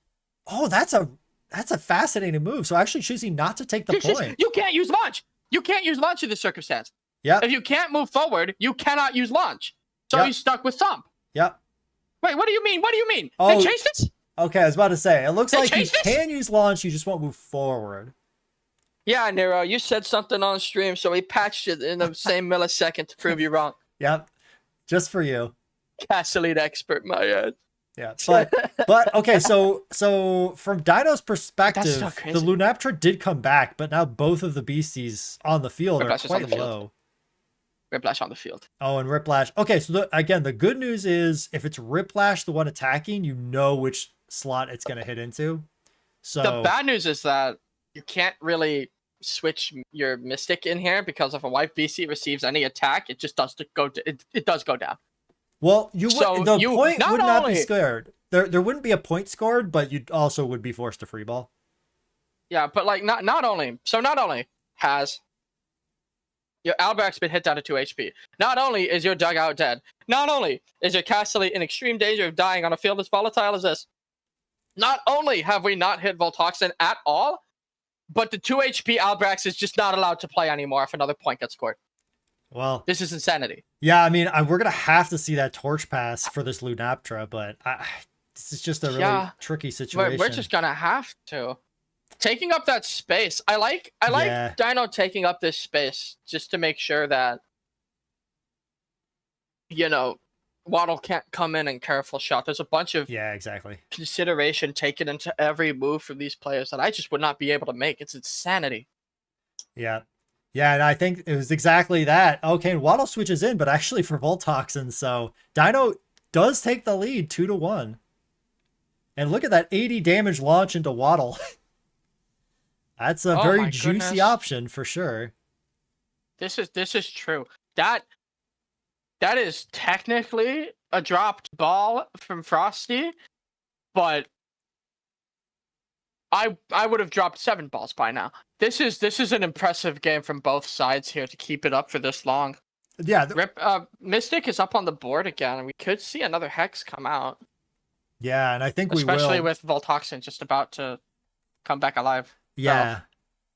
Oh, that's a fascinating move. So actually choosing not to take the point. You can't use launch. You can't use launch in this circumstance. Yeah. If you can't move forward, you cannot use launch. So you're stuck with thump. Yep. Wait, what do you mean? What do you mean? Oh, they changed this? Okay, I was about to say, it looks like you can use launch, you just won't move forward. Yeah, Nero, you said something on stream, so we patched it in the same millisecond to prove you wrong. Yep. Just for you. Cast Elite expert, my ad. Yeah, but okay, so from Dino's perspective, the Lunaptra did come back, but now both of the beasties on the field are quite low. Riplash on the field. Oh, and Riplash. Okay, so again, the good news is if it's Riplash, the one attacking, you know which slot it's going to hit into. So the bad news is that you can't really switch your Mystic in here because if a white beastie receives any attack, it just does go. It does go down. Well, the point would not be only, scored. There wouldn't be a point scored, but you also would be forced to free ball. Yeah, but like not only has your Albrecht's been hit down to 2 HP. Not only is your dugout dead. Not only is your castle in extreme danger of dying on a field as volatile as this. Not only have we not hit Voltoxin at all, but the 2 HP Albrecht is just not allowed to play anymore if another point gets scored. Well, this is insanity. Yeah, I mean, we're going to have to see that torch pass for this Lunaptra, but this is just a really tricky situation. We're just going to have to. Taking up that space. I like Dino taking up this space just to make sure that, Waddle can't come in and careful shot. There's a bunch of consideration taken into every move from these players that I just would not be able to make. It's insanity. Yeah. Yeah, and I think it was exactly that. Okay, Waddle switches in, but actually for Voltoxin, so Dino does take the lead 2-1. And look at that 80 damage launch into Waddle. That's a very juicy option for sure. This is true. That is technically a dropped ball from Frosty, but I would have dropped 7 balls by now. This is an impressive game from both sides here to keep it up for this long. Yeah. Mystic is up on the board again, and we could see another Hex come out. Yeah, and I think we will. Especially with Voltoxin just about to come back alive. Yeah. So.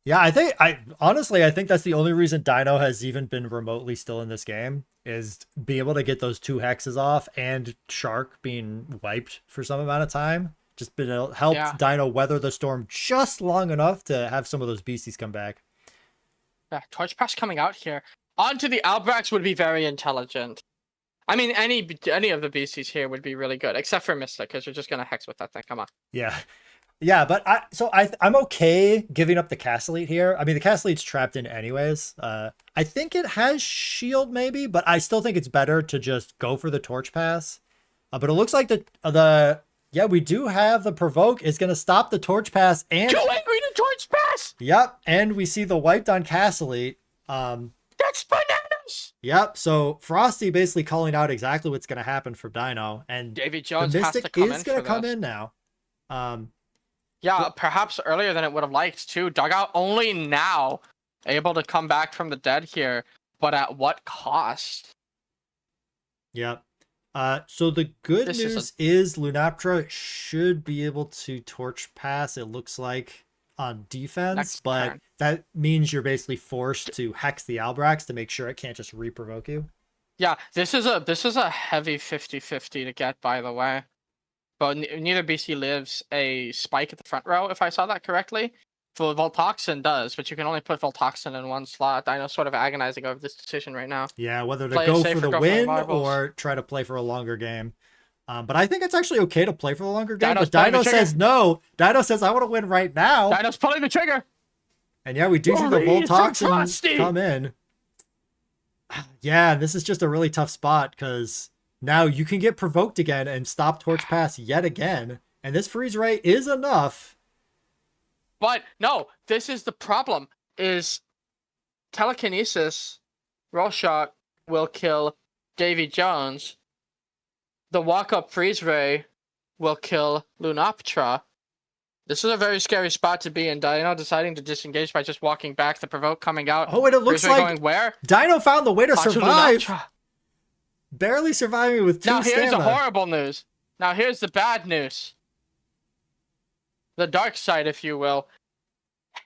Yeah, I think I think that's the only reason Dino has even been remotely still in this game is be able to get those 2 hexes off and Shark being wiped for some amount of time. Just been helped Dino weather the storm just long enough to have some of those beasties come back. Yeah, Torch Pass coming out here. Onto the Albrechts would be very intelligent. I mean, any of the beasties here would be really good, except for Mystic, because you're just gonna hex with that thing. Come on. Yeah. Yeah, but I'm okay giving up the Castle Elite here. I mean, the Castle Elite's trapped in anyways. I think it has shield maybe, but I still think it's better to just go for the Torch Pass. But it looks like we do have the Provoke is going to stop the Torch Pass and too angry to Torch Pass. Yep, and we see the wiped on Castle Elite. That's bananas. Yep. So Frosty basically calling out exactly what's going to happen for Dino, and Davy Jones the Mystic has to is going to come in now. Yeah, perhaps earlier than it would have liked too. Dugout only now able to come back from the dead here, but at what cost? Yep. So the good news is Lunaptra should be able to Torch Pass, it looks like, on defense, but that means you're basically forced to hex the Albrechts to make sure it can't just re-provoke you. Yeah, this is a heavy 50-50 to get, by the way. But neither BC lives a spike at the front row, if I saw that correctly. Voltoxin does, but you can only put Voltoxin in one slot. Dino's sort of agonizing over this decision right now. Yeah, whether to go for the win or try to play for a longer game. But I think it's actually okay to play for the longer game. But Dino says no. Dino says, I want to win right now. Dino's pulling the trigger. And yeah, we do see the Voltoxin come in. Yeah, this is just a really tough spot because now you can get provoked again and stop Torch Pass yet again. And this freeze ray is enough. But no, this is the problem, is Telekinesis, Roll Shot will kill Davy Jones. The walk-up freeze ray will kill Lunaptra. This is a very scary spot to be in. Dino deciding to disengage by just walking back. The provoke coming out. Oh, and it looks like going where? Dino found the way to survive. Barely surviving with 2 Now here's stamina. the horrible news. Now here's the bad news. The dark side, if you will.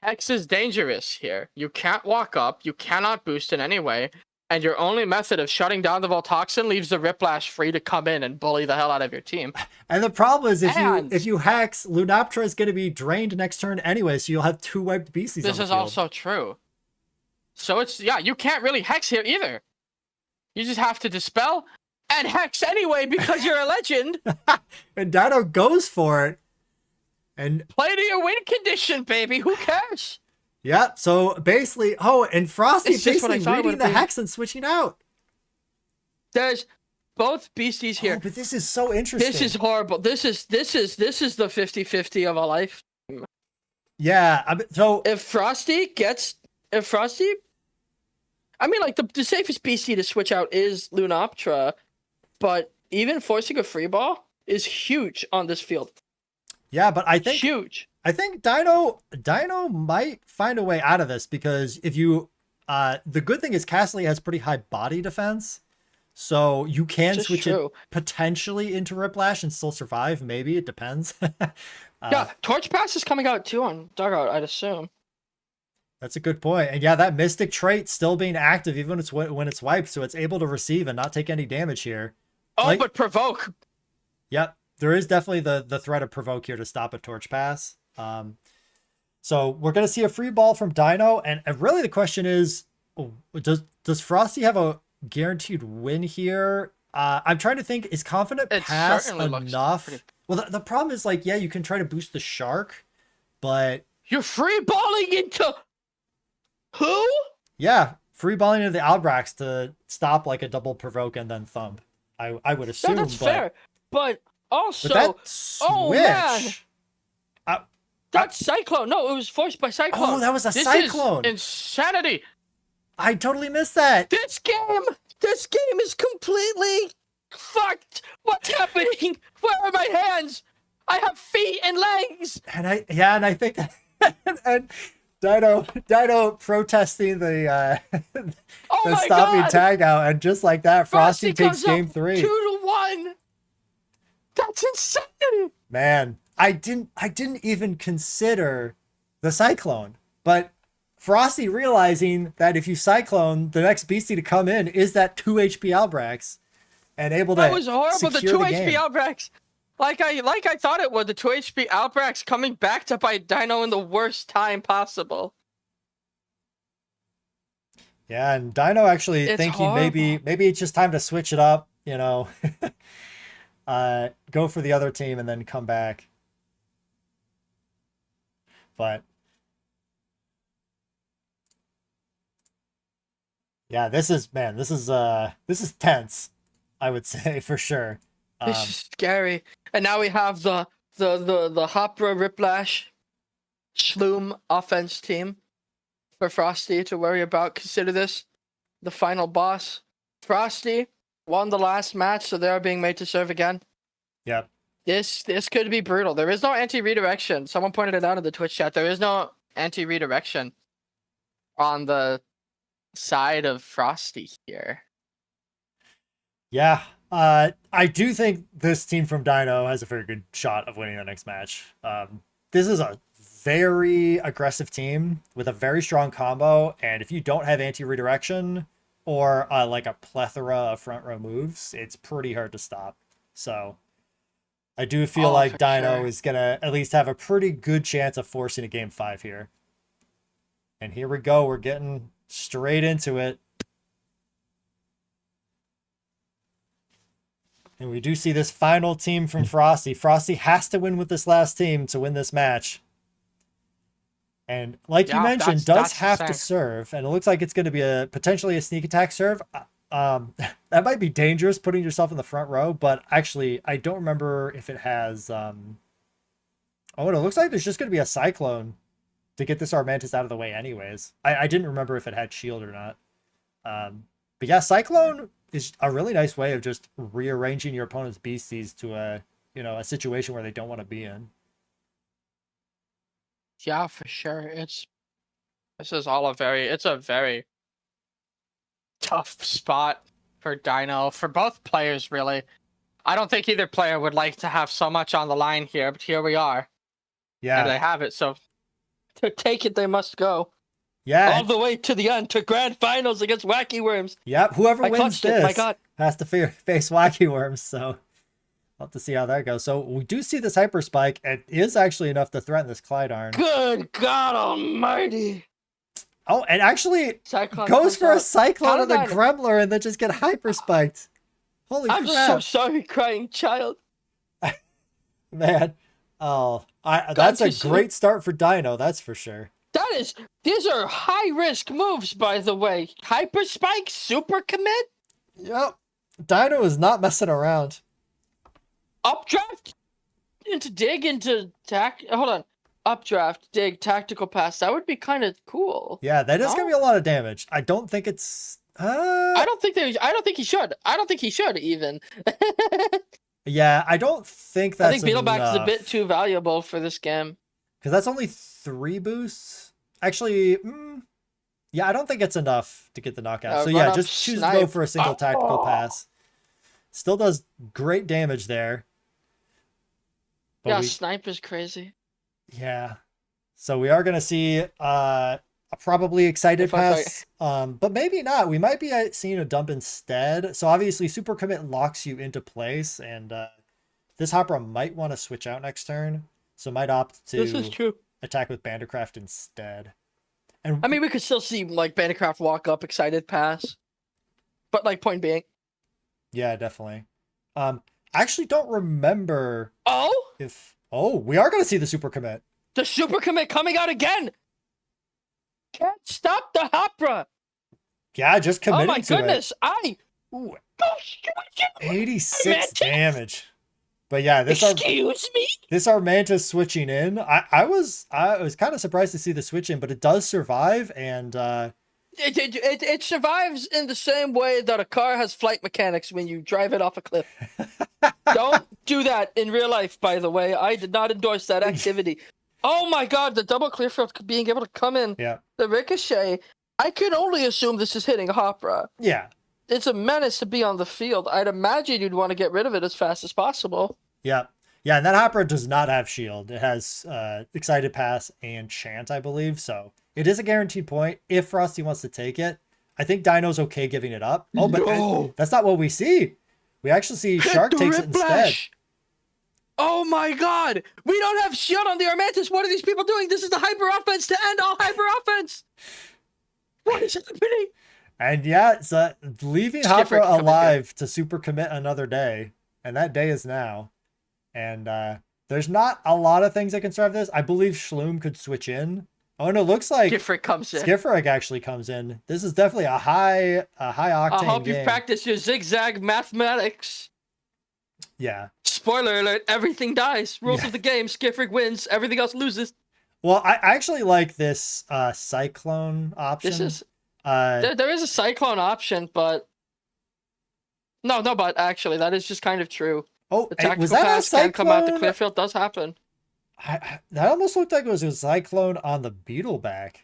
Hex is dangerous here. You can't walk up. You cannot boost in any way. And your only method of shutting down the Voltoxin leaves the Riplash free to come in and bully the hell out of your team. And the problem is if you hex, Lunaptra is going to be drained next turn anyway, so you'll have 2 wiped beasties on the field. This is also true. So you can't really hex here either. You just have to dispel and hex anyway because you're a legend. And Dino goes for it. And play to your win condition, baby. Who cares? Yeah, so basically, and Frosty basically reading the hex and switching out. There's both beasties here. But this is so interesting. This is horrible. This is the 50-50 of a life. Yeah, so if Frosty, I mean, like the safest beastie to switch out is Lunaptra, but even forcing a free ball is huge on this field. Yeah, but I think huge. I think Dino might find a way out of this, because if you the good thing is Castley has pretty high body defense. So you can switch it potentially into Riplash and still survive. Maybe, it depends. Yeah, Torch Pass is coming out too on Dugout, I'd assume. That's a good point. And yeah, that Mystic trait still being active even when it's wiped, so it's able to receive and not take any damage here. Oh, but Provoke. Yep, there is definitely the threat of Provoke here to stop a Torch Pass. So we're going to see a free ball from Dino, and really the question is, does Frosty have a guaranteed win here? I'm trying to think, is Confident Pass enough? Well, the problem is, like, yeah, you can try to boost the Shark, but... You're free balling into... Who? Yeah, free balling into the Albrax to stop, like, a double Provoke and then Thump. I would assume, that's fair. But also... But that switch... Oh, man! That's Cyclone. No, it was forced by Cyclone. Oh, that was a Cyclone. This is insanity. I totally missed that. This game is completely fucked. What's happening? Where are my hands? I have feet and legs. And I think and Dino protesting the stopping tag out, and just like that, Frosty takes game 3. 2-1. That's insanity. Man, I didn't even consider the Cyclone, but Frosty realizing that if you Cyclone, the next beastie to come in is that 2 HP Albrax, and able to... That was horrible, the 2 HP game. Albrax. Like I thought it would, the 2 HP Albrax coming back to bite Dino in the worst time possible. Yeah, and Dino actually thinking maybe it's just time to switch it up, you know. Go for the other team and then come back. But yeah, this is tense, I would say, for sure. This is scary. And now we have the Hopra Riplash Shloom offense team for Frosty to worry about. Consider this the final boss. Frosty won the last match, so they are being made to serve again. Yep. This could be brutal. There is no anti-redirection. Someone pointed it out in the Twitch chat. There is no anti-redirection on the side of Frosty here. Yeah. I do think this team from Dino has a very good shot of winning the next match. This is a very aggressive team with a very strong combo, and if you don't have anti-redirection or like a plethora of front row moves, it's pretty hard to stop. So I do feel like Dino is going to at least have a pretty good chance of forcing a game 5 here. And here we go. We're getting straight into it. And we do see this final team from Frosty. Frosty has to win with this last team to win this match. And like you mentioned, does have to serve. And it looks like it's going to be potentially a sneak attack serve. That might be dangerous, putting yourself in the front row, but actually I don't remember if it has oh, it looks like there's just going to be a Cyclone to get this Armantis out of the way anyways. I didn't remember if it had shield or not. But yeah, Cyclone is a really nice way of just rearranging your opponent's beasties to a situation where they don't want to be in. Yeah, for sure. It's a very tough spot for Dino, for both players, really. I don't think either player would like to have so much on the line here, but here we are. Yeah. And they have it, so to take it, they must go. Yeah. All the way to the end, to grand finals against Wacky Worms. Yep, whoever wins this my God. has to face Wacky Worms, so we'll have to see how that goes. So we do see this Hyper Spike. It is actually enough to threaten this Clydarn. Good God almighty. Oh, and actually goes for a Cyclone of the Gremler and then just get Hyper Spiked. Holy crap. I'm so sorry, crying child. Man. Oh, that's a great start for Dino, that's for sure. These are high-risk moves, by the way. Hyper Spike, super commit? Yep. Dino is not messing around. Updraft? Into hold on. Updraft, dig, tactical pass. That would be kind of cool. Yeah, that is going to be a lot of damage. I don't think it's I don't think he should. I don't think he should even. Yeah, I don't think that's I think Beetleback is a bit enough. too valuable for this game. Because that's only 3 boosts. Actually, yeah, I don't think it's enough to get the knockout. So yeah, just choose to go for a single tactical pass. Still does great damage there. But yeah, snipe is crazy. Yeah. So we are going to see a probably excited pass, but maybe not. We might be seeing a dump instead. So obviously super commit locks you into place, and this Hopper might want to switch out next turn. So might opt to attack with Bandicraft instead. And I mean, we could still see like Bandicraft walk up, excited pass. But like point being. Yeah, definitely. I actually don't remember if we are going to see the super commit. The super commit coming out again. Can't stop the Hopper. Yeah, just committing to it. Oh my goodness, 86 damage. But yeah, this Excuse me? This Armantis switching in. I was kind of surprised to see the switch in, but it does survive, and it survives in the same way that a car has flight mechanics when you drive it off a cliff. Don't do that in real life, by the way. I did not endorse that activity. Oh my god, the double Clearfield being able to come in. Yeah. The ricochet. I can only assume this is hitting Hopra. Yeah. It's a menace to be on the field. I'd imagine you'd want to get rid of it as fast as possible. Yeah. Yeah, and that Hopper does not have shield. It has excited pass and chant, I believe. So it is a guaranteed point if Frosty wants to take it. I think Dino's okay giving it up. Oh, but that's not what we see. We actually see Shark takes it instead. Oh my god! We don't have shield on the Armantis! What are these people doing? This is the hyper offense to end all hyper offense! What is happening? And yeah, it's leaving Hopper alive to super commit another day. And that day is now. And there's not a lot of things that can survive this. I believe Shloom could switch in. Oh, and it looks like Skifric comes in. Skifric actually comes in. This is definitely a high octane I hope game. you've practiced your zigzag mathematics. Yeah. Spoiler alert, everything dies. Rules of the game, Skifric wins, everything else loses. Well, I actually like this Cyclone option. This is there is a Cyclone option, but but actually that is just kind of true. Oh, the tactical was that pass a Cyclone? can come out the Clearfield does happen. That almost looked like it was a Cyclone on the Beetleback.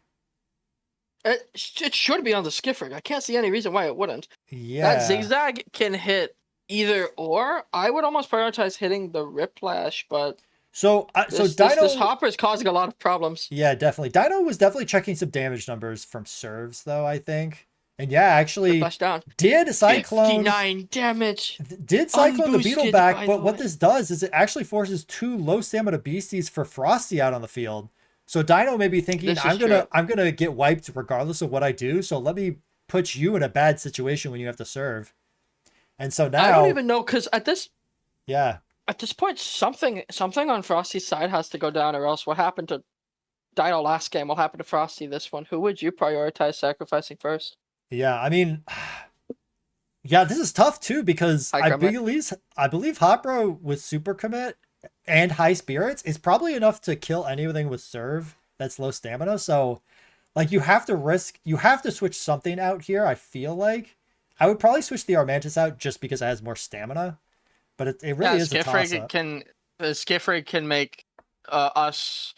It should be on the Skifric. I can't see any reason why it wouldn't. Yeah. That zigzag can hit either or. I would almost prioritize hitting the Riplash, but Dino, this Hopper is causing a lot of problems. Yeah, definitely. Dino was definitely checking some damage numbers from serves, though, I think. And yeah, actually did Cyclone 59 damage. Did Cyclone the Beetleback, but what this does is it actually forces 2 low stamina beasties for Frosty out on the field. So Dino may be thinking, I'm gonna get wiped regardless of what I do, so let me put you in a bad situation when you have to serve. And so now I don't even know, because at this point something on Frosty's side has to go down, or else what happened to Dino last game will happen to Frosty this one. Who would you prioritize sacrificing first? Yeah, I mean, yeah, this is tough too, because I believe Hopro with super commit and high spirits is probably enough to kill anything with serve that's low stamina. So like you have to switch something out here. I feel like I would probably switch the Armantis out just because it has more stamina, but it really is a toss-up. Skifrig can make us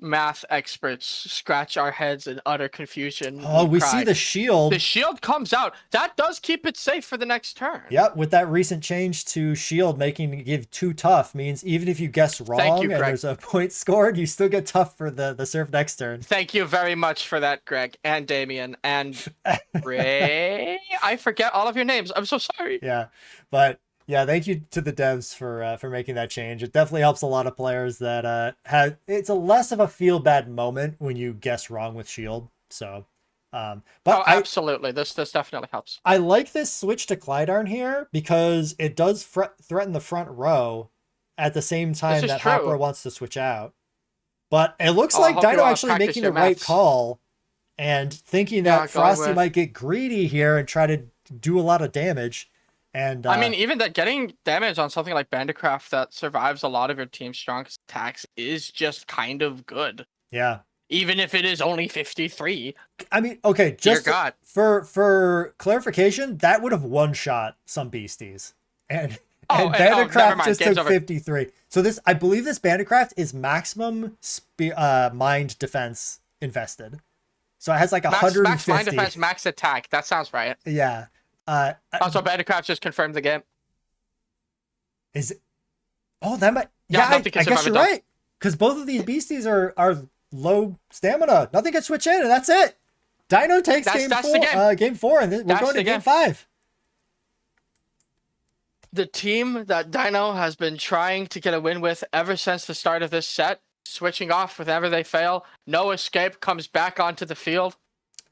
math experts scratch our heads in utter confusion. Oh, we see the shield. The shield comes out. That does keep it safe for the next turn. Yep, with that recent change to shield making it give 2 tough means even if you guess wrong and there's a point scored, you still get tough for the serve next turn. Thank you very much for that, Greg and Damien and Ray. I forget all of your names. I'm so sorry. Yeah, but yeah, thank you to the devs for making that change. It definitely helps a lot of players that it's a less of a feel bad moment when you guess wrong with shield. So, absolutely, this definitely helps. I like this switch to Clydarn here because it does threaten the front row at the same time that Hopper wants to switch out. But it looks like Dino actually making the right call and thinking that Frosty might get greedy here and try to do a lot of damage. And I mean, even that getting damage on something like Bandicraft that survives a lot of your team's strongest attacks is just kind of good. Yeah. even if it is only 53. I mean, okay, just God. for clarification, that would have one-shot some beasties. And Banditcraft just took 53. So this, I believe this Banditcraft is maximum mind defense invested. So it has like 150. Max mind defense, max attack. That sounds right. Yeah. Also, Banditcraft just confirmed the game. Is it? Oh, that might. Yeah, I guess you're right. Because both of these beasties are low stamina. Nothing can switch in, and that's it. Dino takes game 4, and we're going to game 5. The team that Dino has been trying to get a win with ever since the start of this set, switching off whenever they fail, no escape, comes back onto the field.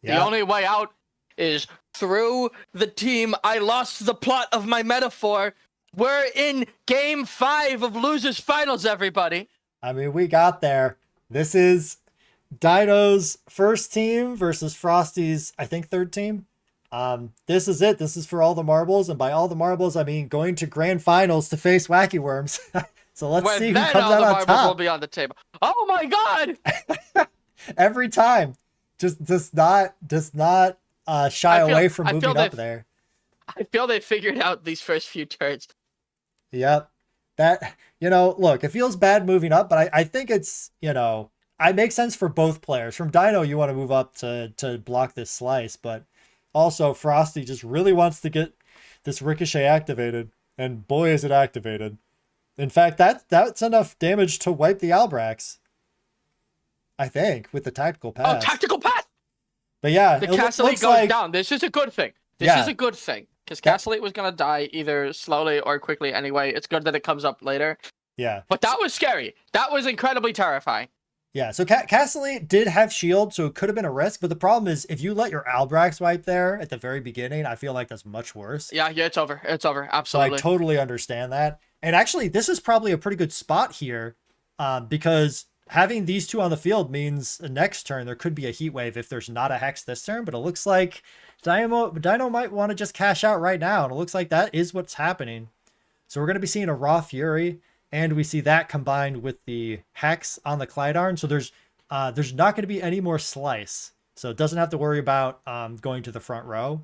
Yeah. The only way out is through the team. I lost the plot of my metaphor. We're in game 5 of Losers Finals, everybody. I mean, we got there. This is Dino's first team versus Frosty's, I think, third team. This is it. This is for all the marbles, and by all the marbles, I mean going to grand finals to face Wacky Worms. So let's see who comes out on top. Marbles will be on the table. Oh my God! Every time, just does not shy away from moving up there. I feel they figured out these first few turns. Yep. That, look, it feels bad moving up, but I think it's, it makes sense for both players. From Dino, you want to move up to block this slice, but also Frosty just really wants to get this ricochet activated, and boy is it activated. In fact, that's enough damage to wipe the Albrax, I think, with the tactical pass. Oh, tactical pass! But yeah, the Castle goes down. This is a good thing. This is a good thing. Because Castle was going to die either slowly or quickly anyway. It's good that it comes up later. Yeah. But that was scary. That was incredibly terrifying. Yeah, so Castle did have shield, so it could have been a risk. But the problem is, if you let your Albrax wipe there at the very beginning, I feel like that's much worse. Yeah, it's over. It's over. Absolutely. So I totally understand that. And actually, this is probably a pretty good spot here, because having these two on the field means next turn there could be a heat wave if there's not a Hex this turn. But it looks like Dino might want to just cash out right now, and it looks like that is what's happening. So we're going to be seeing a Raw Fury, and we see that combined with the Hex on the Clydarn. So there's not going to be any more slice, so it doesn't have to worry about going to the front row.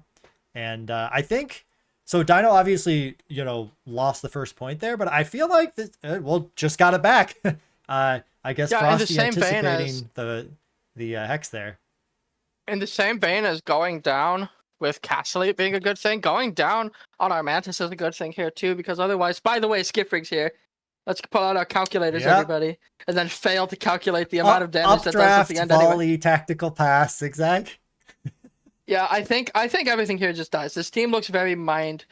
And I think so. Dino obviously lost the first point there, but I feel like just got it back. I guess Frosty anticipating the Hex there. In the same vein as going down with Castle being a good thing, going down on our Mantis is a good thing here too, because otherwise, by the way, Skifrig's here. Let's pull out our calculators, everybody, and then fail to calculate the amount of damage that does at the end volley, anyway. Tactical pass, zigzag. Yeah, I think everything here just dies. This team looks very mind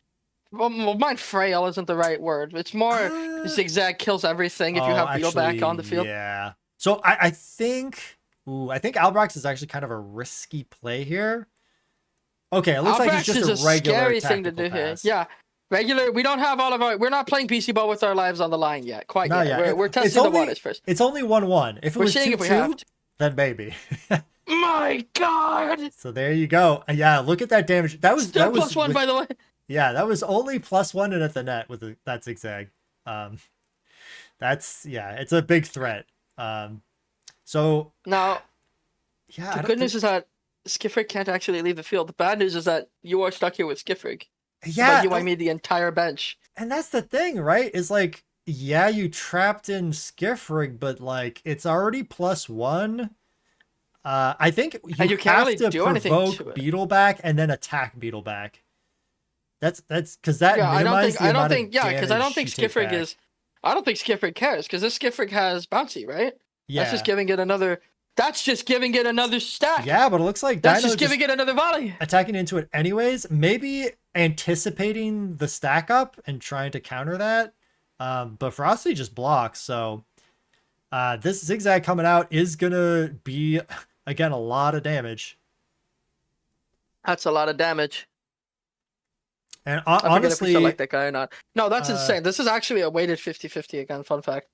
frail isn't the right word. It's more zigzag kills everything if you have Beetle back on the field. Yeah. So I think Albrax is actually kind of a risky play here. Okay, it looks like it's just a regular scary thing to do pass. here. Yeah. Regular, we don't have all of our... We're not playing Beastieball with our lives on the line yet. Quite Not yet. We're testing the waters first. It's only 1-1. If it was 2-2, then maybe. My God! So there you go. Yeah, look at that damage. That was still +1, by the way. Yeah, that was only +1 and at the net with that zigzag. It's a big threat. So now, yeah. The good news is that Skifrig can't actually leave the field. The bad news is that you are stuck here with Skifrig. Yeah, but I mean the entire bench. And that's the thing, right? Is like, yeah, you trapped in Skifrig, but like it's already +1. I think you have really to provoke Beetleback and then attack Beetleback. That's because that minimizes the amount of damage. Yeah, because I don't think Skifrig cares, because this Skifrig has bouncy, right? Yeah. That's just giving it another stack. Yeah, but it looks like that's just giving it another volley. Attacking into it anyways, maybe anticipating the stack up and trying to counter that. But Frosty just blocks, so this zigzag coming out is gonna be, again, a lot of damage. That's a lot of damage. And honestly, I forget if we select that guy or not. No, that's insane. This is actually a weighted 50-50 again. Fun fact.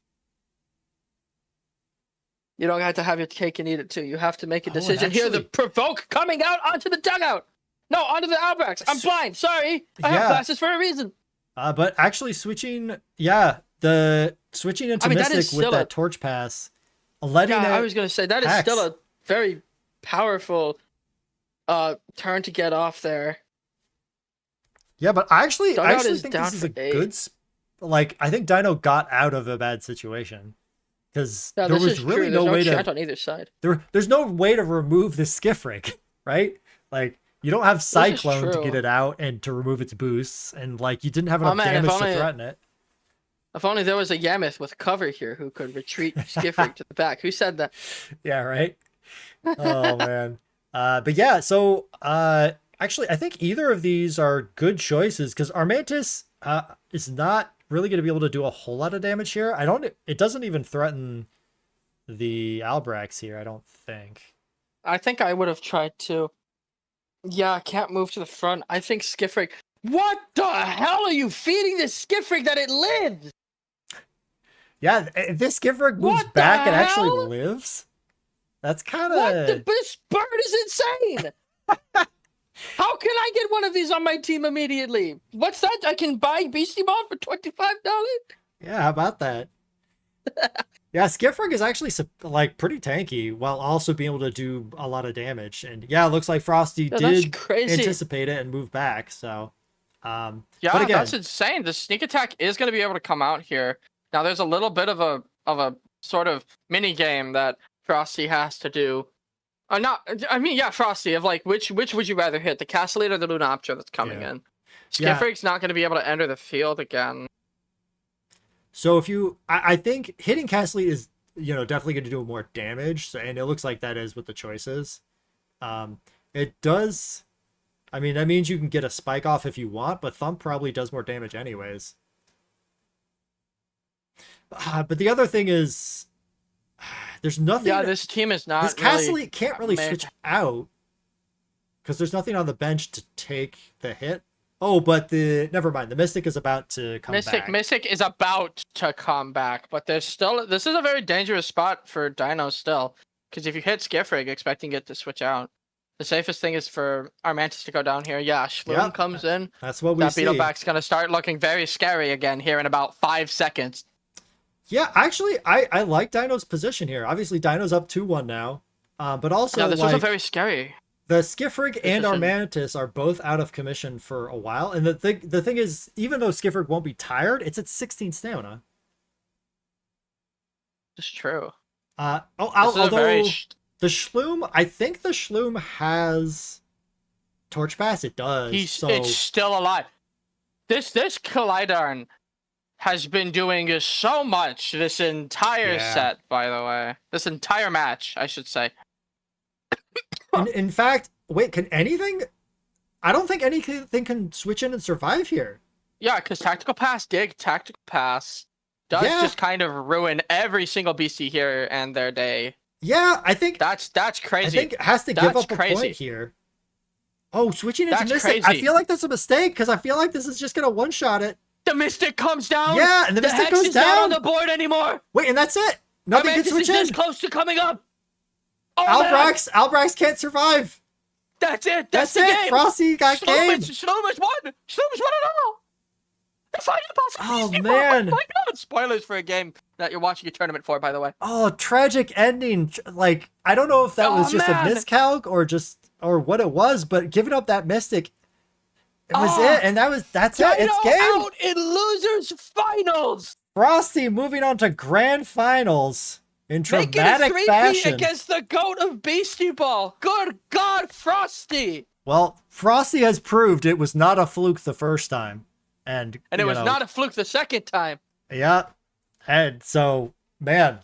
You don't have to have your cake and eat it too. You have to make a decision here. The provoke coming out onto the dugout. No, onto the Albrax. I'm blind. Sorry. I have glasses for a reason. But actually switching, the switching into Mystic with that torch pass letting Yeah, it I was gonna say that is hex. still a very powerful turn to get off there. Yeah, but I actually Is think down this is for a 8. good. Like, I think Dino got out of a bad situation because Yeah, there this was is really true. There's no way chant to. on either side. There's no way to remove the skiff rig, right? Like, you don't have Cyclone to get it out and to remove its boosts, and like you didn't have enough damage to threaten it. If only there was a Yammoth with cover here who could retreat skiff rig to the back. Who said that? Yeah, right. Oh man. But yeah, so actually I think either of these are good choices because Armantis is not really going to be able to do a whole lot of damage here. It doesn't even threaten the Albrax here, I don't think. I think I would have tried to. Yeah, I can't move to the front. I think skiff rig. What the hell are you feeding this skiff rig that it lives? Yeah, if this skiff rig moves back and actually lives, that's kind of... This bird is insane! How can I get one of these on my team immediately? What's that? I can buy Beastieball for $25? Yeah, how about that? Yeah, skiff rig is actually like pretty tanky while also being able to do a lot of damage. And yeah, it looks like Frosty did anticipate it and move back. So, yeah, but again, that's insane. The sneak attack is going to be able to come out here. Now, there's a little bit of a sort of mini game that Frosty has to do. Frosty, of like which would you rather hit, the Castellate or the Lunopter that's coming in? Skiff rig's not going to be able to enter the field again. So if I think hitting Castellate is, definitely going to do more damage. So, and it looks like that is with the choices. It does. I mean, that means you can get a spike off if you want, but Thump probably does more damage anyways. But the other thing is, there's nothing. Yeah, this team is not. This Castellate can't really switch out because there's nothing on the bench to take the hit. Oh, but never mind. The Mystic is about to come back. Mystic is about to come back, but this is a very dangerous spot for Dino still. Because if you hit Skiff Rig expecting it to switch out, the safest thing is for Armantis to go down here. Yeah, Shloom comes in. That's what we see. That Beetleback's going to start looking very scary again here in about 5 seconds. Yeah, actually, I like Dino's position here. Obviously, Dino's up 2-1 now. But also, this was a very scary. The Skiff Rig and Armantis are both out of commission for a while. And the thing is, even though Skiff Rig won't be tired, it's at 16 stamina. It's true. Although the Shloom, I think the Shloom has Torch Pass. It does. It's still alive. This Kaleidarn has been doing so much this entire set, by the way. This entire match, I should say. In fact, wait, can anything... I don't think anything can switch in and survive here. Yeah, because Tactical Pass, Tactical Pass does just kind of ruin every single beastie here and their day. Yeah, I think... That's crazy. I think it has to give up a point here. Oh, switching into Mystic. I feel like that's a mistake, because I feel like this is just going to one-shot it. The Mystic comes down. Yeah, and the Mystic goes down. Not on the board anymore. Wait, and that's it. Nothing can switch in. This close to coming up. Oh, Albrax can't survive. That's it. That's it. Game. Frosty got game. Shloom is won. Shloom is won it all. The final boss. Oh man! Oh my god! Spoilers for a game that you're watching a tournament for, by the way. Oh, tragic ending. Like, I don't know if that was just a miscalc or what it was, but giving up that Mystic. It was it, and that's it. It's game. Out in losers finals. Frosty moving on to grand finals in dramatic fashion. fashion Against the GOAT of Beastieball. Good God, Frosty. Well, Frosty has proved it was not a fluke the first time, and it was not a fluke the second time. Yeah, and so man,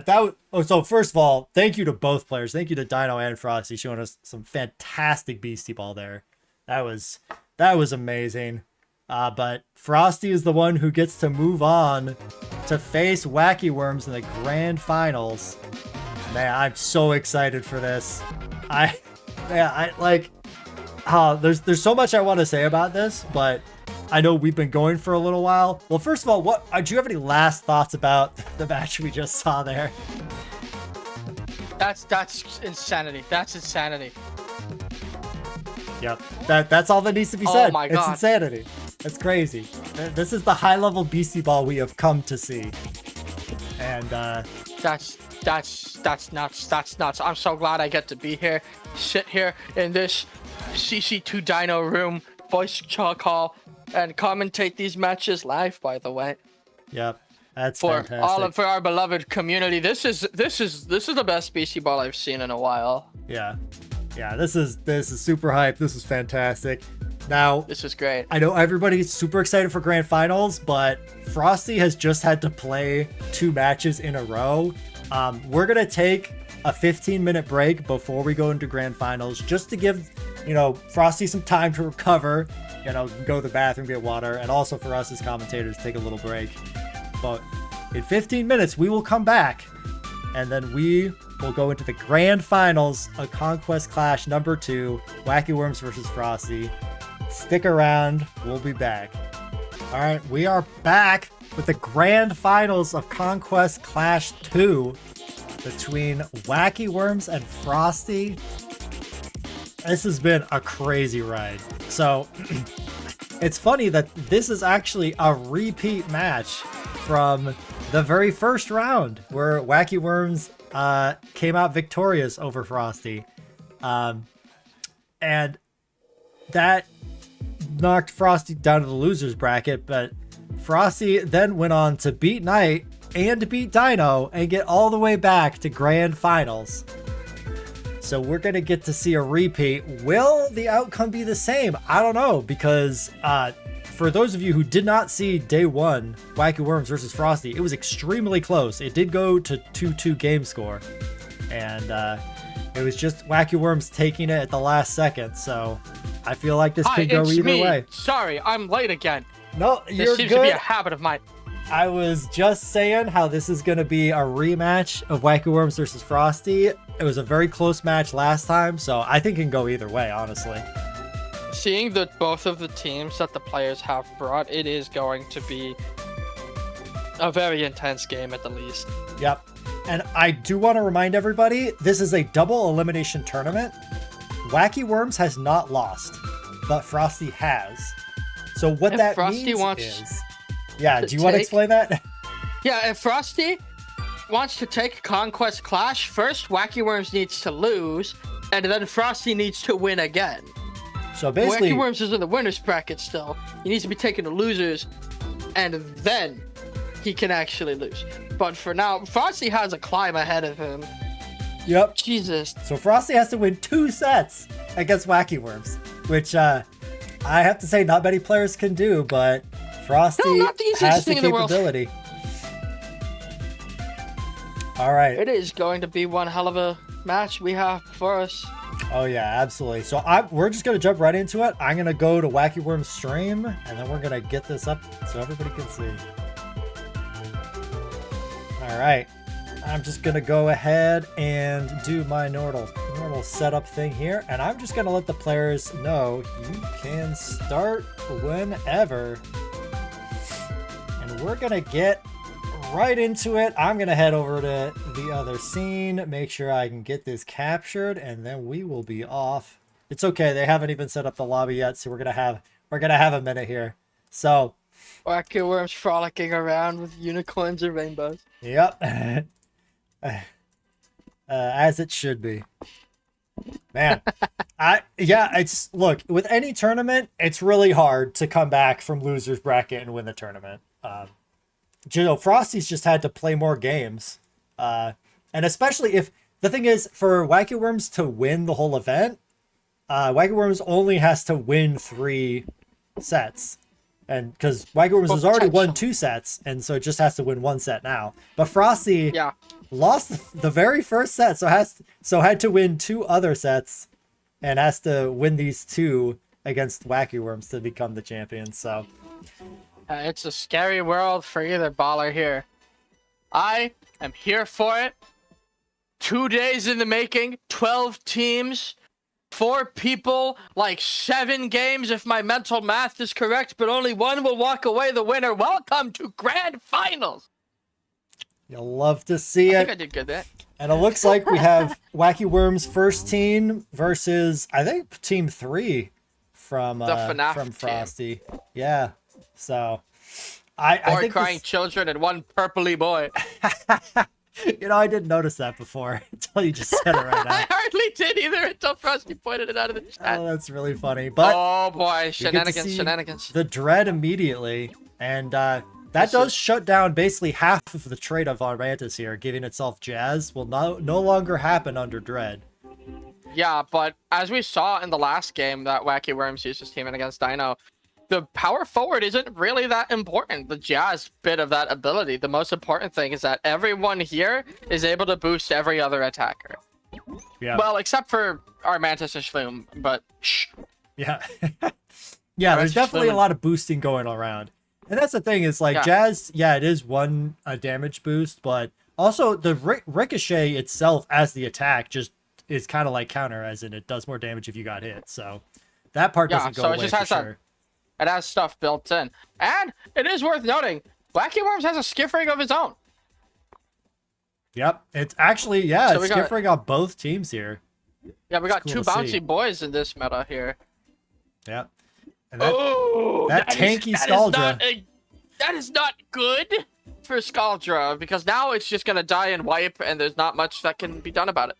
so first of all, thank you to both players. Thank you to Dino and Frosty showing us some fantastic Beastieball there. That was amazing. But Frosty is the one who gets to move on to face Wacky Worms in the grand finals. Man, I'm so excited for this. There's so much I want to say about this, but I know we've been going for a little while. Well, first of all, do you have any last thoughts about the match we just saw there? That's insanity. That's insanity. Yep, that's all that needs to be said. Oh my God. It's insanity. It's crazy. This is the high-level Beastieball we have come to see. And that's That's nuts. That's nuts. I'm so glad I get to be here, sit here in this CC2 Dino room, voice call, and commentate these matches live. By the way. Yep, that's for fantastic. for our beloved community. This is the best Beastieball I've seen in a while. Yeah, this is super hype. This is fantastic. Now, this is great. I know everybody's super excited for grand finals, but Frosty has just had to play 2 matches in a row. We're gonna take a 15-minute break before we go into grand finals, just to give Frosty some time to recover, go to the bathroom, get water, and also for us as commentators, take a little break. But in 15 minutes, we will come back, and then we will go into the grand finals of Conquest Clash number 2, Wacky Worms versus Frosty. Stick around, we'll be back. All right, we are back with the grand finals of Conquest Clash 2 between Wacky Worms and Frosty. This has been a crazy ride. So it's funny that this is actually a repeat match from the very first round where Wacky Worms came out victorious over Frosty. And that knocked Frosty down to the losers bracket, but Frosty then went on to beat Knight and beat Dino and get all the way back to grand finals. So we're going to get to see a repeat. Will the outcome be the same? I don't know, because for those of you who did not see day 1, Wacky Worms versus Frosty, it was extremely close. It did go to 2-2 game score, and it was just Wacky Worms taking it at the last second. So I feel like this could go either way. Sorry, I'm late again. No, you're good. This seems to be a habit of mine. I was just saying how this is going to be a rematch of Wacky Worms versus Frosty. It was a very close match last time, so I think it can go either way, honestly. Seeing that both of the teams that the players have brought, it is going to be a very intense game at the least. Yep. And I do want to remind everybody, this is a double elimination tournament. Wacky Worms has not lost, but Frosty has. So what that means is... Yeah, do you want to explain that? Yeah, if Frosty wants to take Conquest Clash, first Wacky Worms needs to lose, and then Frosty needs to win again. So basically... Wacky Worms is in the winner's bracket still. He needs to be taking the losers, and then he can actually lose. But for now, Frosty has a climb ahead of him. Yep. Jesus. So Frosty has to win 2 sets against Wacky Worms, which I have to say not many players can do, but Frosty has the capability. All right. It is going to be one hell of a match we have for us. Oh yeah, absolutely. So we're just going to jump right into it. I'm going to go to Wacky Worms stream, and then we're going to get this up so everybody can see. All right. I'm just going to go ahead and do my normal setup thing here, and I'm just going to let the players know you can start whenever. And we're going to get right into it. I'm going to head over to the other scene, make sure I can get this captured, and then we will be off. It's okay. They haven't even set up the lobby yet, so we're going to have a minute here. So Wacky Worms frolicking around with unicorns and rainbows. Yep. As it should be. Man, look, with any tournament, it's really hard to come back from loser's bracket and win the tournament. Frosty's just had to play more games. And especially if the thing is, for Wacky Worms to win the whole event, Wacky Worms only has to win 3 sets. And because Wacky Worms has already won 2 sets, and so it just has to win 1 set now. But Frosty lost the very first set, so had to win 2 other sets, and has to win these 2 against Wacky Worms to become the champion. So it's a scary world for either baller here. I am here for it. 2 days in the making, 12 teams. 4 people, like 7 games if my mental math is correct, but only 1 will walk away the winner. Welcome to grand finals. You'll love to see it. I think I did good there. And it looks like we have Wacky Worms first team versus, I think, team 3 from Frosty. Team. Yeah. So I think crying children and 1 purpley boy. I didn't notice that before until you just said it right now. I hardly did either until Frosty pointed it out of the chat. Oh, that's really funny. But oh boy, shenanigans. The dread immediately, and that does shut down basically half of the trait of our Mantis here, giving itself Jazz will no longer happen under dread. Yeah, but as we saw in the last game that Wacky Worms used his teaming against Dino, the power forward isn't really that important. The Jazz bit of that ability. The most important thing is that everyone here is able to boost every other attacker. Yeah. Well, except for our Mantis and Shloom, but shh. Yeah. Yeah, there's definitely a lot of boosting going around. And that's the thing is like Jazz, it is a damage boost, but also the ricochet itself as the attack just is kind of like counter, as in it does more damage if you got hit. So that part doesn't go away for sure. It has stuff built in. And it is worth noting, Wacky Worms has a skiff rig of his own. Yep. It's actually, it's skiff rig on both teams here. Yeah, we got two bouncy boys in this meta here. Yep. And that tanky Scaldra. That is not good for Scaldra, because now it's just going to die and wipe, and there's not much that can be done about it.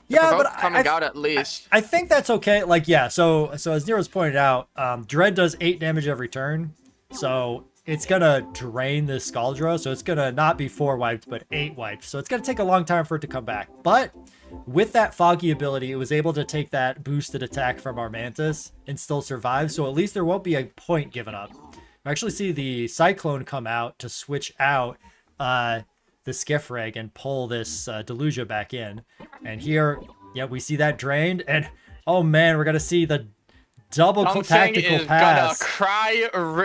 Yeah, but coming out at least. I think that's okay. Like, so as Nero's pointed out, Dread does 8 damage every turn. So it's going to drain this Scaldra. So it's going to not be 4 wiped, but 8 wiped. So it's going to take a long time for it to come back. But with that Foggy ability, it was able to take that boosted attack from our Mantis and still survive. So at least there won't be a point given up. We actually see the Cyclone come out to switch out the skiff rig and pull this Delusia back in. And here, we see that drained. And oh man, we're gonna see the double tactical pass.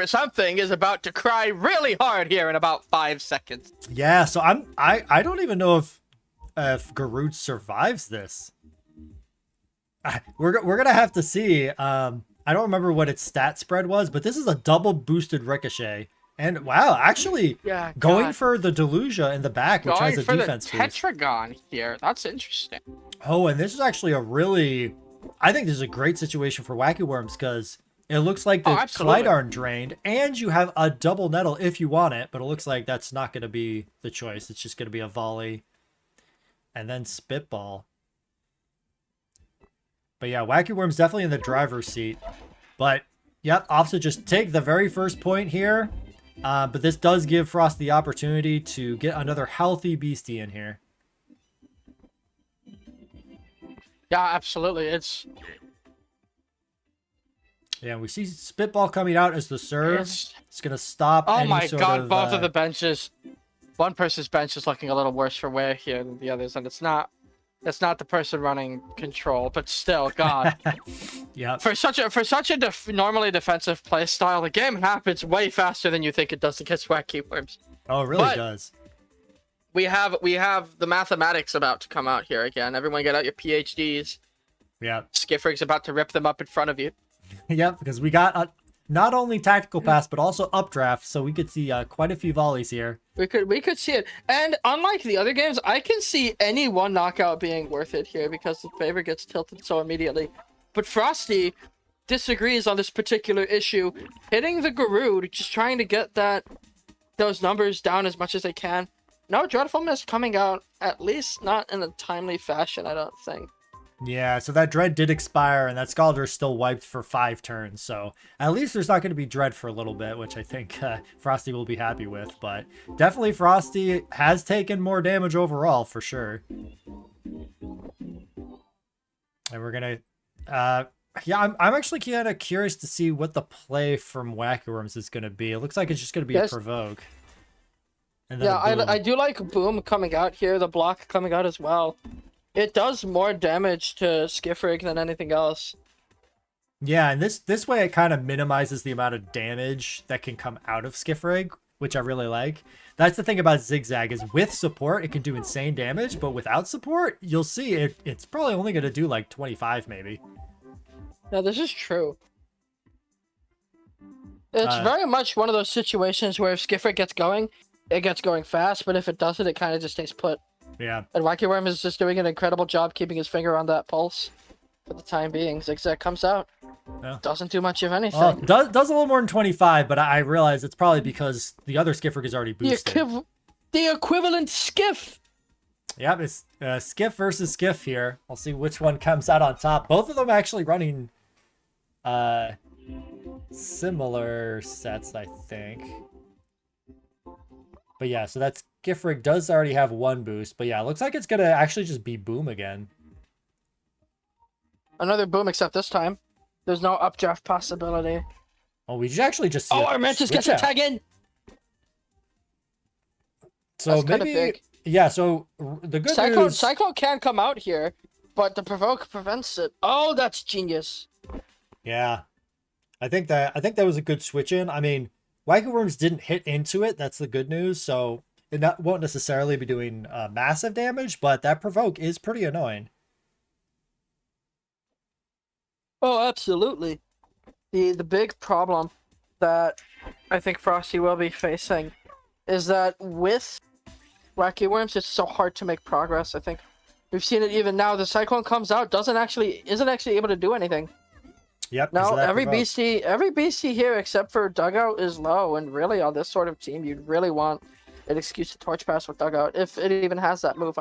Something is about to cry really hard here in about 5 seconds. Yeah, so I don't even know if Garud survives this. We're gonna have to see. I don't remember what its stat spread was, but this is a double boosted ricochet. And wow, actually going for the Delusia in the back, which has a defense boost. Tetragon here. That's interesting. Oh, and this is actually I think this is a great situation for Wacky Worms because it looks like the Clydarn drained and you have a double nettle if you want it, but it looks like that's not going to be the choice. It's just going to be a volley and then spitball. But yeah, Wacky Worms definitely in the driver's seat. But yep, off to just take the very first point here. But this does give Frost the opportunity to get another healthy beastie in here. Yeah, absolutely. Yeah, we see Spitball coming out as the serve. It's going to stop any sort of... both of the benches. One person's bench is looking a little worse for wear here than the others, and it's not the person running control, but still, God. Yeah. For such a normally defensive play style, the game happens way faster than you think it does against Wacky Worms. Oh, it really does. We have the mathematics about to come out here again. Everyone get out your PhDs. Yeah. Skifrig's about to rip them up in front of you. Yep, because we got not only tactical pass, but also updraft, so we could see quite a few volleys here. We could see it. And unlike the other games, I can see any one knockout being worth it here because the favor gets tilted so immediately. But Frosty disagrees on this particular issue. Hitting the Garud, just trying to get those numbers down as much as they can. No, Dreadfulness coming out, at least not in a timely fashion, I don't think. Yeah, so that Dread did expire, and that Scaldra is still wiped for 5 turns. So at least there's not going to be Dread for a little bit, which I think Frosty will be happy with. But definitely Frosty has taken more damage overall, for sure. And we're going to... I'm actually kind of curious to see what the play from Wacky Worms is going to be. It looks like it's just going to be a Provoke. And then I do like Boom coming out here, the block coming out as well. It does more damage to Skifrig than anything else. Yeah, and this way it kind of minimizes the amount of damage that can come out of Skifrig, which I really like. That's the thing about Zigzag, is with support, it can do insane damage, but without support, you'll see it's probably only going to do like 25 maybe. No, this is true. It's very much one of those situations where if Skifrig gets going, it gets going fast, but if it doesn't, it kind of just stays put. Yeah. And Wacky Worm is just doing an incredible job keeping his finger on that pulse for the time being. Zigzag comes out. Yeah. Doesn't do much of anything. Does a little more than 25, but I realize it's probably because the other Skifrig is already boosted. The equivalent skiff Yep, it's Skiff versus Skiff here. We'll see which one comes out on top. Both of them actually running similar sets, I think. But yeah, so that's Gifrig does already have one boost. But yeah, it looks like it's going to actually just be Boom again. Another Boom, except this time there's no updraft possibility. Oh, we actually just see our Mantis gets a tag in! So that's maybe... big. Yeah, so the good news... Cyclone can come out here, but the Provoke prevents it. Oh, that's genius. Yeah. I think that was a good switch in. I mean, Wacky Worms didn't hit into it. That's the good news. So it won't necessarily be doing massive damage, but that Provoke is pretty annoying. Oh, absolutely. The big problem that I think Frosty will be facing is that with Wacky Worms, it's so hard to make progress. I think we've seen it even now. The Cyclone comes out, isn't actually able to do anything. Yep. Now every beastie here except for Dugout is low, and really on this sort of team, you'd really want an excuse to torch pass with Dugout if it even has that move.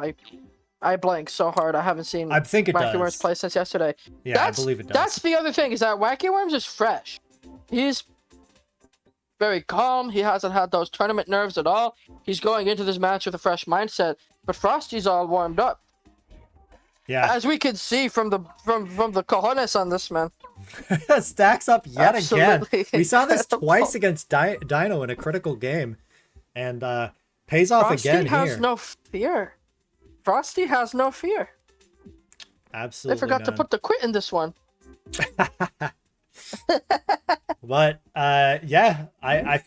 I blank so hard. I haven't seen Wacky Worms play since yesterday. Yeah, I believe it does. That's the other thing, is that Wacky Worms is fresh. He's very calm. He hasn't had those tournament nerves at all. He's going into this match with a fresh mindset. But Frosty's all warmed up. Yeah. As we can see from the cojones on this man. Stacks up yet Absolutely. again. We saw this twice against Dino in a critical game. And pays off again here. Frosty has no fear. Frosty has no fear. Absolutely. They forgot to put the quit in this one. But yeah, I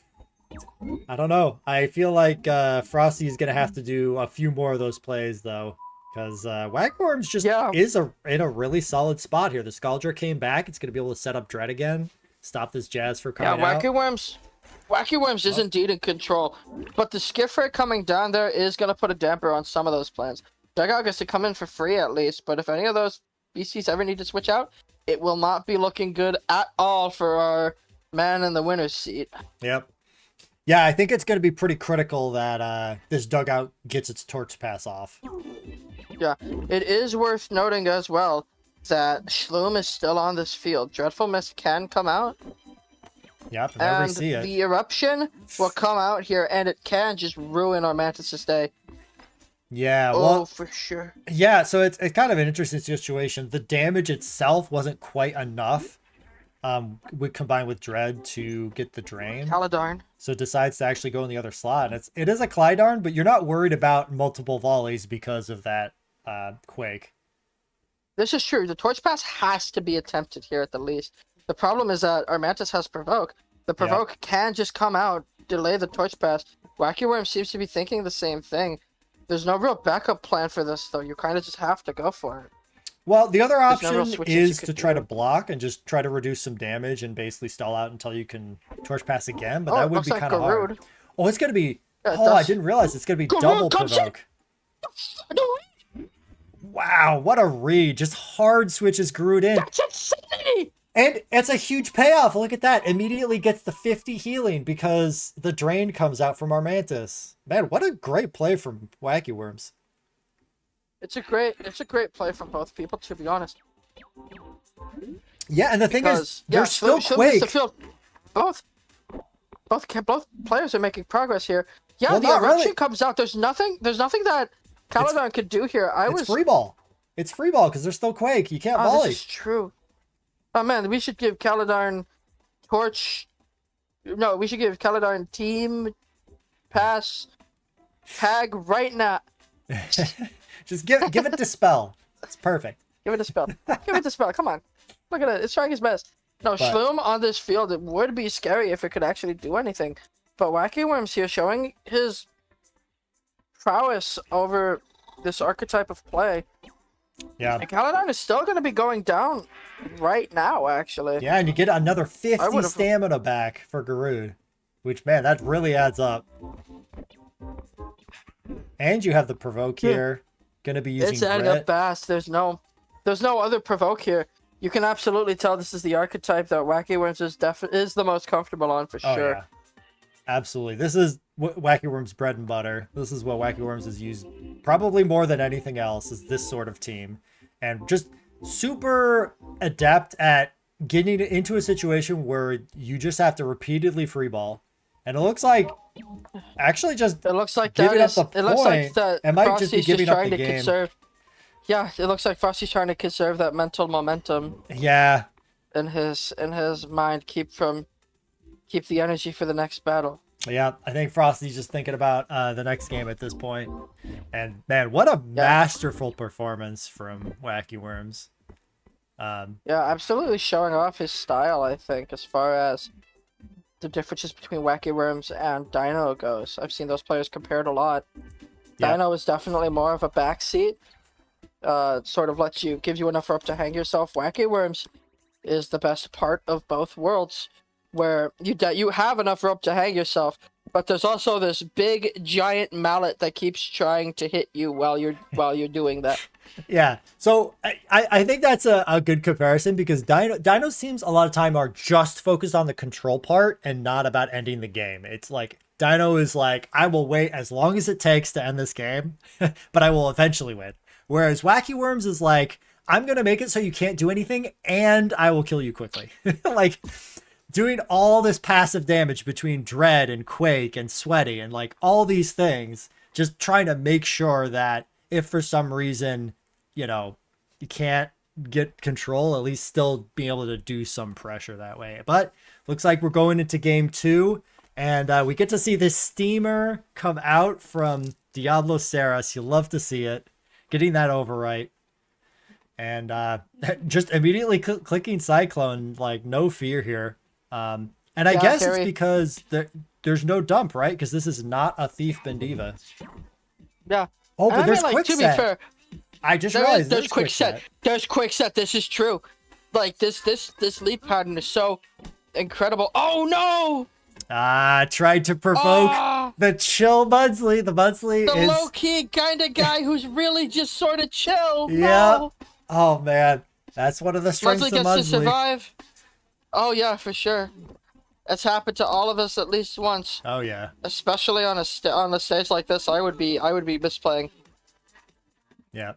don't know. I feel like Frosty is gonna have to do a few more of those plays though, because Wacky Worms just is in a really solid spot here. The Scaldra came back. It's gonna be able to set up Dread again, stop this Jazz for coming out. Wacky Worms is indeed in control, but the skiff rate coming down there is gonna put a damper on some of those plans. Dugout gets to come in for free at least, but if any of those beasties ever need to switch out, it will not be looking good at all for our man in the winner's seat. Yep. Yeah, I think it's going to be pretty critical that this Dugout gets its torch pass off. Yeah, it is worth noting as well that Shloom is still on this field. Dreadful Mist can come out. Yep, and we see it. The Eruption will come out here, and it can just ruin our Mantis' day. Yeah, well, for sure. Yeah, so it's kind of an interesting situation. The damage itself wasn't quite enough. We combined with Dread to get the drain. Caladarn. So it decides to actually go in the other slot. It is a Clydarn, but you're not worried about multiple volleys because of that Quake. This is true. The Torch Pass has to be attempted here at the least. The problem is that our Mantis has Provoke. The Provoke can just come out, delay the Torch Pass. Wacky Worm seems to be thinking the same thing. There's no real backup plan for this, though. You kind of just have to go for it. Well, the other option is to try to block and just try to reduce some damage and basically stall out until you can Torch Pass again, but that would be kind of hard. Oh, it's going to be... I didn't realize it's going to be double Provoke. Wow, what a read. Just hard switches Garud in. That's insanity! And it's a huge payoff. Look at that. Immediately gets the 50 healing because the drain comes out from our Mantis. Man, what a great play from Wacky Worms. It's a great play from both people, to be honest. Yeah, and the thing is, there's still Quake. Both players are making progress here. Yeah, the Eruption comes out. There's nothing that Caladarn could do here. It's free ball. It's free ball because there's still Quake. You can't volley. This is true. Oh man, we should give Caladarn Torch. No, we should give Caladarn Team Pass Tag right now. Just give it Dispel. It's perfect. Give it Dispel. Give it Dispel. Come on. Look at it. It's trying its best. No, Shloom on this field, it would be scary if it could actually do anything. But Wacky Worms here showing his prowess over this archetype of play. Yeah. And Caladarn is still going to be going down right now, actually. Yeah, and you get another 50 stamina back for Garud. Which, man, that really adds up. And you have the Provoke here. Going to be using It's adding up fast. There's no other Provoke here. You can absolutely tell this is the archetype that Wacky Worms is the most comfortable on for sure. Yeah. Absolutely. This is Wacky Worms' bread and butter. This is what Wacky Worms has used probably more than anything else, is this sort of team. And just super adept at getting into a situation where you just have to repeatedly free ball. And it looks like actually just it looks like giving that up is, the it looks point. like that It might Frosty's just be giving up trying the to game. conserve. Yeah, it looks like Frosty's trying to conserve that mental momentum Yeah. in his mind, keep the energy for the next battle. Yeah, I think Frosty's just thinking about the next game at this point. And man, what a masterful performance from Wacky Worms. Yeah, absolutely showing off his style, I think, as far as the differences between Wacky Worms and Dino goes. I've seen those players compared a lot. Yeah. Dino is definitely more of a backseat. Sort of gives you enough rope to hang yourself. Wacky Worms is the best part of both worlds, where you have enough rope to hang yourself, but there's also this big giant mallet that keeps trying to hit you while you're doing that. Yeah, so I think that's a good comparison, because Dino seems a lot of time are just focused on the control part and not about ending the game. It's like Dino is like, I will wait as long as it takes to end this game, but I will eventually win. Whereas Wacky Worms is like, I'm gonna make it so you can't do anything and I will kill you quickly. Like doing all this passive damage between Dread and Quake and Sweaty and like all these things, just trying to make sure that if for some reason, you know, you can't get control, at least still be able to do some pressure that way. But looks like we're going into game 2, and we get to see this steamer come out from Diablo Ceres. You love to see it. Getting that overwrite. And just immediately clicking Cyclone, like no fear here. And I guess it's because there's no dump, right? Because this is not a Thief Bendiva. Yeah. Oh, but there's quick to set. Be fair, I just realized there's quick set. There's quick set. This is true. Like this lead pattern is so incredible. Oh no! Tried to provoke the chill Mudsley. The Mudsley the is low-key kind of guy who's really just sort of chill. Yeah. No. Oh man, that's one of the strengths of Mudsley. Gets to survive. Oh yeah, for sure. It's happened to all of us at least once. Oh yeah. Especially on a stage like this, I would be misplaying. Yeah.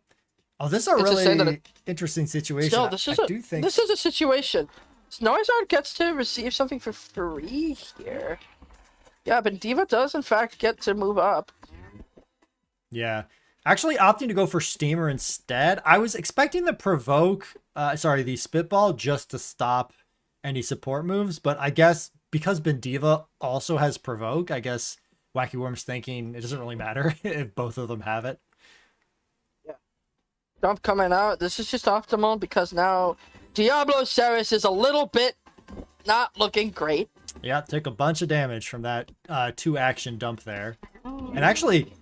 Oh, this is a really interesting situation. Still, this is a situation. Noizard gets to receive something for free here. Yeah, but Diva does in fact get to move up. Yeah. Actually opting to go for Steamer instead. I was expecting the the Spitball just to stop any support moves, but I guess because Bendiva also has Provoke, I guess Wacky Worm's thinking it doesn't really matter if both of them have it. Yeah. Dump coming out. This is just optimal because now Diablo Ceres is a little bit not looking great. Yeah, took a bunch of damage from that 2-action dump there. And actually,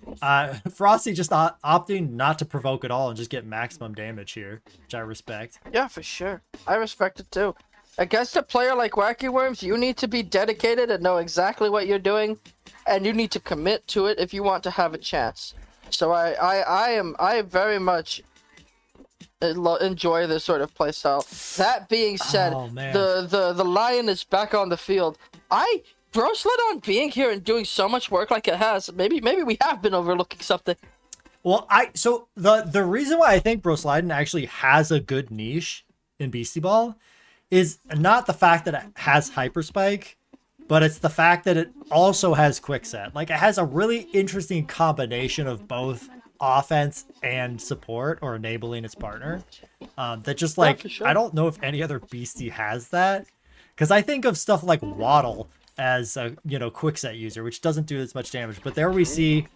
Frosty just opting not to provoke at all and just get maximum damage here, which I respect. Yeah, for sure. I respect it too. Against a player like Wacky Worms, you need to be dedicated and know exactly what you're doing, and you need to commit to it if you want to have a chance. So I very much enjoy this sort of playstyle. That being said, the lion is back on the field. Broslid being here and doing so much work like it has, maybe we have been overlooking something. Well, so the reason why I think Brosliden actually has a good niche in Beastieball is not the fact that it has Hyperspike, but it's the fact that it also has Quickset. Like, it has a really interesting combination of both offense and support, or enabling its partner. That just like, yeah, sure. I don't know if any other beastie has that, because I think of stuff like Waddle as a Quickset user, which doesn't do as much damage. But there we see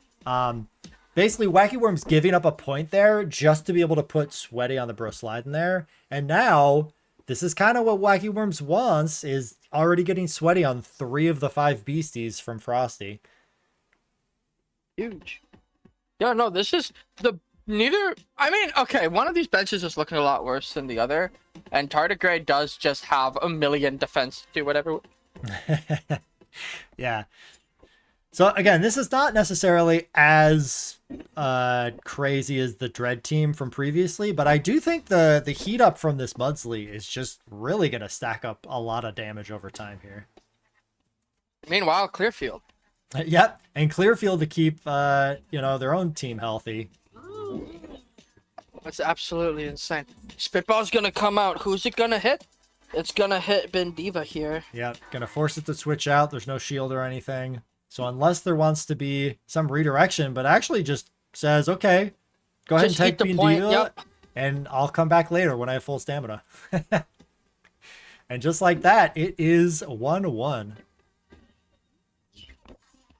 basically Wacky Worms giving up a point there just to be able to put Sweaty on the Brosliden there, and now this is kind of what Wacky Worms wants, is already getting Sweaty on 3 of the 5 beasties from Frosty. Huge. Yeah, no, this is okay, one of these benches is looking a lot worse than the other, and Tardigrade does just have a million defense to do whatever. Yeah. So again, this is not necessarily as crazy as the Dread team from previously, but I do think the heat up from this Mudsley is just really going to stack up a lot of damage over time here. Meanwhile, Clearfield. Yep, and Clearfield to keep, their own team healthy. That's absolutely insane. Spitball's gonna come out. Who's it gonna hit? It's gonna hit Bendiva here. Yep, gonna force it to switch out. There's no shield or anything. So unless there wants to be some redirection, but actually just says, okay, go ahead and take Bendiva, yep, and I'll come back later when I have full stamina. And just like that, it is 1-1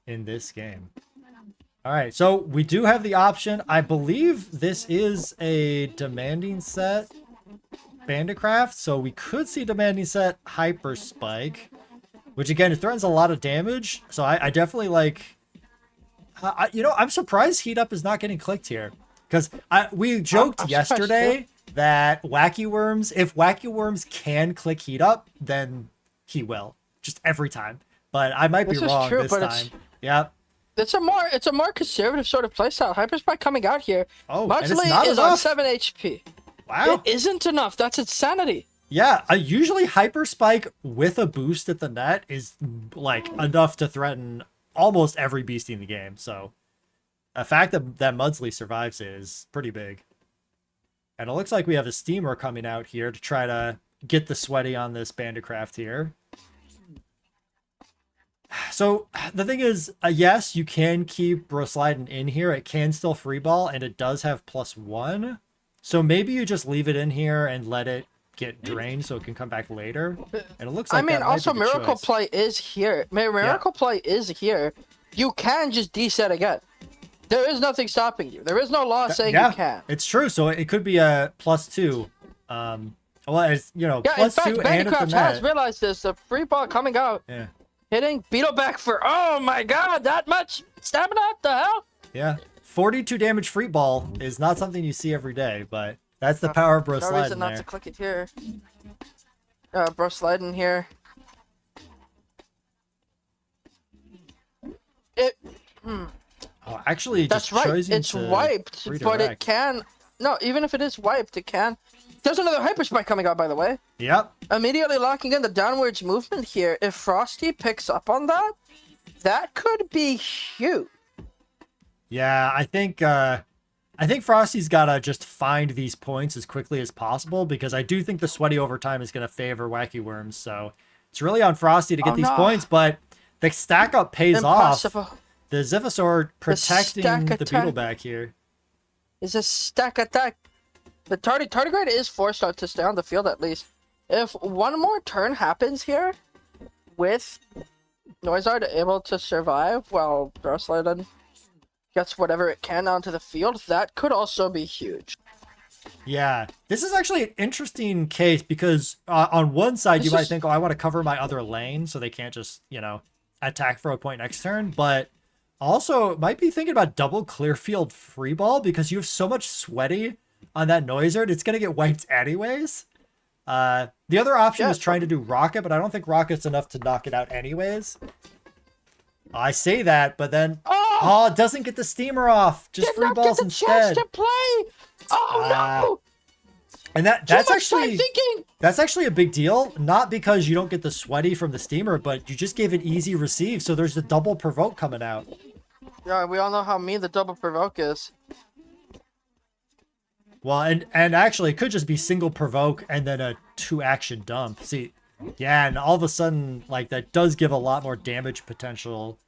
in this game. All right, so we do have the option. I believe this is a demanding set Bandicraft, so we could see demanding set Hyper Spike, which again, it threatens a lot of damage. So I definitely like, I'm surprised Heat Up is not getting clicked here, because we joked yesterday that Wacky Worms, if Wacky Worms can click Heat Up, then he will, just every time. But I might be wrong this time. Yeah. It's a more conservative sort of playstyle. Hyperspike coming out here. Oh, Muxley is on 7 HP. Wow. It isn't enough. That's insanity. Yeah, usually Hyperspike with a boost at the net is like enough to threaten almost every beastie in the game. So the fact that Mudsley survives is pretty big. And it looks like we have a Steamer coming out here to try to get the sweaty on this Bandicraft here. So the thing is, yes, you can keep Brosliden in here. It can still free ball, and it does have +1. So maybe you just leave it in here and let it get drained so it can come back later. And it looks like also Miracle Play is here. Miracle Play is here. You can just deset again. There is nothing stopping you. There is no law saying you can. It's true. So it could be a +2. Well, it's, yeah, +2 in fact, and Bandicraft has realized this. The free ball coming out. Yeah. Hitting Beetle back for, oh my god, that much stamina? What the hell? Yeah. 42 damage free ball is not something you see every day, but that's the power of Brosliden. No reason not to click it here. Brosliden here. Oh, actually, that's right. It's wiped, but it can. No, even if it is wiped, it can. There's another Hyper Spike coming out, by the way. Yep. Immediately locking in the downwards movement here. If Frosty picks up on that, that could be huge. Yeah, I think Frosty's gotta just find these points as quickly as possible, because I do think the sweaty overtime is gonna favor Wacky Worms. So it's really on Frosty to get these points, but the stack up pays off. The Zephysaur protecting the Beetleback here. Is a stack attack. The Tardigrade is forced out to stay on the field at least. If one more turn happens here, with Noizard able to survive while Brosliden gets whatever it can onto the field, that could also be huge. Yeah, this is actually an interesting case, because on one side you might think, oh, I want to cover my other lane so they can't just, attack for a point next turn, but also might be thinking about double clear field free ball, because you have so much sweaty on that Noizard, it's going to get wiped anyways. The other option is trying to do Rocket, but I don't think Rocket's enough to knock it out anyways. I say that, but then it doesn't get the Steamer off. Just free balls instead. To play. No! And that's actually a big deal. Not because you don't get the sweaty from the Steamer, but you just gave an easy receive, so there's a double provoke coming out. Yeah, we all know how mean the double provoke is. Well, and actually, it could just be single provoke and then a 2-action dump. See, yeah, and all of a sudden, that does give a lot more damage potential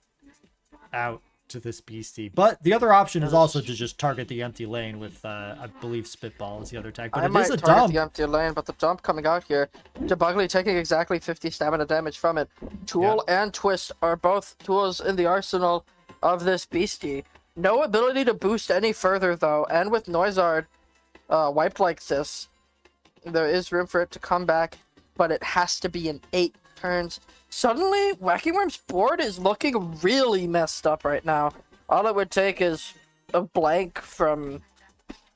out to this beastie. But the other option is also to just target the empty lane with, I believe, Spitball is the other tag. But it is a dump. I might target the empty lane, but the dump coming out here. Debugly taking exactly 50 stamina damage from it. Tool and Twist are both tools in the arsenal of this beastie. No ability to boost any further, though, and with Noizard wiped like this, there is room for it to come back, but it has to be in 8 turns. Suddenly, Wacky Worms' board is looking really messed up right now. All it would take is a blank from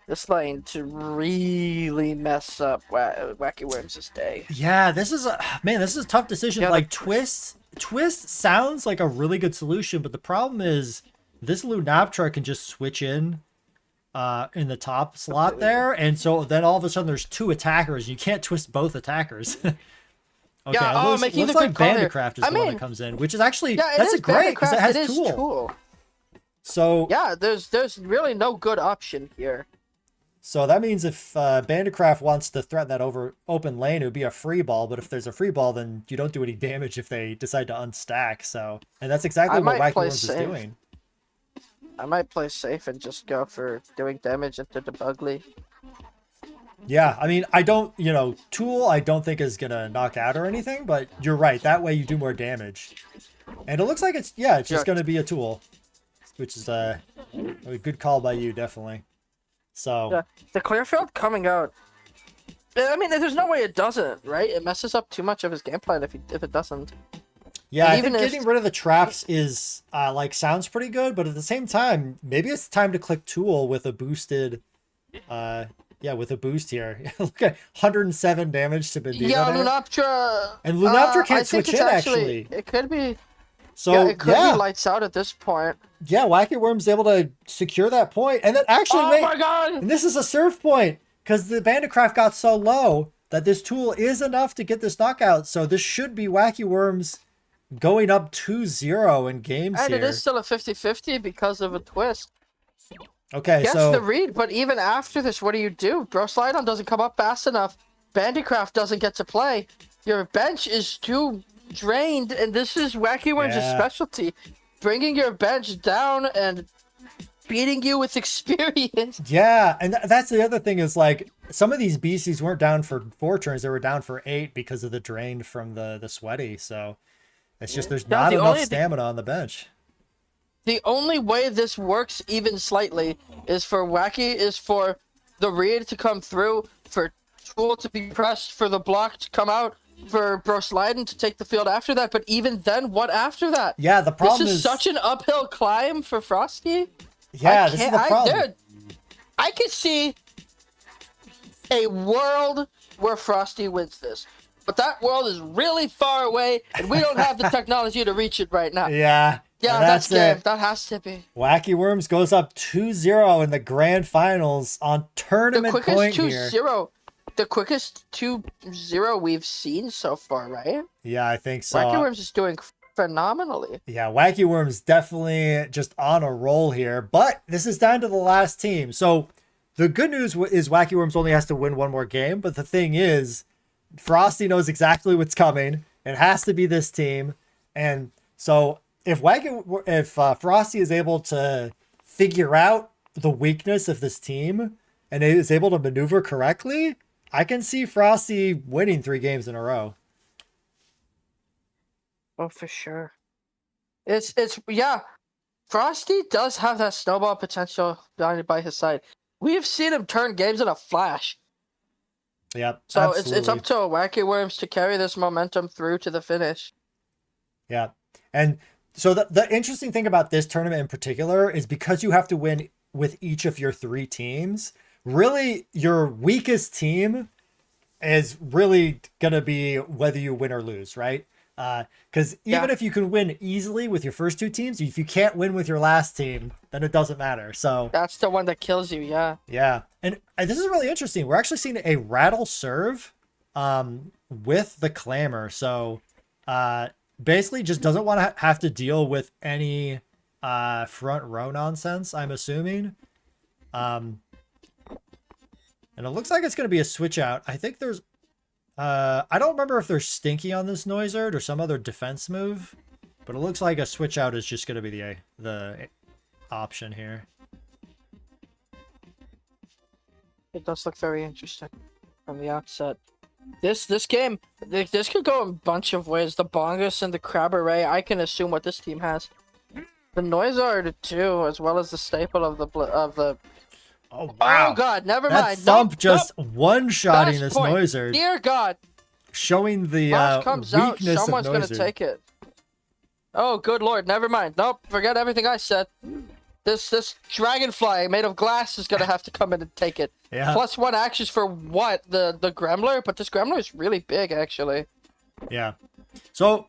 this lane to really mess up Wacky Worms' day. Yeah, this is a tough decision. Yeah, Twist sounds like a really good solution, but the problem is this Lunaptra can just switch in the top slot there, and so then all of a sudden there's 2 attackers. You can't twist both attackers. Okay, Yeah, it making looks the like good call here. Bandicraft is the one that comes in, which is actually Yeah, that's great because it has tool. tool. So yeah, there's really no good option here. So that means if Bandicraft wants to threaten that open lane, it would be a free ball. But if there's a free ball, then you don't do any damage if they decide to unstack. So, and that's exactly what Wacky Worms is doing. I might play safe and just go for doing damage into the Bugly. Yeah, I mean, I don't, Tool I don't think is going to knock out or anything, but you're right. That way you do more damage. And it looks like it's just going to be a Tool, which is a good call by you, definitely. So yeah, the Clearfield coming out. I mean, there's no way it doesn't, right? It messes up too much of his gameplay if it doesn't. Yeah, I think getting rid of the traps is sounds pretty good, but at the same time, maybe it's time to click Tool with a boosted, with a boost here. Look at 107 damage to Bendito. Yeah, Lunaptra. And Lunaptra can't switch in actually. It could be. So it could be lights out at this point. Yeah, Wacky Worms able to secure that point, and then actually my god! And this is a serve point because the Bandicraft got so low that this Tool is enough to get this knockout. So this should be Wacky Worms going up 2-0 in games and here. And it is still a 50-50 because of a twist. Okay, Gets so the read, but even after this, what do? Bro Slide-On doesn't come up fast enough. Bandicraft doesn't get to play. Your bench is too drained, and this is Wacky Worms' specialty. Bringing your bench down and beating you with experience. Yeah, and that's the other thing is some of these beasties weren't down for 4 turns, they were down for 8 because of the drain from the sweaty. So it's just there's not enough stamina on the bench. The only way this works even slightly is for the read to come through, for Tool to be pressed, for the block to come out, for Bro Sliden to take the field after that. But even then, what after that? Yeah, the problem is such an uphill climb for Frosty. Yeah, this is the problem. I could see a world where Frosty wins this, but that world is really far away, and we don't have the technology to reach it right now. Yeah, that's it. That has to be. Wacky Worms goes up 2-0 in the grand finals on tournament point here. The quickest 2-0 we've seen so far, right? Yeah, I think so. Wacky Worms is doing phenomenally. Yeah, Wacky Worms definitely just on a roll here, but this is down to the last team. So the good news is Wacky Worms only has to win one more game, but the thing is, Frosty knows exactly what's coming. It has to be this team, and so if Frosty is able to figure out the weakness of this team and is able to maneuver correctly, I can see Frosty winning 3 games in a row. Oh, for sure. Yeah. Frosty does have that snowball potential by his side. We've seen him turn games in a flash. Yep. So absolutely. it's up to Wacky Worms to carry this momentum through to the finish. Yeah. And so the interesting thing about this tournament in particular is because you have to win with each of your 3 teams, really your weakest team is really going to be whether you win or lose, right? Because even if you can win easily with your first 2 teams, if you can't win with your last team, then it doesn't matter. So that's the one that kills you. Yeah. And this is really interesting. We're actually seeing a rattle serve with the Clamor. So basically just doesn't want to have to deal with any front row nonsense, I'm assuming. And it looks like it's going to be a switch out. I think there's I don't remember if there's Stinky on this Noizard or some other defense move, but it looks like a switch out is just going to be the option here. It does look very interesting from the outset. This game, this could go a bunch of ways. The Bongus and the Crab Array, I can assume what this team has. The Noizard too, as well as the staple of the Oh wow! Oh god, never that mind. Thump just one-shotting this point. Noizard. Dear God! Showing the comes weakness out, someone's of gonna Noizard. take it. Oh good lord, never mind. Nope, forget everything I said. This dragonfly made of glass is gonna have to come in and take it. Yeah. +1 actions for what? The Gremler? But this Gremler is really big actually. Yeah. So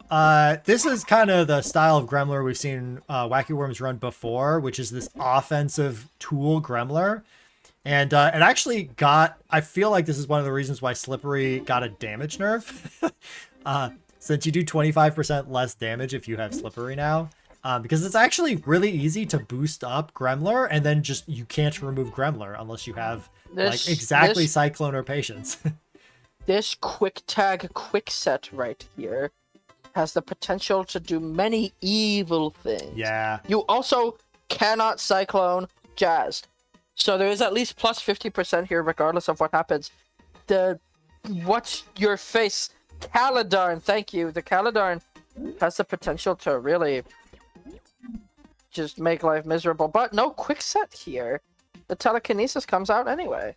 this is kind of the style of Gremler we've seen Wacky Worms run before, which is this offensive tool Gremler. And it actually I feel like this is one of the reasons why Slippery got a damage nerf. since you do 25% less damage if you have Slippery now. Because it's actually really easy to boost up Gremlin, and then just you can't remove Gremlin unless you have exactly Cyclone or Patience. This quick tag quick set right here has the potential to do many evil things. Yeah. You also cannot Cyclone Jazzed. So there is at least plus 50% here regardless of what happens. What's your face? Caladarn, thank you. The Caladarn has the potential to really just make life miserable. But no quick set here. The telekinesis comes out anyway.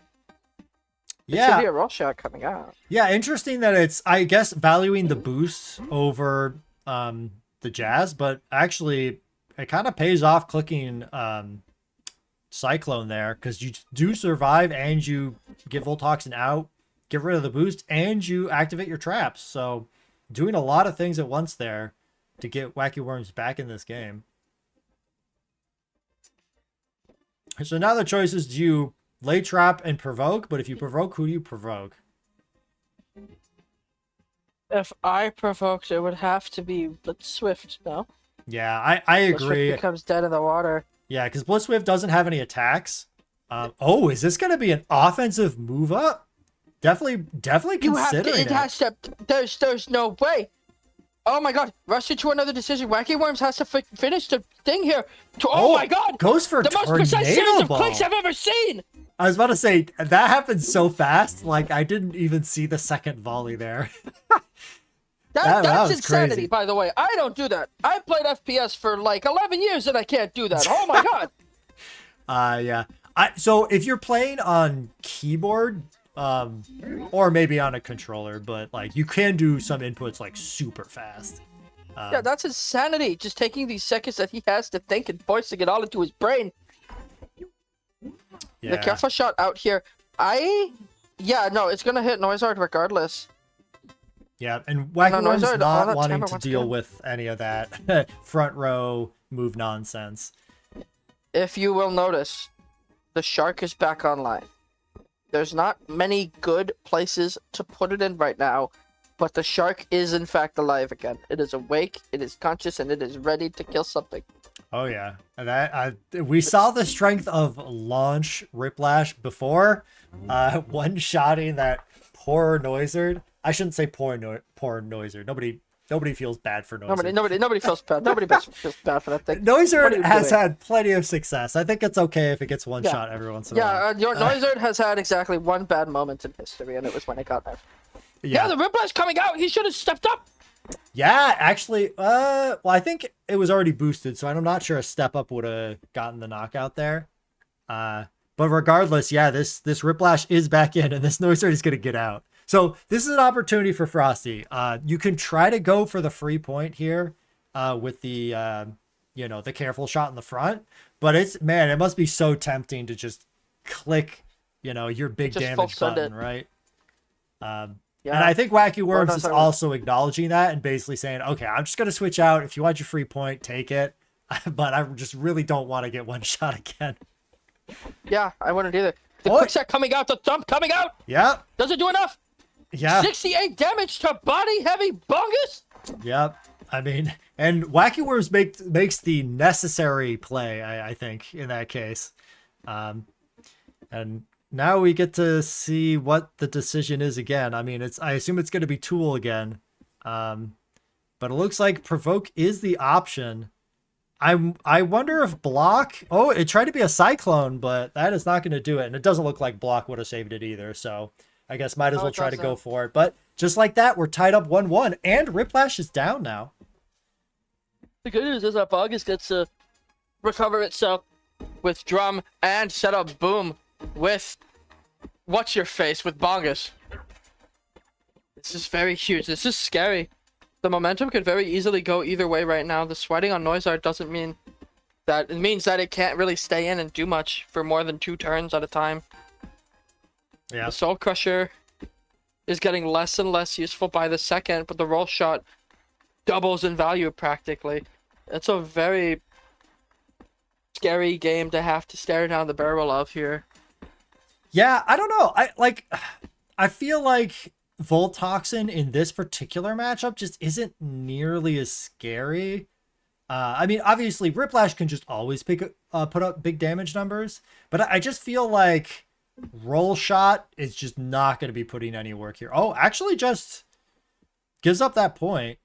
Yeah. It should be a roll shot coming out. Yeah, interesting that it's, I guess, valuing the boost over the Jazz, but actually it kind of pays off clicking Cyclone there, because you do survive and you get Voltoxin out, get rid of the boost, and you activate your traps. So doing a lot of things at once there to get Wacky Worms back in this game. So now the choice is, do you lay trap and provoke? But if you provoke, who do you provoke? If I provoked, it would have to be Swift, no? Yeah, I agree. Swift becomes dead in the water. Yeah, because Blitzswift doesn't have any attacks. Oh, is this going to be an offensive move up? Definitely considering it. Has to. There's no way. Oh my god! Rush into another decision. Wacky Worms has to finish the thing here. Oh my god! Goes for the most precise series of clicks I've ever seen. I was about to say that happened so fast. Like I didn't even see the second volley there. That's insanity, crazy. By the way. I don't do that. I played FPS for like 11 years and I can't do that. Oh my god. Yeah. So if you're playing on keyboard, or maybe on a controller, but like you can do some inputs like super fast. Yeah, that's insanity. Just taking these seconds that he has to think and voicing it all into his brain. Yeah. The careful shot out here. It's gonna hit Noizard regardless. Yeah, and Wacky Worms not wanting to deal with any of that front row move nonsense. If you will notice, the shark is back online. There's not many good places to put it in right now, but the shark is in fact alive again. It is awake, it is conscious, and it is ready to kill something. Oh yeah, and we saw the strength of launch Riplash before, one-shotting that poor Noizard. I shouldn't say poor Noizard. Nobody feels bad for Noizard. Nobody feels bad. Nobody feels bad for that thing. Noizard has had plenty of success. I think it's okay if it gets one shot every once in a while. Yeah, Noizard has had exactly one bad moment in history, and it was when it got there. Yeah, the Riplash coming out. He should have stepped up. Yeah, actually, well, I think it was already boosted, so I'm not sure a step up would have gotten the knockout there. But regardless, yeah, this Riplash is back in, and this Noizard is going to get out. So this is an opportunity for Frosty. You can try to go for the free point here with the, the careful shot in the front. But it must be so tempting to just click, your big damage button, right? And I think Wacky Worms is also acknowledging that and basically saying, okay, I'm just going to switch out. If you want your free point, take it. But I just really don't want to get one shot again. Yeah, I wouldn't either. The quick set coming out, the thump coming out. Yeah. Does it do enough? Yeah. 68 damage to body heavy bungus. Yep. I mean, and Wacky Worms makes the necessary play, I think, in that case. And now we get to see what the decision is again. I mean, I assume it's going to be Tool again. But it looks like Provoke is the option. I wonder if Block... Oh, it tried to be a Cyclone, but that is not going to do it. And it doesn't look like Block would have saved it either, so... I guess might as well try to go for it. But just like that, we're tied up 1-1. And Riplash is down now. The good news is that Bungus gets to recover itself with Drum and set up Boom with What's-Your-Face with Bungus. This is very huge. This is scary. The momentum could very easily go either way right now. The sweating on Noizard doesn't mean that... It means that it can't really stay in and do much for more than 2 turns at a time. Yeah. The Soul Crusher is getting less and less useful by the second, but the roll shot doubles in value practically. It's a very scary game to have to stare down the barrel of here. Yeah, I don't know. I feel like Voltoxin in this particular matchup just isn't nearly as scary. I mean, obviously, Riplash can just always put up big damage numbers, but I just feel like Roll Shot is just not going to be putting any work here. Oh, actually just gives up that point.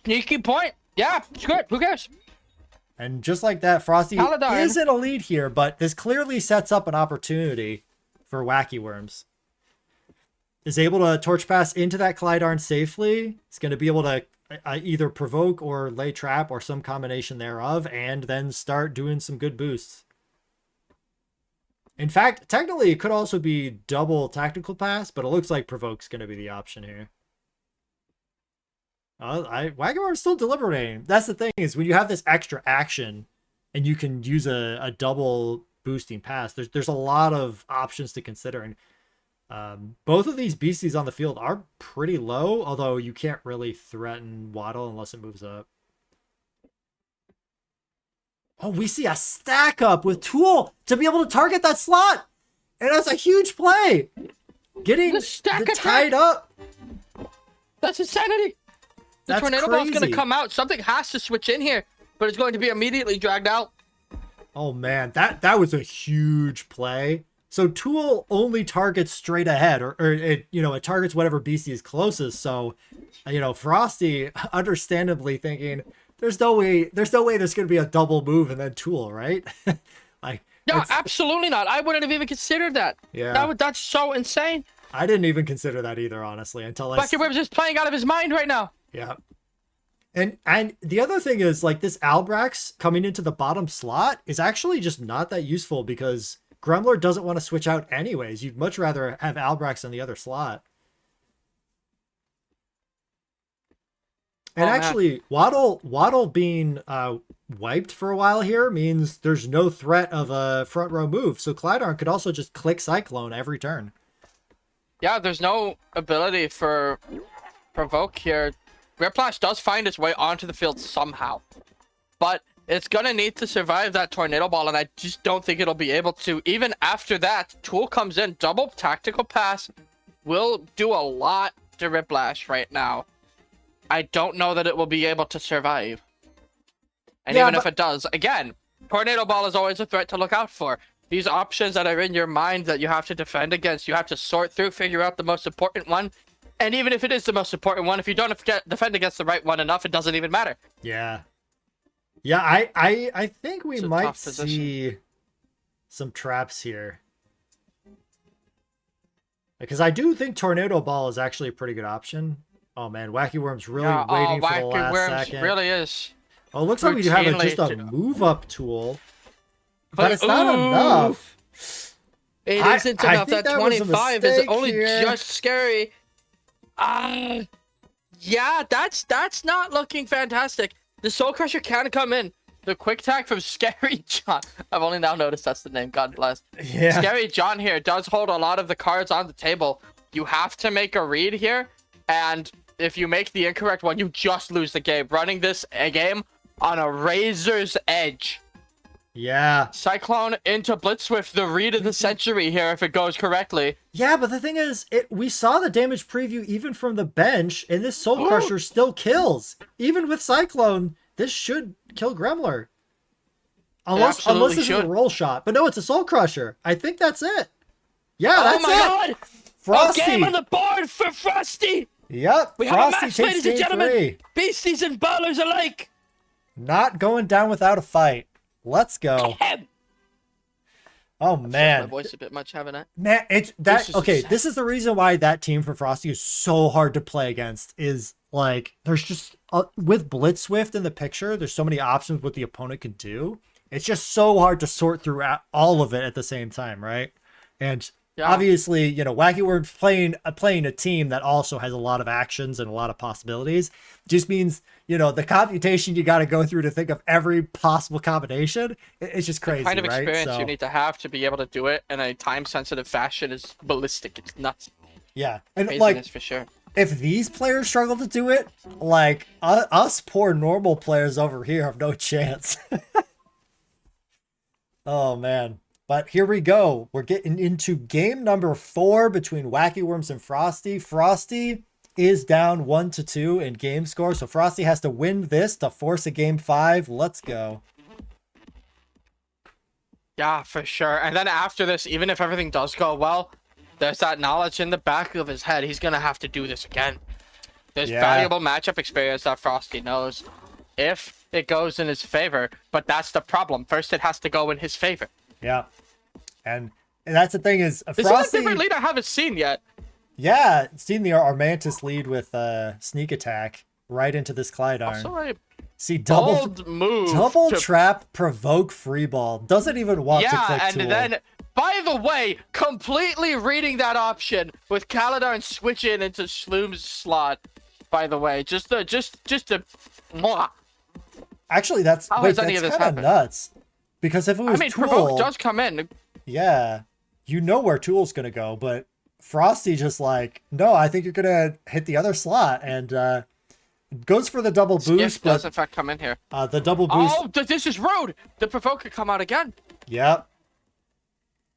Sneaky point. Yeah, it's good. Who cares? And just like that, Frosty Paladin is in a lead here, but this clearly sets up an opportunity for Wacky Worms. Is able to torch pass into that Clydarn safely. He's going to be able to either provoke or lay trap or some combination thereof, and then start doing some good boosts. In fact, technically it could also be double tactical pass, but it looks like provoke's going to be the option here. Wacky Worm's still deliberating. That's the thing, is when you have this extra action and you can use a double boosting pass, there's a lot of options to consider. And both of these beasties on the field are pretty low, although you can't really threaten Waddle unless it moves up. Oh, we see a stack up with Tool to be able to target that slot. And that's a huge play. Getting the tied up. That's insanity. The Tornado Ball's going to come out. Something has to switch in here, but it's going to be immediately dragged out. Oh, man, that was a huge play. So Tool only targets straight ahead, or it targets whatever beastie is closest. So, Frosty understandably thinking, there's no way there's going to be a double move and then Tool, right? No, absolutely not. I wouldn't have even considered that. Yeah. That's so insane. I didn't even consider that either, honestly, until Wacky Worms is playing out of his mind right now. Yeah. And the other thing is, like, this Albrax coming into the bottom slot is actually just not that useful because Gremlor doesn't want to switch out anyways. You'd much rather have Albrax in the other slot. And actually, Waddle being wiped for a while here means there's no threat of a front row move. So Clydarn could also just click Cyclone every turn. Yeah, there's no ability for Provoke here. Riplash does find its way onto the field somehow. But it's going to need to survive that Tornado Ball, and I just don't think it'll be able to. Even after that, Tool comes in, double tactical pass will do a lot to Riplash right now. I don't know that it will be able to survive. And even if it does, again, Tornado Ball is always a threat to look out for. These options that are in your mind that you have to defend against, you have to sort through, figure out the most important one. And even if it is the most important one, if you don't defend against the right one enough, it doesn't even matter. Yeah. Yeah, I think we might see some traps here. Because I do think Tornado Ball is actually a pretty good option. Oh man, Wacky Worms really waiting for the last second. Really is. Oh, it looks like we have just a move up tool. But it's not enough. It isn't enough. That 25 is only just scary. Yeah, that's not looking fantastic. The Soul Crusher can come in. The quick tag from Scary John. I've only now noticed that's the name. God bless. Yeah. Scary John here does hold a lot of the cards on the table. You have to make a read here, and if you make the incorrect one, you just lose the game. Running this game on a razor's edge. Yeah. Cyclone into Blitzswift, the read of the century here if it goes correctly. Yeah, but the thing is, we saw the damage preview even from the bench, and this Soul Crusher still kills. Even with Cyclone, this should kill Gremlor. Unless this is a roll shot. But no, it's a Soul Crusher. I think that's it. Yeah, that's it. Oh my god! Frosty. A game on the board for Frosty! Yep, we Frosty have a match, takes ladies and gentlemen. 3. Beasties and ballers alike. Not going down without a fight. Let's go. Oh man, my voice a bit much, haven't I? Man, it's that. Okay, this is the reason why that team for Frosty is so hard to play against. Is like there's just with Blitzswift in the picture, there's so many options what the opponent can do. It's just so hard to sort through all of it at the same time, right? And obviously, Wacky Worms playing a team that also has a lot of actions and a lot of possibilities. Just means, the computation you got to go through to think of every possible combination. It's just crazy, the kind of right? experience you need to have to be able to do it in a time-sensitive fashion is ballistic. It's nuts. Yeah, and craziness for sure. If these players struggle to do it, like us poor normal players over here have no chance. Oh man. But here we go. We're getting into game number 4 between Wacky Worms and Frosty. Frosty is down 1-2 in game score, so Frosty has to win this to force a game 5. Let's go. Yeah, for sure. And then after this, even if everything does go well, there's that knowledge in the back of his head. He's going to have to do this again. There's valuable matchup experience that Frosty knows if it goes in his favor. But that's the problem. First, it has to go in his favor. Yeah. And that's the thing is, Frosty... This is a different lead I haven't seen yet. Yeah, seen the Armantis lead with sneak attack right into this Clydarn. Also, see, double trap, provoke free ball. Doesn't even want to click and tool. then, by the way, completely reading that option with Clydarn switching into Shloom's slot. By the way, just a mwah. Actually, that's kind of nuts. Because if it was Tool, provoke does come in. Yeah, you know where Tool's gonna go, but Frosty just like, no, I think you're gonna hit the other slot, and goes for the double boost. Does in fact come in here. The double boost. Oh, this is rude. The provoke could come out again. Yep.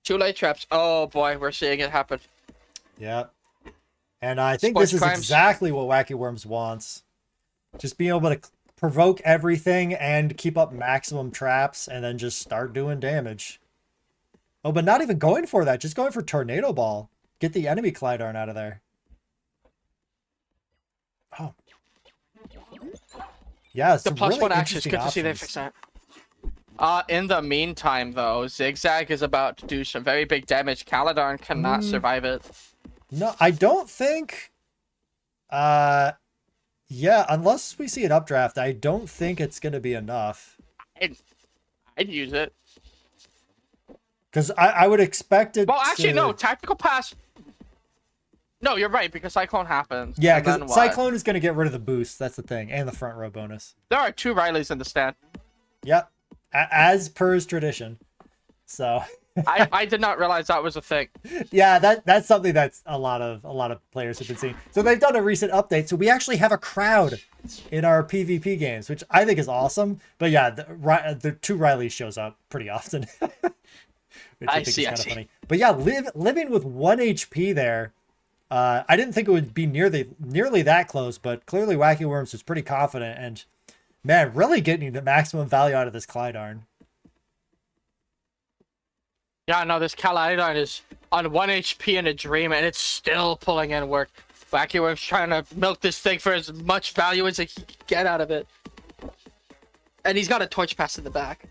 2 late traps. Oh boy, we're seeing it happen. Yep. And I think this is exactly what Wacky Worms wants. Just being able to provoke everything and keep up maximum traps, and then just start doing damage. Oh, but not even going for that. Just going for Tornado Ball. Get the enemy Clydarn out of there. Oh. Yeah, it's the plus really 1 action. It's good to see they fix that. In the meantime, though, Zigzag is about to do some very big damage. Clydarn cannot survive it. No, I don't think... yeah, unless we see an updraft, I don't think it's going to be enough. I'd use it. Because I would expect it Well, actually, no. Tactical Pass... No, you're right, because Cyclone happens. Yeah, because Cyclone is going to get rid of the boost. That's the thing. And the front row bonus. There are 2 Rileys in the stand. Yep. As per his tradition. So... I did not realize that was a thing. Yeah, that's something that's a lot of players have been seeing. So they've done a recent update. So we actually have a crowd in our PvP games, which I think is awesome. But yeah, the 2 Riley shows up pretty often. Which I think is kind of funny. But yeah, living with 1 HP there. I didn't think it would be nearly that close, but clearly Wacky Worms was pretty confident, and man, really getting the maximum value out of this Clydarn. Yeah, no, this Clydarn is on 1 HP in a dream, and it's still pulling in work. Wacky Worms trying to milk this thing for as much value as he can get out of it. And he's got a Torch Pass in the back.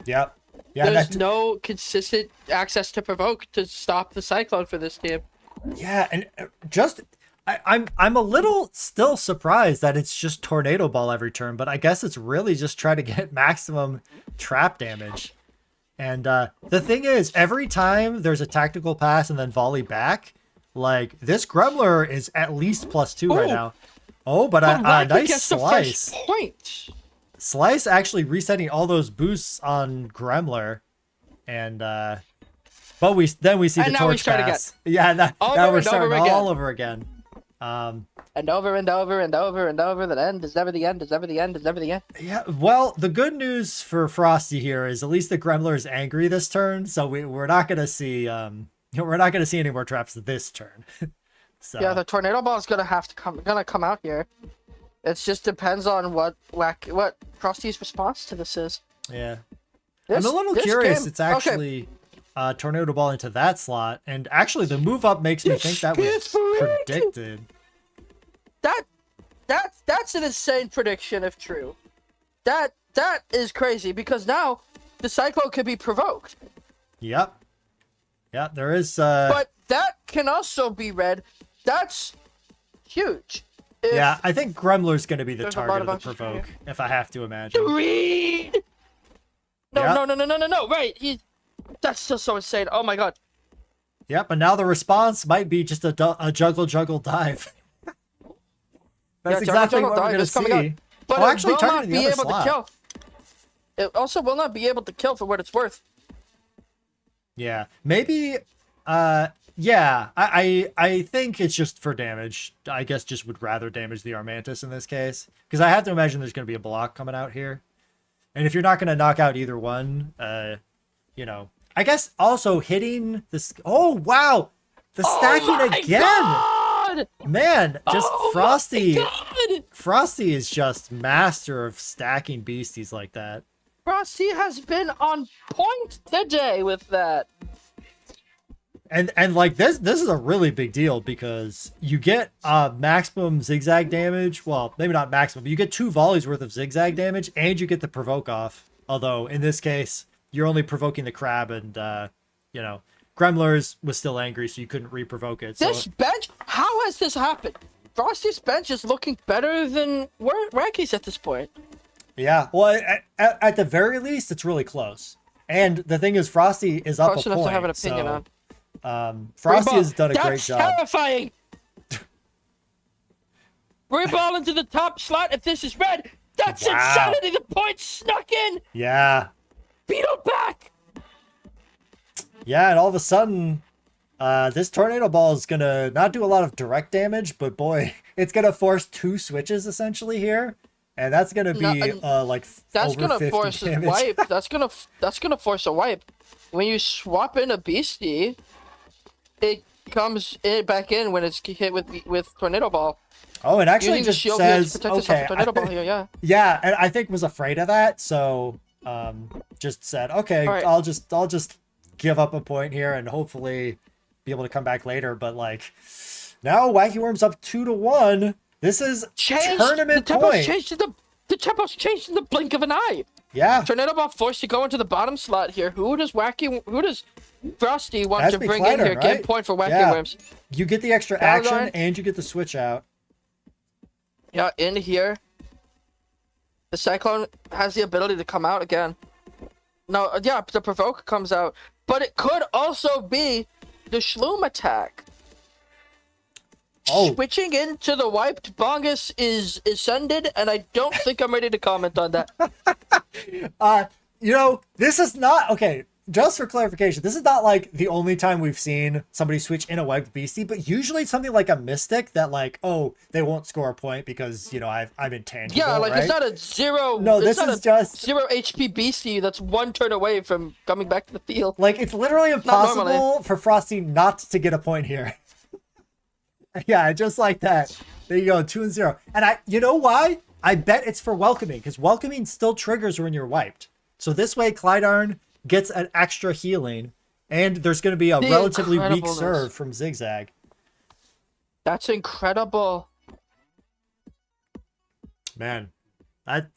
Yep. Yeah, there's no consistent access to provoke to stop the Cyclone for this team. Yeah, and just I'm a little still surprised that it's just Tornado Ball every turn, but I guess it's really just try to get maximum trap damage. And the thing is, every time there's a tactical pass and then volley back, like this Gremler is at least +2 right now. Oh, but a nice slice. Point. Slice actually resetting all those boosts on Gremler, and but we see the torch pass. Yeah, now we're starting all over again. And over and over and over and over. The end is never the end. Is never the end. Is never the end. Yeah. Well, the good news for Frosty here is at least the Gremler is angry this turn, so we're not gonna see any more traps this turn. So yeah, the Tornado Ball is gonna come out here. It just depends on what Frosty's response to this is. Yeah. I'm a little curious. It's actually Tornado Ball into that slot, and actually the move up makes me think that was predicted. That's an insane prediction if true. That is crazy because now the Cyclone can be provoked. Yep. Yeah, there is But that can also be read. That's huge. Yeah, I think Gremler's going to be the target of the provoke, if I have to imagine. Read. No, right. That's still so insane. Oh my god. Yep, and now the response might be just a juggle dive. That's exactly what we're going to see. But it will not be able to kill. It also will not be able to kill for what it's worth. Yeah, maybe. Yeah, I think it's just for damage. I guess just would rather damage the Armantis in this case, because I have to imagine there's going to be a block coming out here, and if you're not going to knock out either one, you know, I guess also hitting this. Oh, wow. The stacking again. God! Man, just Frosty. God! Frosty is just master of stacking beasties like that. Frosty has been on point today with that. And like this is a really big deal because you get maximum zigzag damage. Well, maybe not maximum, but you get 2 volleys worth of zigzag damage, and you get the provoke off. Although in this case, you're only provoking the crab, and you know, Gremlers was still angry, so you couldn't re-provoke it. This bench, how has this happened? Frosty's bench is looking better than Wacky's at this point. Yeah, well, at the very least, it's really close. And the thing is, Frosty is up Close a enough point. to have an opinion so, on. Frosty has done a great job. That's terrifying! Free ball into the top slot if this is red. That's insanity. The point snuck in. Yeah. Beetle back. Yeah, and all of a sudden, this tornado ball is gonna not do a lot of direct damage, but boy, it's gonna force 2 switches essentially here, and that's gonna be like that's over gonna 50 force damage. a wipe. That's gonna force a wipe. When you swap in a beastie, it comes back in when it's hit with tornado ball. Oh, it actually Using just the shield says to protect yourself from tornado ball here. Yeah. Yeah, and I think was afraid of that, so just said, okay, right. I'll just give up a point here and hopefully be able to come back later. But like now, Wacky Worms up 2-1. This is tournament point. The tempo's changed in the blink of an eye. Yeah. Tornado ball forced to go into the bottom slot here. Who does Frosty want to bring in here? Right? Game point for Wacky Worms. You get the extra action and you get the switch out. Yeah, in here. The Cyclone has the ability to come out again. No, yeah, the provoke comes out. But it could also be the Shloom attack. Oh. Switching into the wiped Bongus is ascended, and I don't think I'm ready to comment on that. You know, this is not okay. Just for clarification, this is not like the only time we've seen somebody switch in a wiped beastie, but usually it's something like a mystic that like, oh, they won't score a point because, you know, I'm intangible. Yeah, like right? it's not a zero. No, this is just 0 HP beastie that's 1 turn away from coming back to the field. Like it's literally impossible for Frosty not to get a point here. Yeah, just like that. There you go, 2-0. And you know why? I bet it's for welcoming, because welcoming still triggers when you're wiped. So this way, Clydarn gets an extra healing, and there's going to be a relatively weak serve from Zigzag. That's incredible. Man, that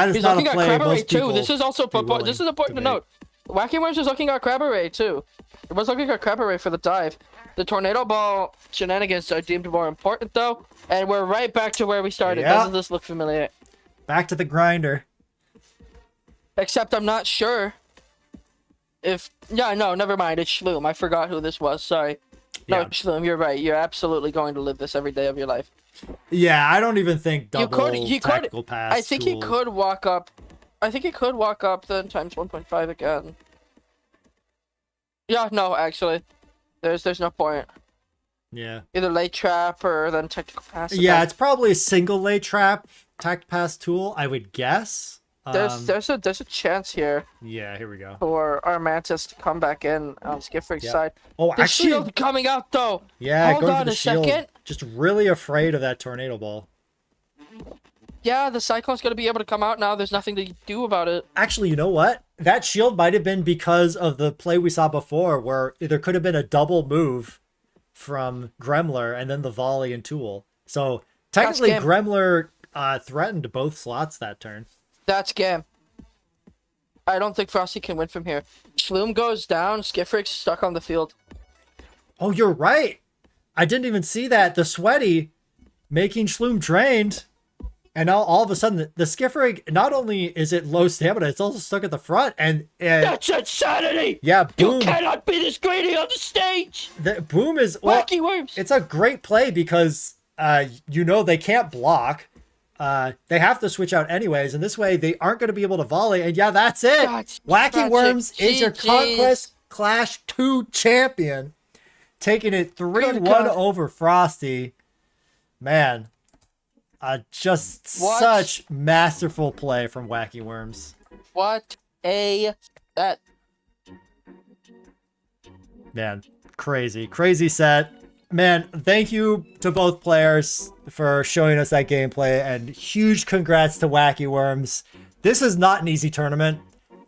is He's not looking a play at most people. too. This is also this is important to note. Wacky Worms is looking at Crab Array too. It was looking at Crab Array for the dive. The tornado ball shenanigans are deemed more important though, and we're right back to where we started. Yeah. Doesn't this look familiar? Back to the grinder. Except I'm not sure if... Yeah, no, never mind. It's Shloom. I forgot who this was. Sorry. No, Shloom, you're right. You're absolutely going to live this every day of your life. Yeah, I don't even think double he tactical pass. I think he could walk up. I think he could walk up then times 1.5 again. Yeah, no, actually. There's no point. Yeah. Either late trap or then tactical pass. Yeah, it's probably a single late trap tact pass tool, I would guess. There's a chance here. Yeah, here we go. For our Mantis to come back in on Skifrig's side. Oh, the actually, shield coming out though. Yeah, hold on a second. Just really afraid of that tornado ball. Yeah, the Cyclone's gonna be able to come out now. There's nothing to do about it. Actually, you know what? That shield might have been because of the play we saw before, where there could have been a double move from Gremler and then the volley and tool. So technically, Gremler threatened both slots that turn. That's game. I don't think Frosty can win from here. Shloom goes down. Skifrig's stuck on the field. Oh, you're right. I didn't even see that. The sweaty making Shloom drained. And now all of a sudden, the Skifrig, not only is it low stamina, it's also stuck at the front. And that's insanity! Yeah, Boom. You cannot be this greedy on the stage! Boom is... Wacky Worms! It's a great play because, you know, they can't block. They have to switch out anyways, and this way they aren't going to be able to volley. And yeah, that's it. Wacky Worms is your Conquest Clash 2 champion, taking it 3-1 over Frosty. Man, just such masterful play from Wacky Worms. What a that Man, crazy set. Man, thank you to both players for showing us that gameplay, and huge congrats to Wacky Worms. This is not an easy tournament.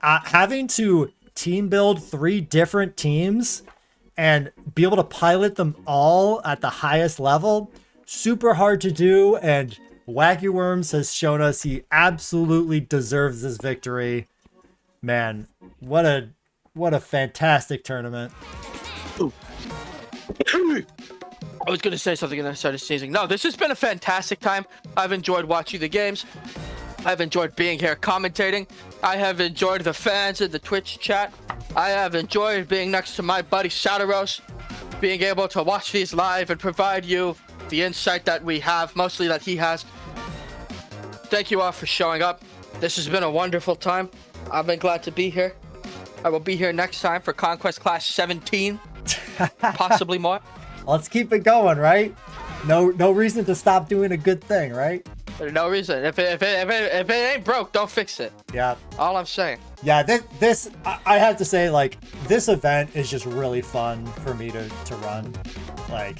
Having to team build 3 different teams and be able to pilot them all at the highest level, super hard to do, and Wacky Worms has shown us he absolutely deserves this victory. Man, what a fantastic tournament. I was going to say something and then I started sneezing. No, this has been a fantastic time. I've enjoyed watching the games. I've enjoyed being here commentating. I have enjoyed the fans in the Twitch chat. I have enjoyed being next to my buddy Shadowrose, being able to watch these live and provide you the insight that we have, mostly that he has. Thank you all for showing up. This has been a wonderful time. I've been glad to be here. I will be here next time for Conquest Clash 17, possibly more. Let's keep it going, right? No reason to stop doing a good thing, right? There's no reason. If it ain't broke, don't fix it. Yeah. All I'm saying. Yeah, this I have to say, like, this event is just really fun for me to run. Like,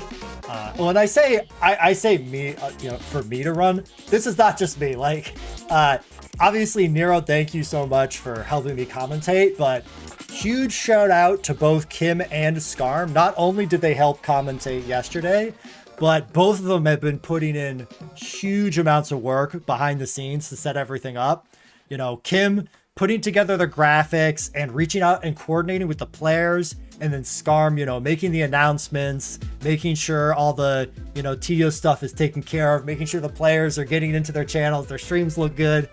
when I say me, for me to run, this is not just me. Like, obviously, Nero, thank you so much for helping me commentate, but huge shout out to both Kim and Scarm. Not only did they help commentate yesterday, but both of them have been putting in huge amounts of work behind the scenes to set everything up. You know, Kim putting together the graphics and reaching out and coordinating with the players, and then Scarm, making the announcements, making sure all the, tedious stuff is taken care of, making sure the players are getting into their channels, their streams look good,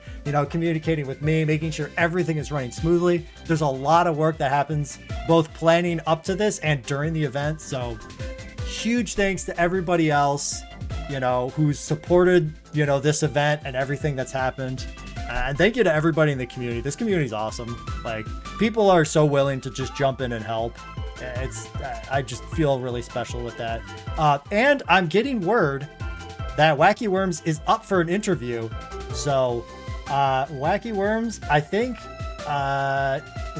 communicating with me, making sure everything is running smoothly. There's a lot of work that happens both planning up to this and during the event. So huge thanks to everybody else, who's supported, this event and everything that's happened. And thank you to everybody in the community. This community is awesome. Like, people are so willing to just jump in and help. I just feel really special with that. And I'm getting word that Wacky Worms is up for an interview. So, Wacky Worms, I think,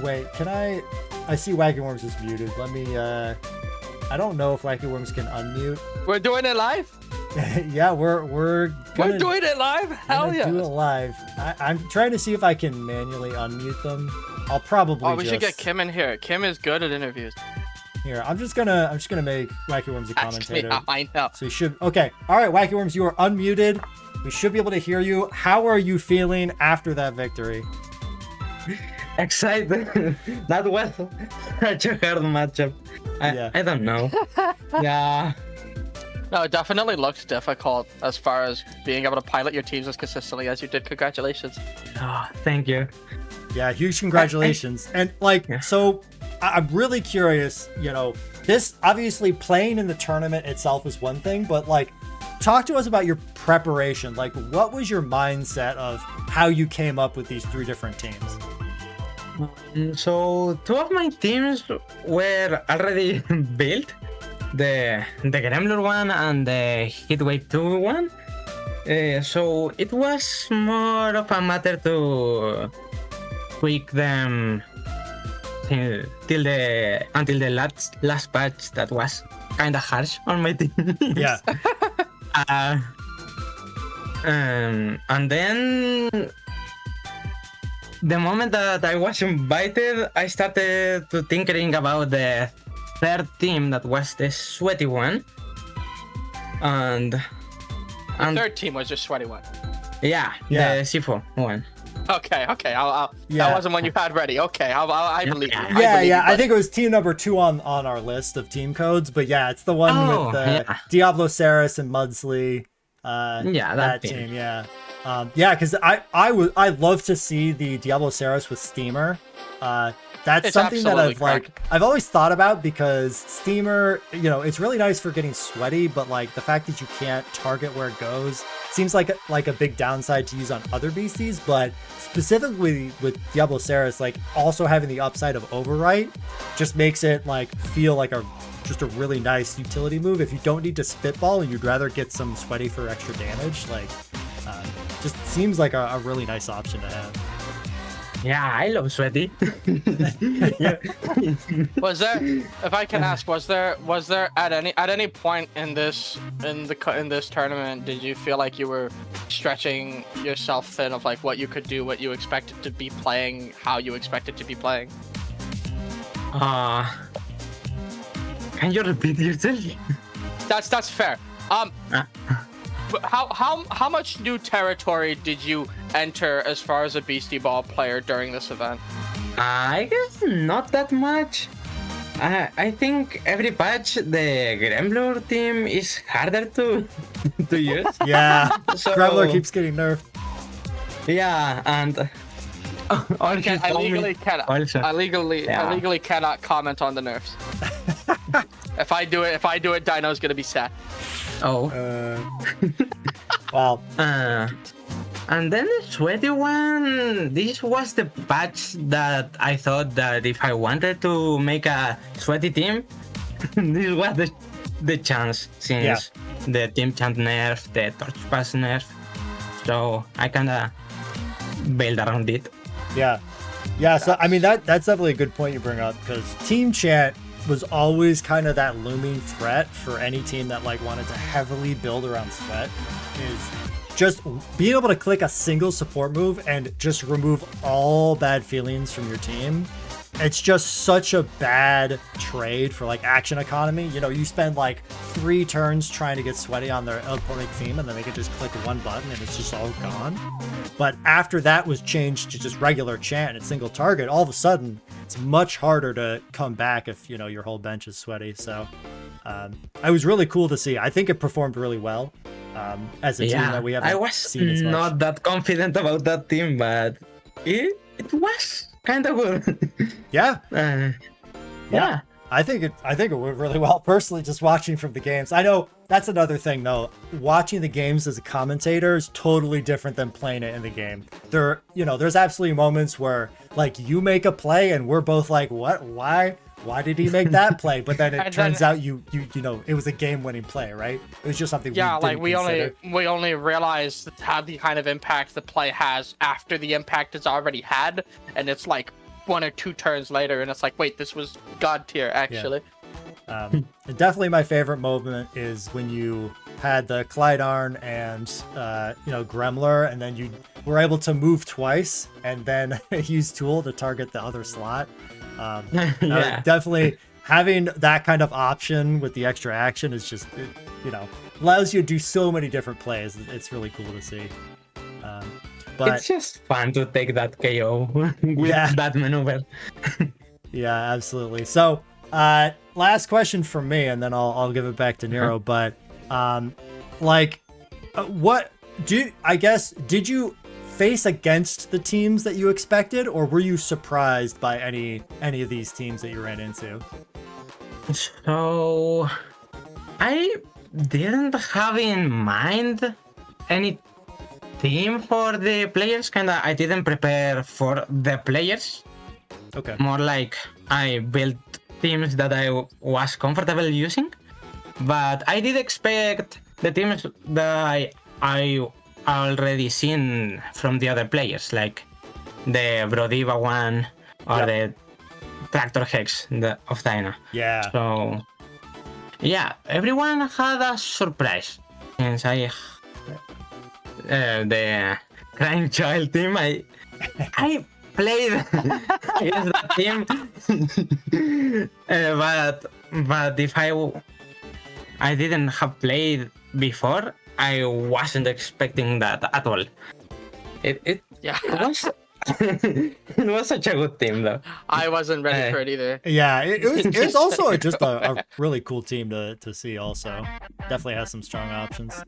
wait, I see Wacky Worms is muted. Let me, I don't know if Wacky Worms can unmute. We're doing it live? Yeah, we're doing it live. Hell yeah! Do it live. I'm trying to see if I can manually unmute them. I'll probably. We should get Kim in here. Kim is good at interviews. Here, I'm just gonna make Wacky Worms a commentator. I know. So you should. Okay, all right, Wacky Worms, you are unmuted. We should be able to hear you. How are you feeling after that victory? Excited. That was such a hard matchup. I don't know. Yeah. No, it definitely looks difficult as far as being able to pilot your teams as consistently as you did. Congratulations. Oh, thank you. Yeah, huge congratulations. And so I'm really curious, this obviously playing in the tournament itself is one thing, but talk to us about your preparation. Like, what was your mindset of how you came up with these 3 different teams? So 2 of my teams were already built. The Gremlin one and the Heatwave 2 one. So it was more of a matter to tweak them until the last patch that was kind of harsh on my team. Yeah. And then the moment that I was invited, I started to thinking about the 3rd team that was the sweaty one. And the 3rd team was just sweaty one. Yeah. The Sifo one. Okay. That wasn't one you had ready. Okay, I believe you. I think it was team number 2 on our list of team codes, but yeah, it's the one with the Diablo Saris and Mudsley. That team. Yeah. Because I love to see the Diablo Saris with Steamer. That's something that I've always thought about, because Steamer, it's really nice for getting sweaty, but the fact that you can't target where it goes seems like a big downside to use on other beasties. But specifically with Diablo Saris, also having the upside of overwrite just makes it feel like just a really nice utility move if you don't need to spitball and you'd rather get some sweaty for extra damage. Just seems like a really nice option to have. Yeah, I love Sweaty. Yeah. Was there, if I can ask, was there at any point in this tournament, did you feel like you were stretching yourself thin of like what you could do, what you expected to be playing, how you expected to be playing? Can you repeat yourself? That's fair. How much new territory did you enter as far as a Beastieball player during this event? I guess not that much. I think every patch the Gremlur team is harder to use. Yeah, So- Gremlur keeps getting nerfed. Yeah, and I legally cannot comment on the nerfs. If I do it, Dino's gonna be sad. Oh. Wow. And then the Sweaty one, this was the patch that I thought that if I wanted to make a Sweaty team, this was the chance since the team chant nerf, the torch pass nerf. So I kinda build around it. Yeah. So I mean that's definitely a good point you bring up, because team chant was always kind of that looming threat for any team that like wanted to heavily build around Sweat. Is just being able to click a single support move and just remove all bad feelings from your team. It's just such a bad trade for like action economy. You know, you spend like 3 turns trying to get Sweaty on their opponent team, and then they can just click one button and it's just all gone. But after that was changed to just regular chant and single target, all of a sudden it's much harder to come back if, you know, your whole bench is Sweaty. So it was really cool to see. I think it performed really well as a team that we haven't seen as much. I was not that confident about that team, but it was kind of good. Yeah. Yeah. I think it went really well. Personally, just watching from the games. I know that's another thing though. Watching the games as a commentator is totally different than playing it in the game. There's absolutely moments where like you make a play and we're both like, what? Why did he make that play? But then it turns out you know it was a game-winning play, right? It was just something. We only realized how the kind of impact the play has after the impact is already had, and it's like 1 or 2 turns later, and it's like, wait, this was god tier actually. Yeah. Definitely my favorite moment is when you had the Clydarn and Gremlur, and then you were able to move twice and then use Tool to target the other slot. Definitely having that kind of option with the extra action is just, allows you to do so many different plays. It's really cool to see. But it's just fun to take that KO with that maneuver. Yeah, absolutely. So, last question from me, and then I'll give it back to Nero. But, did you face against the teams that you expected, or were you surprised by any of these teams that you ran into? So I didn't have in mind any team for the players. I didn't prepare for the players. Okay. More like I built teams that I was comfortable using, but I did expect the teams that I already seen from the other players, like the Brodiva one or the Tractor Hex of Dino. Yeah. So, yeah, everyone had a surprise. Since the Crime Child team, I played against that team, but if I didn't have played before, I wasn't expecting that at all. It was such a good team, though. I wasn't ready for it either. Yeah, it was also just a really cool team to see. Also, definitely has some strong options.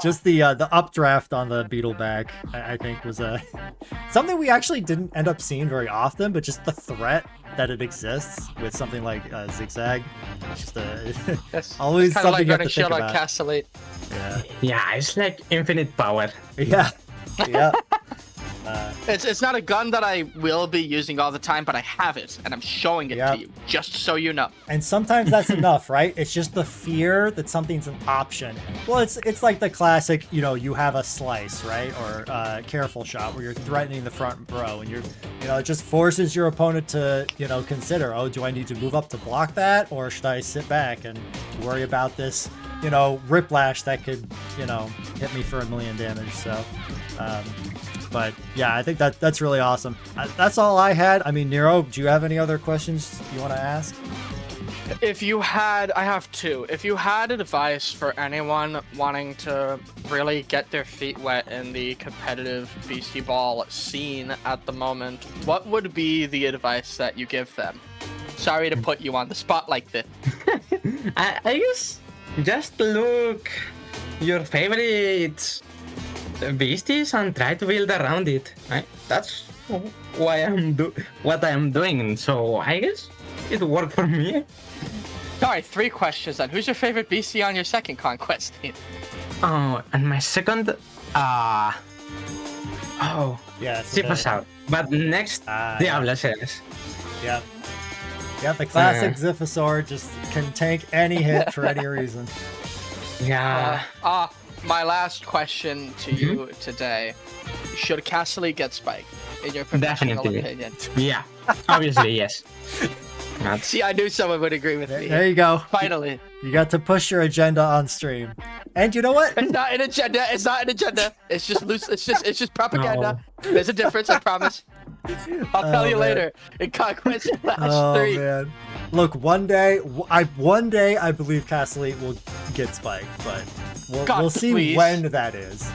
Just the updraft on the Beetleback, I think was something we actually didn't end up seeing very often, but just the threat that it exists with something like Zigzag, it's just always something you have to think about. Castellate. Yeah, it's like infinite power. Yeah. It's not a gun that I will be using all the time, but I have it, and I'm showing it to you, just so you know. And sometimes that's enough, right? It's just the fear that something's an option. Well, it's like the classic, you have a slice, right? Or careful shot where you're threatening the front row, and it just forces your opponent to, consider, oh, do I need to move up to block that? Or should I sit back and worry about this, whiplash that could, hit me for 1 million damage. So, but yeah, I think that's really awesome. That's all I had. I mean, Nero, do you have any other questions you want to ask? I have two. If you had advice for anyone wanting to really get their feet wet in the competitive Beastieball scene at the moment, what would be the advice that you give them? Sorry to put you on the spot like this. I guess just look your favorites beasties and try to build around it. Right? That's what I'm doing. So I guess it worked for me. Sorry, 3 questions then. Who's your favorite beastie on your second Conquest team? Oh, and my second, yeah, Zippers out. But next, Diablo says. Yeah. Yeah, the classic Ziphosaur just can tank any hit for any reason. Yeah. My last question to you today. Should Castle get spiked, in your professional opinion? Yeah, obviously, yes. See, I knew someone would agree with me. There you go. Finally. You got to push your agenda on stream. And you know what? It's not an agenda. It's not an agenda. It's just loose. It's just propaganda. No. There's a difference, I promise. I'll tell you later. In Conquest Clash 3. Man. Look, one day I believe Castle will get spiked, but we'll see please. when that is.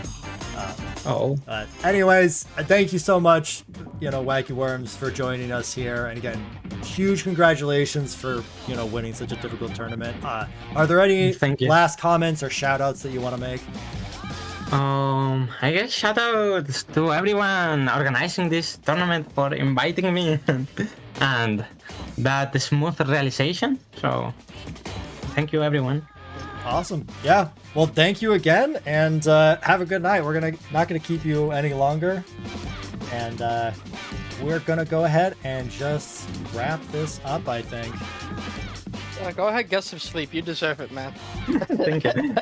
Anyways, thank you so much, Wacky Worms, for joining us here. And again, huge congratulations for, winning such a difficult tournament. Are there any last comments or shout outs that you want to make? I guess shout outs to everyone organizing this tournament for inviting me and that smooth realization. So thank you, everyone. Awesome. Yeah. Well, thank you again, and have a good night. We're not gonna keep you any longer, and we're gonna go ahead and just wrap this up, I think. Go ahead, get some sleep. You deserve it, man. Thank you.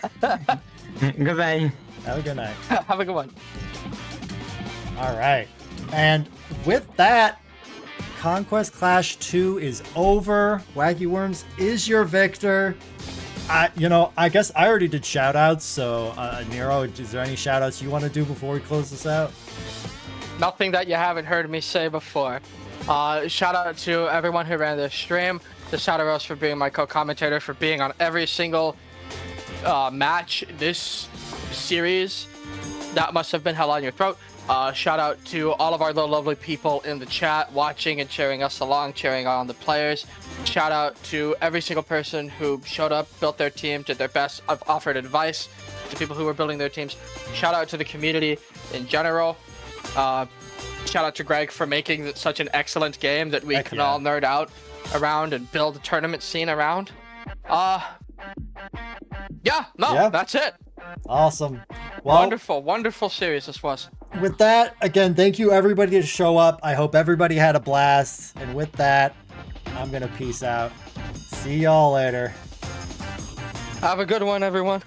Goodbye. Have a good night. Have a good one. All right. And with that, Conquest Clash 2 is over. Wacky Worms is your victor. I guess I already did shout-outs, so Nero, is there any shout-outs you want to do before we close this out? Nothing that you haven't heard me say before. Shout out to everyone who ran the stream, to Shadow Rose for being my co-commentator, for being on every single match this series. That must have been hell on your throat. Shout out to all of our little lovely people in the chat watching and cheering us along, cheering on the players. Shout out to every single person who showed up, built their team, did their best, offered advice to people who were building their teams. Shout out to the community in general. Shout out to Greg for making such an excellent game that we can all nerd out around and build a tournament scene around. That's it. Awesome. Well, wonderful series this was. With that, again, thank you everybody to show up. I hope everybody had a blast. And with that, I'm gonna peace out. See y'all later. Have a good one, everyone.